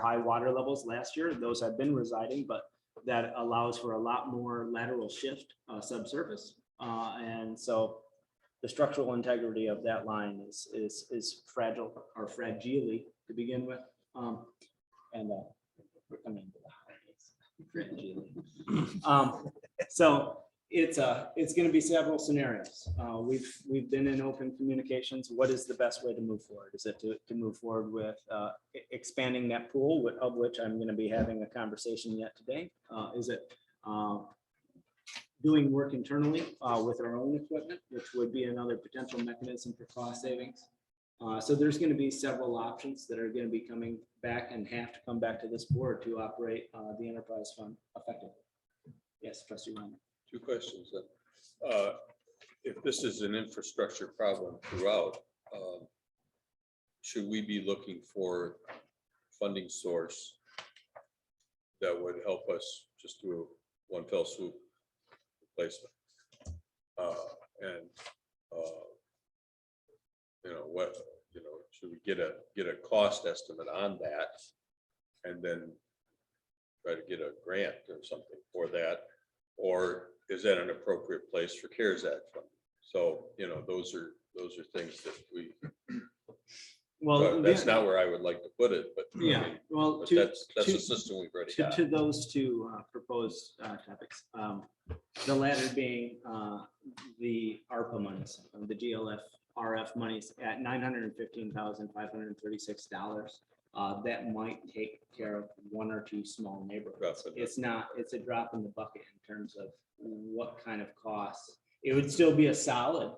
high water levels last year, those have been residing, but that allows for a lot more lateral shift subsurface. And so the structural integrity of that line is fragile or fragile to begin with. And we're coming to the holidays. Fragile. So it's going to be several scenarios. We've been in open communications. What is the best way to move forward? Is it to move forward with expanding that pool, of which I'm going to be having a conversation yet today? Is it doing work internally with our own equipment, which would be another potential mechanism for cost savings? So there's going to be several options that are going to be coming back and have to come back to this board to operate the enterprise fund effectively. Yes, Trustee Reiner. Two questions then. If this is an infrastructure problem throughout, should we be looking for funding source that would help us just do a one fell swoop replacement? Should we get a cost estimate on that and then try to get a grant or something for that? Or is that an appropriate place for CARES Act funding? So, those are things that we, Well, that's not where I would like to put it, but yeah. Well, but to that's a system we've already got. to those two proposed topics, the latter being the ARPA monies, the GLF RF monies at $915,536. That might take care of one or two small neighborhoods. It's a drop in the bucket in terms of what kind of costs. It would still be a solid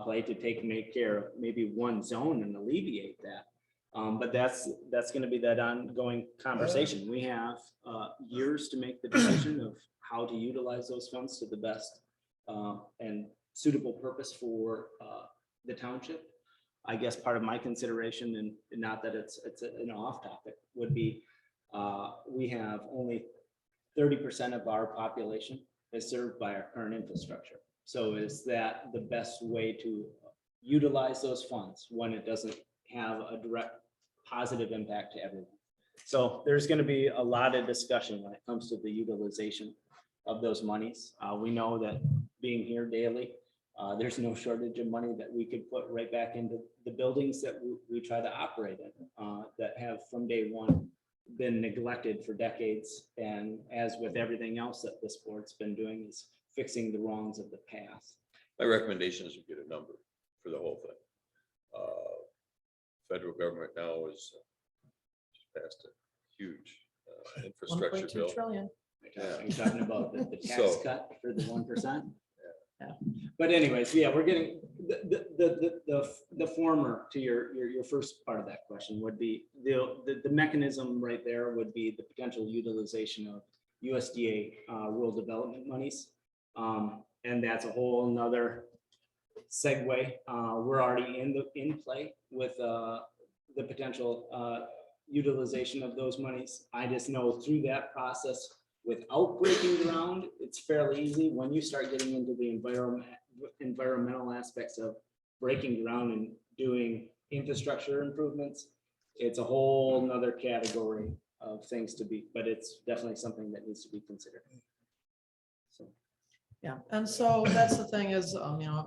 play to make care of maybe one zone and alleviate that. But that's going to be that ongoing conversation. We have years to make the decision of how to utilize those funds to the best and suitable purpose for the township. I guess part of my consideration, and not that it's an off topic, would be we have only 30% of our population is served by our current infrastructure. So is that the best way to utilize those funds when it doesn't have a direct positive impact to everyone? So there's going to be a lot of discussion when it comes to the utilization of those monies. We know that being here daily, there's no shortage of money that we could put right back into the buildings that we try to operate in, that have from day one been neglected for decades. And as with everything else that this board's been doing, is fixing the wrongs of the past. My recommendation is we get a number for the whole thing. Federal government now is just passed a huge infrastructure 1.2 bill. trillion. Are you talking about the tax So- cut for the 1%? Yeah. But anyways, yeah, we're getting the former to your first part of that question would be the mechanism right there would be the potential utilization of USDA rural development monies. And that's a whole nother segue. We're already in play with the potential utilization of those monies. I just know through that process, without breaking ground, it's fairly easy. When you start getting into the environmental aspects of breaking ground and doing infrastructure improvements, it's a whole nother category of things to be, but it's definitely something that needs to be considered. So. Yeah, and so that's the thing is,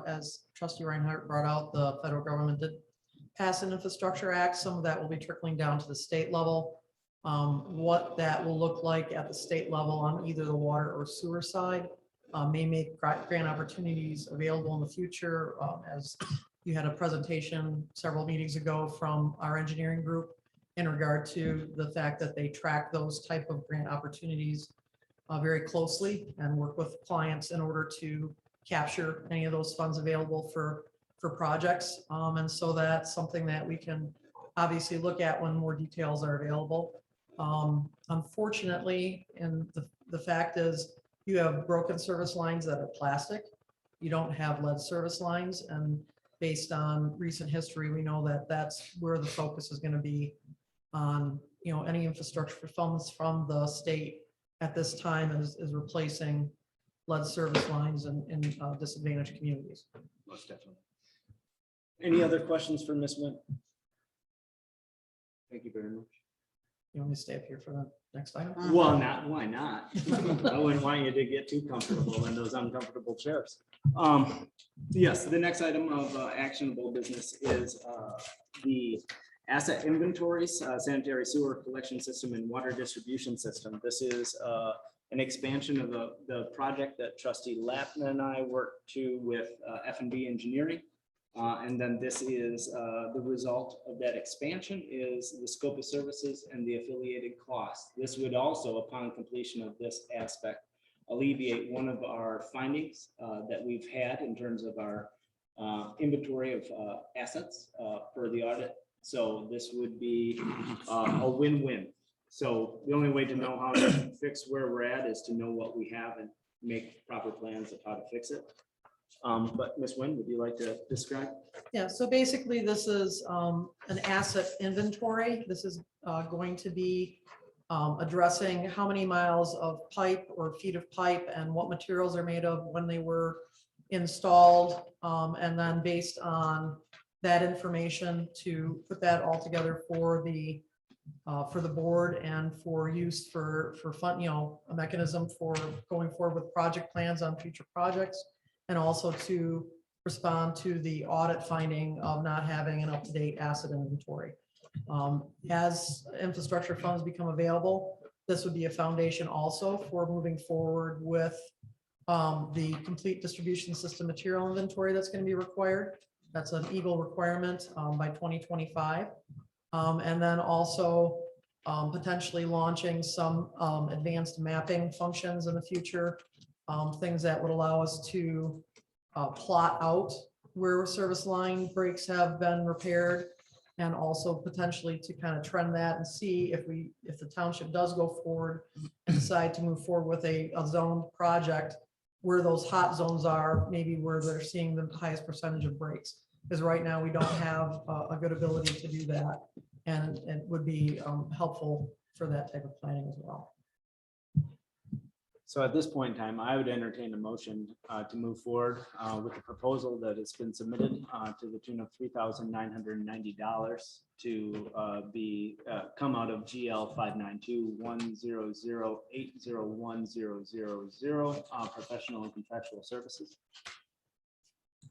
as Trustee Reinhardt brought out, the federal government did pass an infrastructure act. Some of that will be trickling down to the state level. What that will look like at the state level on either the water or sewer side may make grant opportunities available in the future. As you had a presentation several meetings ago from our engineering group in regard to the fact that they track those type of grant opportunities very closely and work with clients in order to capture any of those funds available for projects. And so that's something that we can obviously look at when more details are available. Unfortunately, and the fact is, you have broken service lines that are plastic. You don't have lead service lines, and based on recent history, we know that that's where the focus is going to be on, any infrastructure funds from the state at this time is replacing lead service lines in disadvantaged communities. Most definitely. Any other questions for Ms. Wynn? Thank you very much. You want me to stay up here for the next item? Well, why not? I wouldn't want you to get too comfortable in those uncomfortable chairs. Yes, the next item of actionable business is the asset inventories, sanitary sewer collection system and water distribution system. This is an expansion of the project that trustee Lappin and I worked to with F&B Engineering. And then this is the result of that expansion is the scope of services and the affiliated costs. This would also, upon completion of this aspect, alleviate one of our findings that we've had in terms of our inventory of assets for the audit. So this would be a win-win. So the only way to know how to fix where we're at is to know what we have and make proper plans of how to fix it. But Ms. Wynn, would you like to describe? Yeah, so basically this is an asset inventory. This is going to be addressing how many miles of pipe or feet of pipe and what materials are made of, when they were installed. And then based on that information to put that all together for the board and for use for fund, a mechanism for going forward with project plans on future projects. And also to respond to the audit finding of not having an up-to-date asset inventory. As infrastructure funds become available, this would be a foundation also for moving forward with the complete distribution system material inventory that's going to be required. That's an EGLE requirement by 2025. And then also potentially launching some advanced mapping functions in the future. Things that would allow us to plot out where service line breaks have been repaired, and also potentially to kind of trend that and see if the township does go forward and decide to move forward with a zoned project, where those hot zones are, maybe where they're seeing the highest percentage of breaks. Because right now we don't have a good ability to do that, and it would be helpful for that type of planning as well. So at this point in time, I would entertain a motion to move forward with the proposal that has been submitted to the tune of $3,990 to come out of GL 592-100-801-000 professional and contractual services.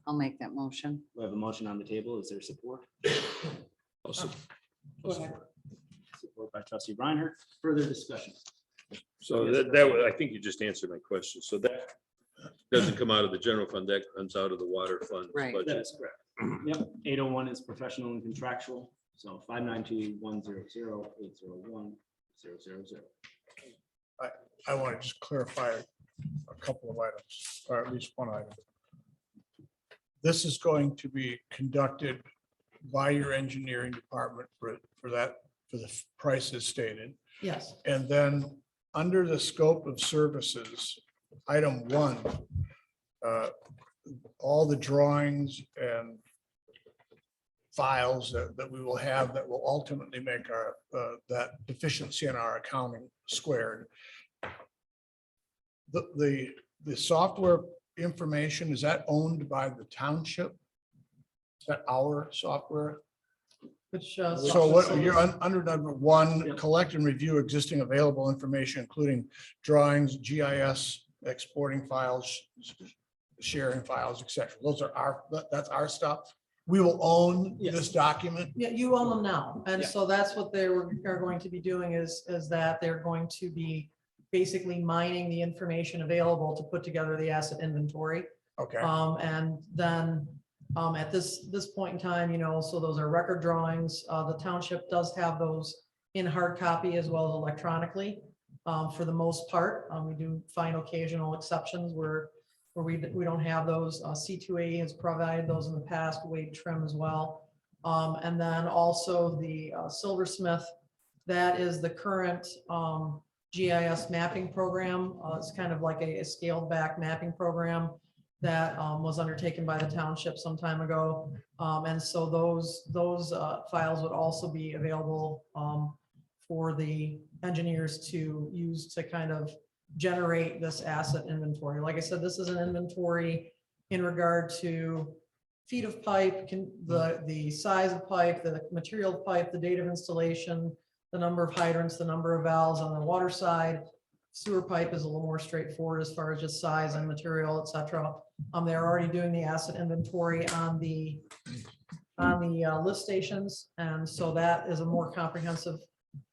I'll make that motion. We have a motion on the table. Is there support? Also, Support by trustee Reinhardt. Further discussion? so that I think you just answered my question. So that doesn't come out of the general fund, that comes out of the water fund. Right. budget. That is correct. Yep, 801 is professional and contractual, so 592-100-801-000. I want to just clarify a couple of items, or at least one item. This is going to be conducted by your engineering department for the prices stated. Yes. And then under the scope of services, item 1, all the drawings and files that we will have that will ultimately make our that deficiency in our accounting squared. The software information, is that owned by the township? Is that our software? Which So what you're under number 1, collect and review existing available information, including drawings, GIS, exporting files, sharing files, etc. Those are that's our stuff. We will own this document. Yeah, you own them now. And Yeah. so that's what they are going to be doing is that they're going to be basically mining the information available to put together the asset inventory. Okay. And then at this point in time, so those are record drawings. The township does have those in hard copy as well as electronically. For the most part, we do find occasional exceptions where we don't have those. C2A has provided those in the past, Wade Trim as well. And then also the Silversmith That is the current GIS mapping program. It's kind of like a scaled back mapping program that was undertaken by the township some time ago. And so those files would also be available for the engineers to use to kind of generate this asset inventory. Like I said, this is an inventory in regard to feet of pipe, the size of pipe, the material of pipe, the date of installation, the number of hydrants, the number of valves on the water side. Sewer pipe is a little more straightforward as far as just size and material, et cetera. They're already doing the asset inventory on the lift stations. And so that is a more comprehensive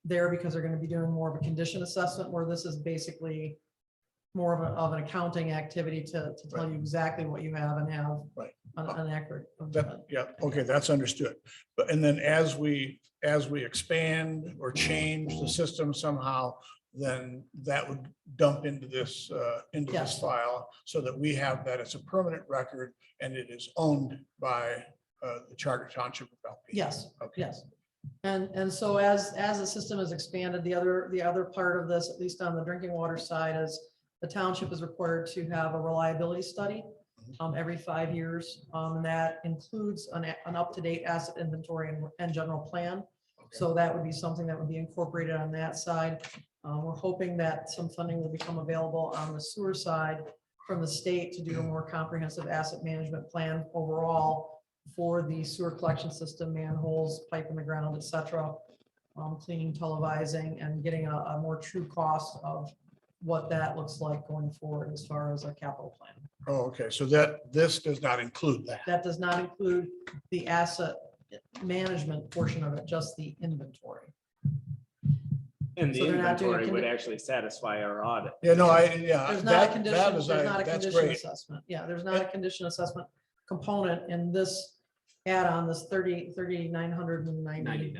there because they're going to be doing more of a condition assessment, where this is basically more of an accounting activity to tell you exactly what you have and have Right. an accurate. Yeah, okay, that's understood. But, and then as we expand or change the system somehow, then that would dump into this Yes. file so that we have that as a permanent record and it is owned by the Charter Township of Alpena. Yes, Okay. yes. And so as the system is expanded, the other part of this, at least on the drinking water side, is the township is required to have a reliability study every 5 years. And that includes an up-to-date asset inventory and general plan. So that would be something that would be incorporated on that side. We're hoping that some funding will become available on the sewer side from the state to do a more comprehensive asset management plan overall for the sewer collection system, manholes, pipe in the ground, et cetera, cleaning, televising, and getting a more true cost of what that looks like going forward as far as a capital plan. Oh, okay, so that, this does not include that. That does not include the asset management portion of it, just the inventory. And the So they're not doing a inventory would condi- actually satisfy our audit. Yeah, no, There's not a condition, is there's not a that's condition great. assessment. Yeah, there's not a condition assessment component in this add-on, this 3990.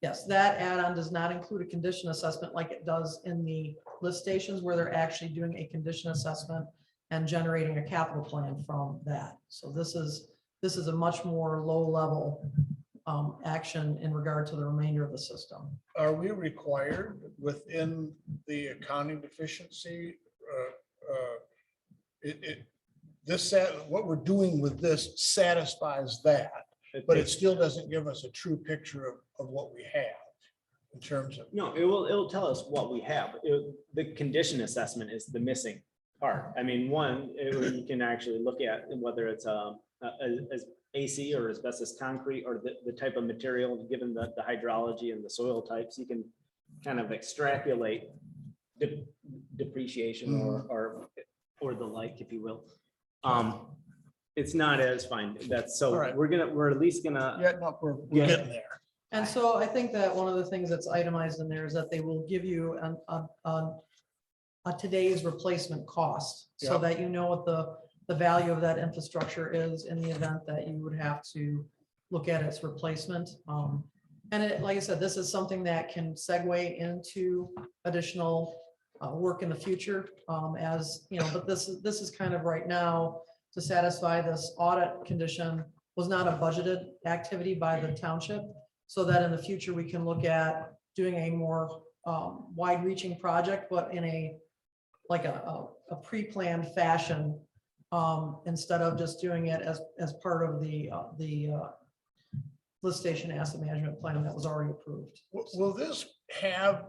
Yes, that add-on does not include a condition assessment like it does in the lift stations, where they're actually doing a condition assessment and generating a capital plan from that. So this is a much more low-level action in regard to the remainder of the system. Are we required within the accounting deficiency? What we're doing with this satisfies that, but it still doesn't give us a true picture of what we have in terms of. No, it'll tell us what we have. The condition assessment is the missing part. I mean, you can actually look at whether it's as AC or asbestos concrete or the type of material, given the hydrology and the soil types, you can kind of extrapolate depreciation or the like, if you will. It's not as fine. That's so All right. we're at least gonna. Yeah, no, we're Yeah. getting there. And so I think that one of the things that's itemized in there is that they will give you a today's replacement cost, so Yeah. that you know what the value of that infrastructure is in the event that you would have to look at its replacement. And it, like I said, this is something that can segue into additional work in the future, as you know, but this is kind of right now to satisfy this audit condition was not a budgeted activity by the township, so that in the future we can look at doing a more wide-reaching project, but in a pre-planned fashion, instead of just doing it as part of the lift station asset management plan that was already approved. Will this have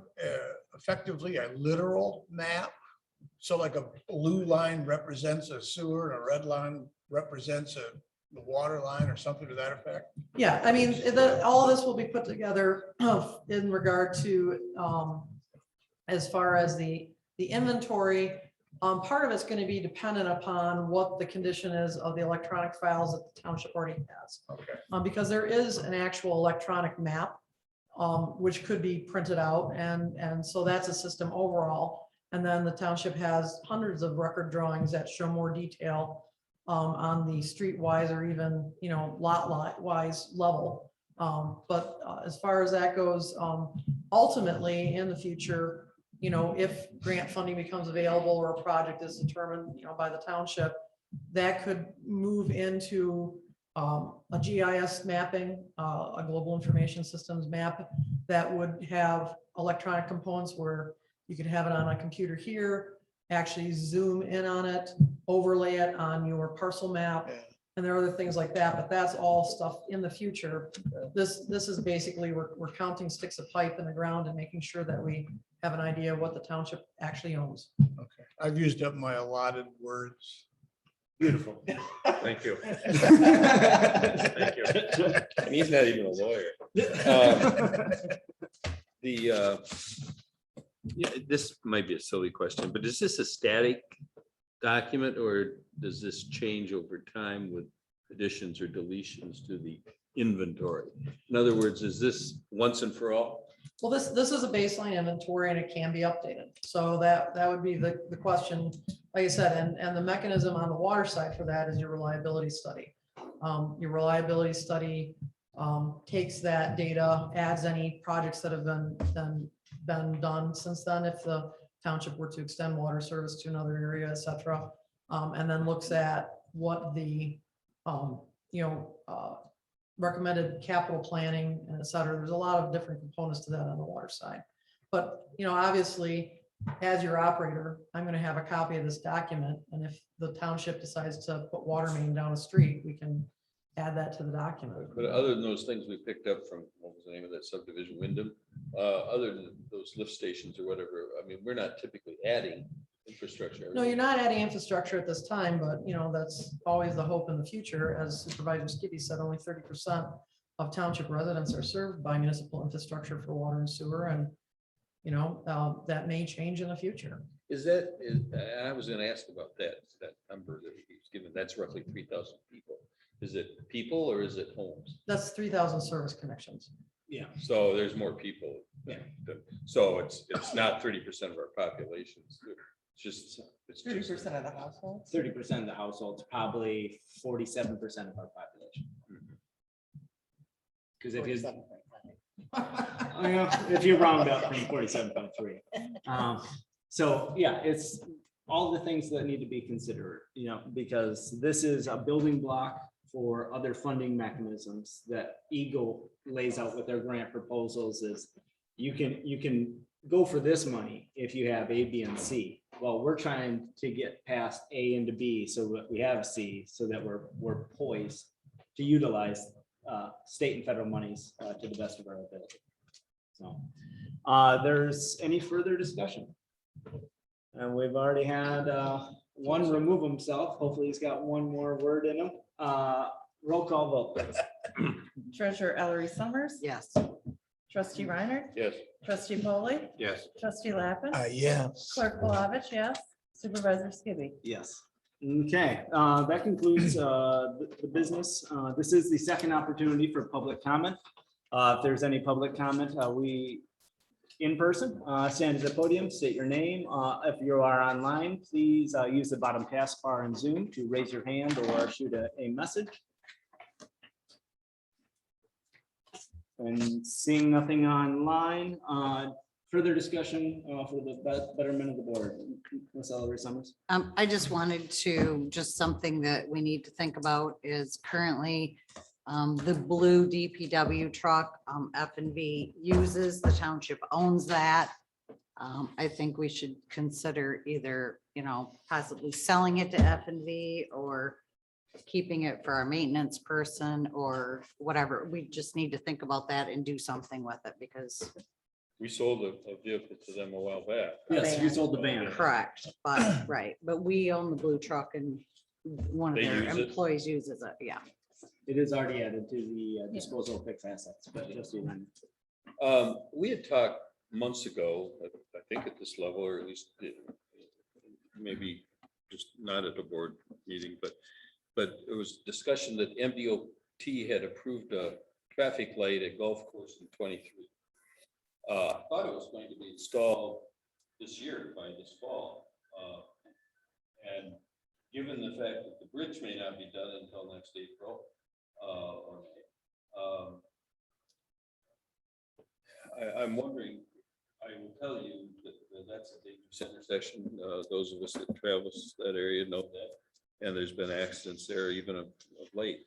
effectively a literal map? So like a blue line represents a sewer and a red line represents the water line or something to that effect? Yeah, I mean, all of this will be put together in regard to, as far as the inventory. Part of it's going to be dependent upon what the condition is of the electronic files that the township already has. Okay. Because there is an actual electronic map, which could be printed out, and so that's a system overall. And then the township has hundreds of record drawings that show more detail on the streetwise or even, lot wise level. But as far as that goes, ultimately in the future, if grant funding becomes available or a project is determined, by the township, that could move into a GIS mapping, a global information systems map that would have electronic components where you could have it on a computer here, actually zoom in on it, overlay it on your parcel map. And there are other things like that, but that's all stuff in the future. This is basically, we're counting sticks of pipe in the ground and making sure that we have an idea of what the township actually owns. Okay, I've used up my allotted words. Beautiful. Thank you. Thank you. And he's not even a lawyer. Yeah, this might be a silly question, but is this a static document or does this change over time with additions or deletions to the inventory? In other words, is this once and for all? Well, this is a baseline inventory and it can be updated. So that would be the question, like I said, and the mechanism on the water side for that is your reliability study. Your reliability study takes that data, adds any projects that have been done since then, if the township were to extend water service to another area, et cetera. And then looks at what the, recommended capital planning and et cetera. There's a lot of different components to that on the water side. But, obviously, as your operator, I'm going to have a copy of this document. And if the township decides to put water main down the street, we can add that to the document. But other than those things we picked up from, what was the name of that subdivision, Wyndham, other than those lift stations or whatever, I mean, we're not typically adding infrastructure. No, you're not adding infrastructure at this time, but that's always the hope in the future. As Supervisor Skibby said, only 30% of township residents are served by municipal infrastructure for water and sewer. And, that may change in the future. I was gonna ask about that number that he's given, that's roughly 3,000 people. Is it people or is it homes? That's 3,000 service connections. Yeah. So there's more people. Yeah. So it's not 30% of our population. It's just 30% of the households. 30% of the households, probably 47% of our population. Because if you round up from 47.3. So yeah, it's all the things that need to be considered, because this is a building block for other funding mechanisms that Eagle lays out with their grant proposals. Is you can go for this money if you have A, B, and C. Well, we're trying to get past A into B so that we have C, so that we're poised to utilize state and federal monies to the best of our ability. So there's any further discussion? And we've already had one remove himself. Hopefully he's got one more word in him. Roll call vote, please. Treasurer Ellery Summers. Yes. Trustee Reiner. Yes. Trustee Polly. Yes. Trustee Lappin. Yes. Clerk Palovich, yes. Supervisor Skibby. Yes. Okay, that concludes the business. This is the second opportunity for public comment. If there's any public comment, we in person, stand at the podium, state your name. If you are online, please use the bottom taskbar in Zoom to raise your hand or shoot a message. And seeing nothing online, further discussion for the betterment of the board. Ms. Ellery Summers. I just wanted to, just something that we need to think about is currently the blue DPW truck, F&V uses, the township owns that. I think we should consider either, possibly selling it to F&V or keeping it for our maintenance person or whatever. We just need to think about that and do something with it because. We sold a vehicle to them a while back. Yes, you sold the van. Correct, but, right, but we own the blue truck and one of They their use it? employees uses it, yeah. It is already added to the disposal of fixed assets, but just so you know. We had talked months ago, I think at this level, or at least maybe just not at the board meeting, but it was discussion that MDOT had approved a traffic light at Golf Course in 23. I thought it was going to be installed this year, by this fall. And given the fact that the bridge may not be done until next April, or May, I'm wondering, I will tell you that that's a dangerous intersection. Those of us that travel that area know that. And there's been accidents there even of late.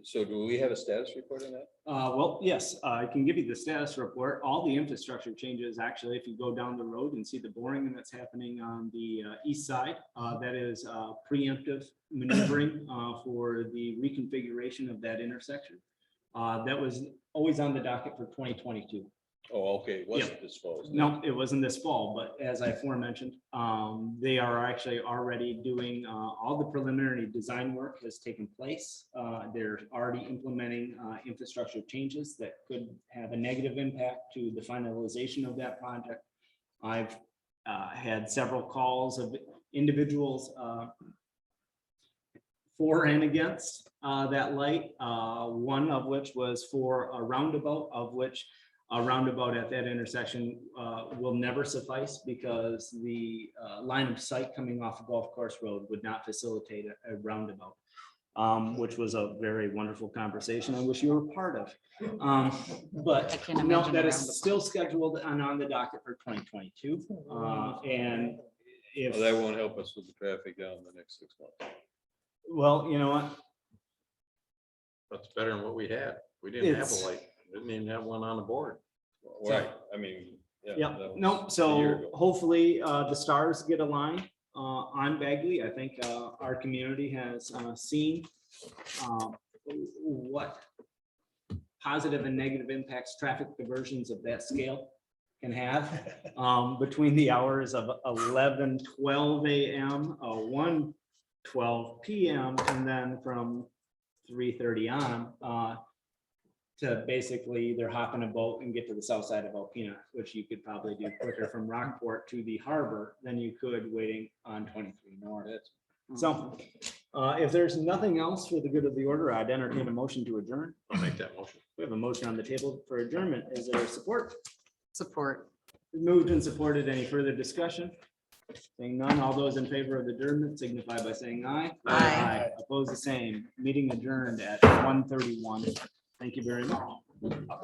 So do we have a status report on that? Well, yes, I can give you the status report. All the infrastructure changes, actually, if you go down the road and see the boring that's happening on the east side, that is preemptive maneuvering for the reconfiguration of that intersection. That was always on the docket for 2022. Oh, okay, it wasn't disposed. No, it wasn't this fall, but as I aforementioned, they are actually already doing, all the preliminary design work has taken place. They're already implementing infrastructure changes that could have a negative impact to the finalization of that project. I've had several calls of individuals for and against that light, one of which was for a roundabout, of which a roundabout at that intersection will never suffice because the line of sight coming off of Golf Course Road would not facilitate a roundabout, which was a very wonderful conversation I wish you were part of. I But can't no, imagine that a is roundabout. still scheduled and on the docket for 2022. And if, Well, that won't help us with the traffic down the next 6 months. well, you know what? That's better than what we had. We didn't have It's- a light. Didn't even have one on the board. Right, I mean. Yeah, that was no, a year so ago. hopefully the stars get aligned on Bagley. I think our community has seen what positive and negative impacts traffic diversions of that scale can have between the hours of 11:12 a.m., 1:12 p.m., and then from 3:30 on to basically either hop in a boat and get to the south side of Alpena, which you could probably do quicker from Rockport to the harbor than you could waiting on 23 North. So if there's nothing else for the good of the order, I'd entertain a motion to adjourn. I'll make that motion. We have a motion on the table for adjournment. Is there support? Support. Moved and supported. Any further discussion? Seeing none, all those in favor of adjournment signify by saying aye. Aye. Oppose the same. Meeting adjourned at 1:31. Thank you very much.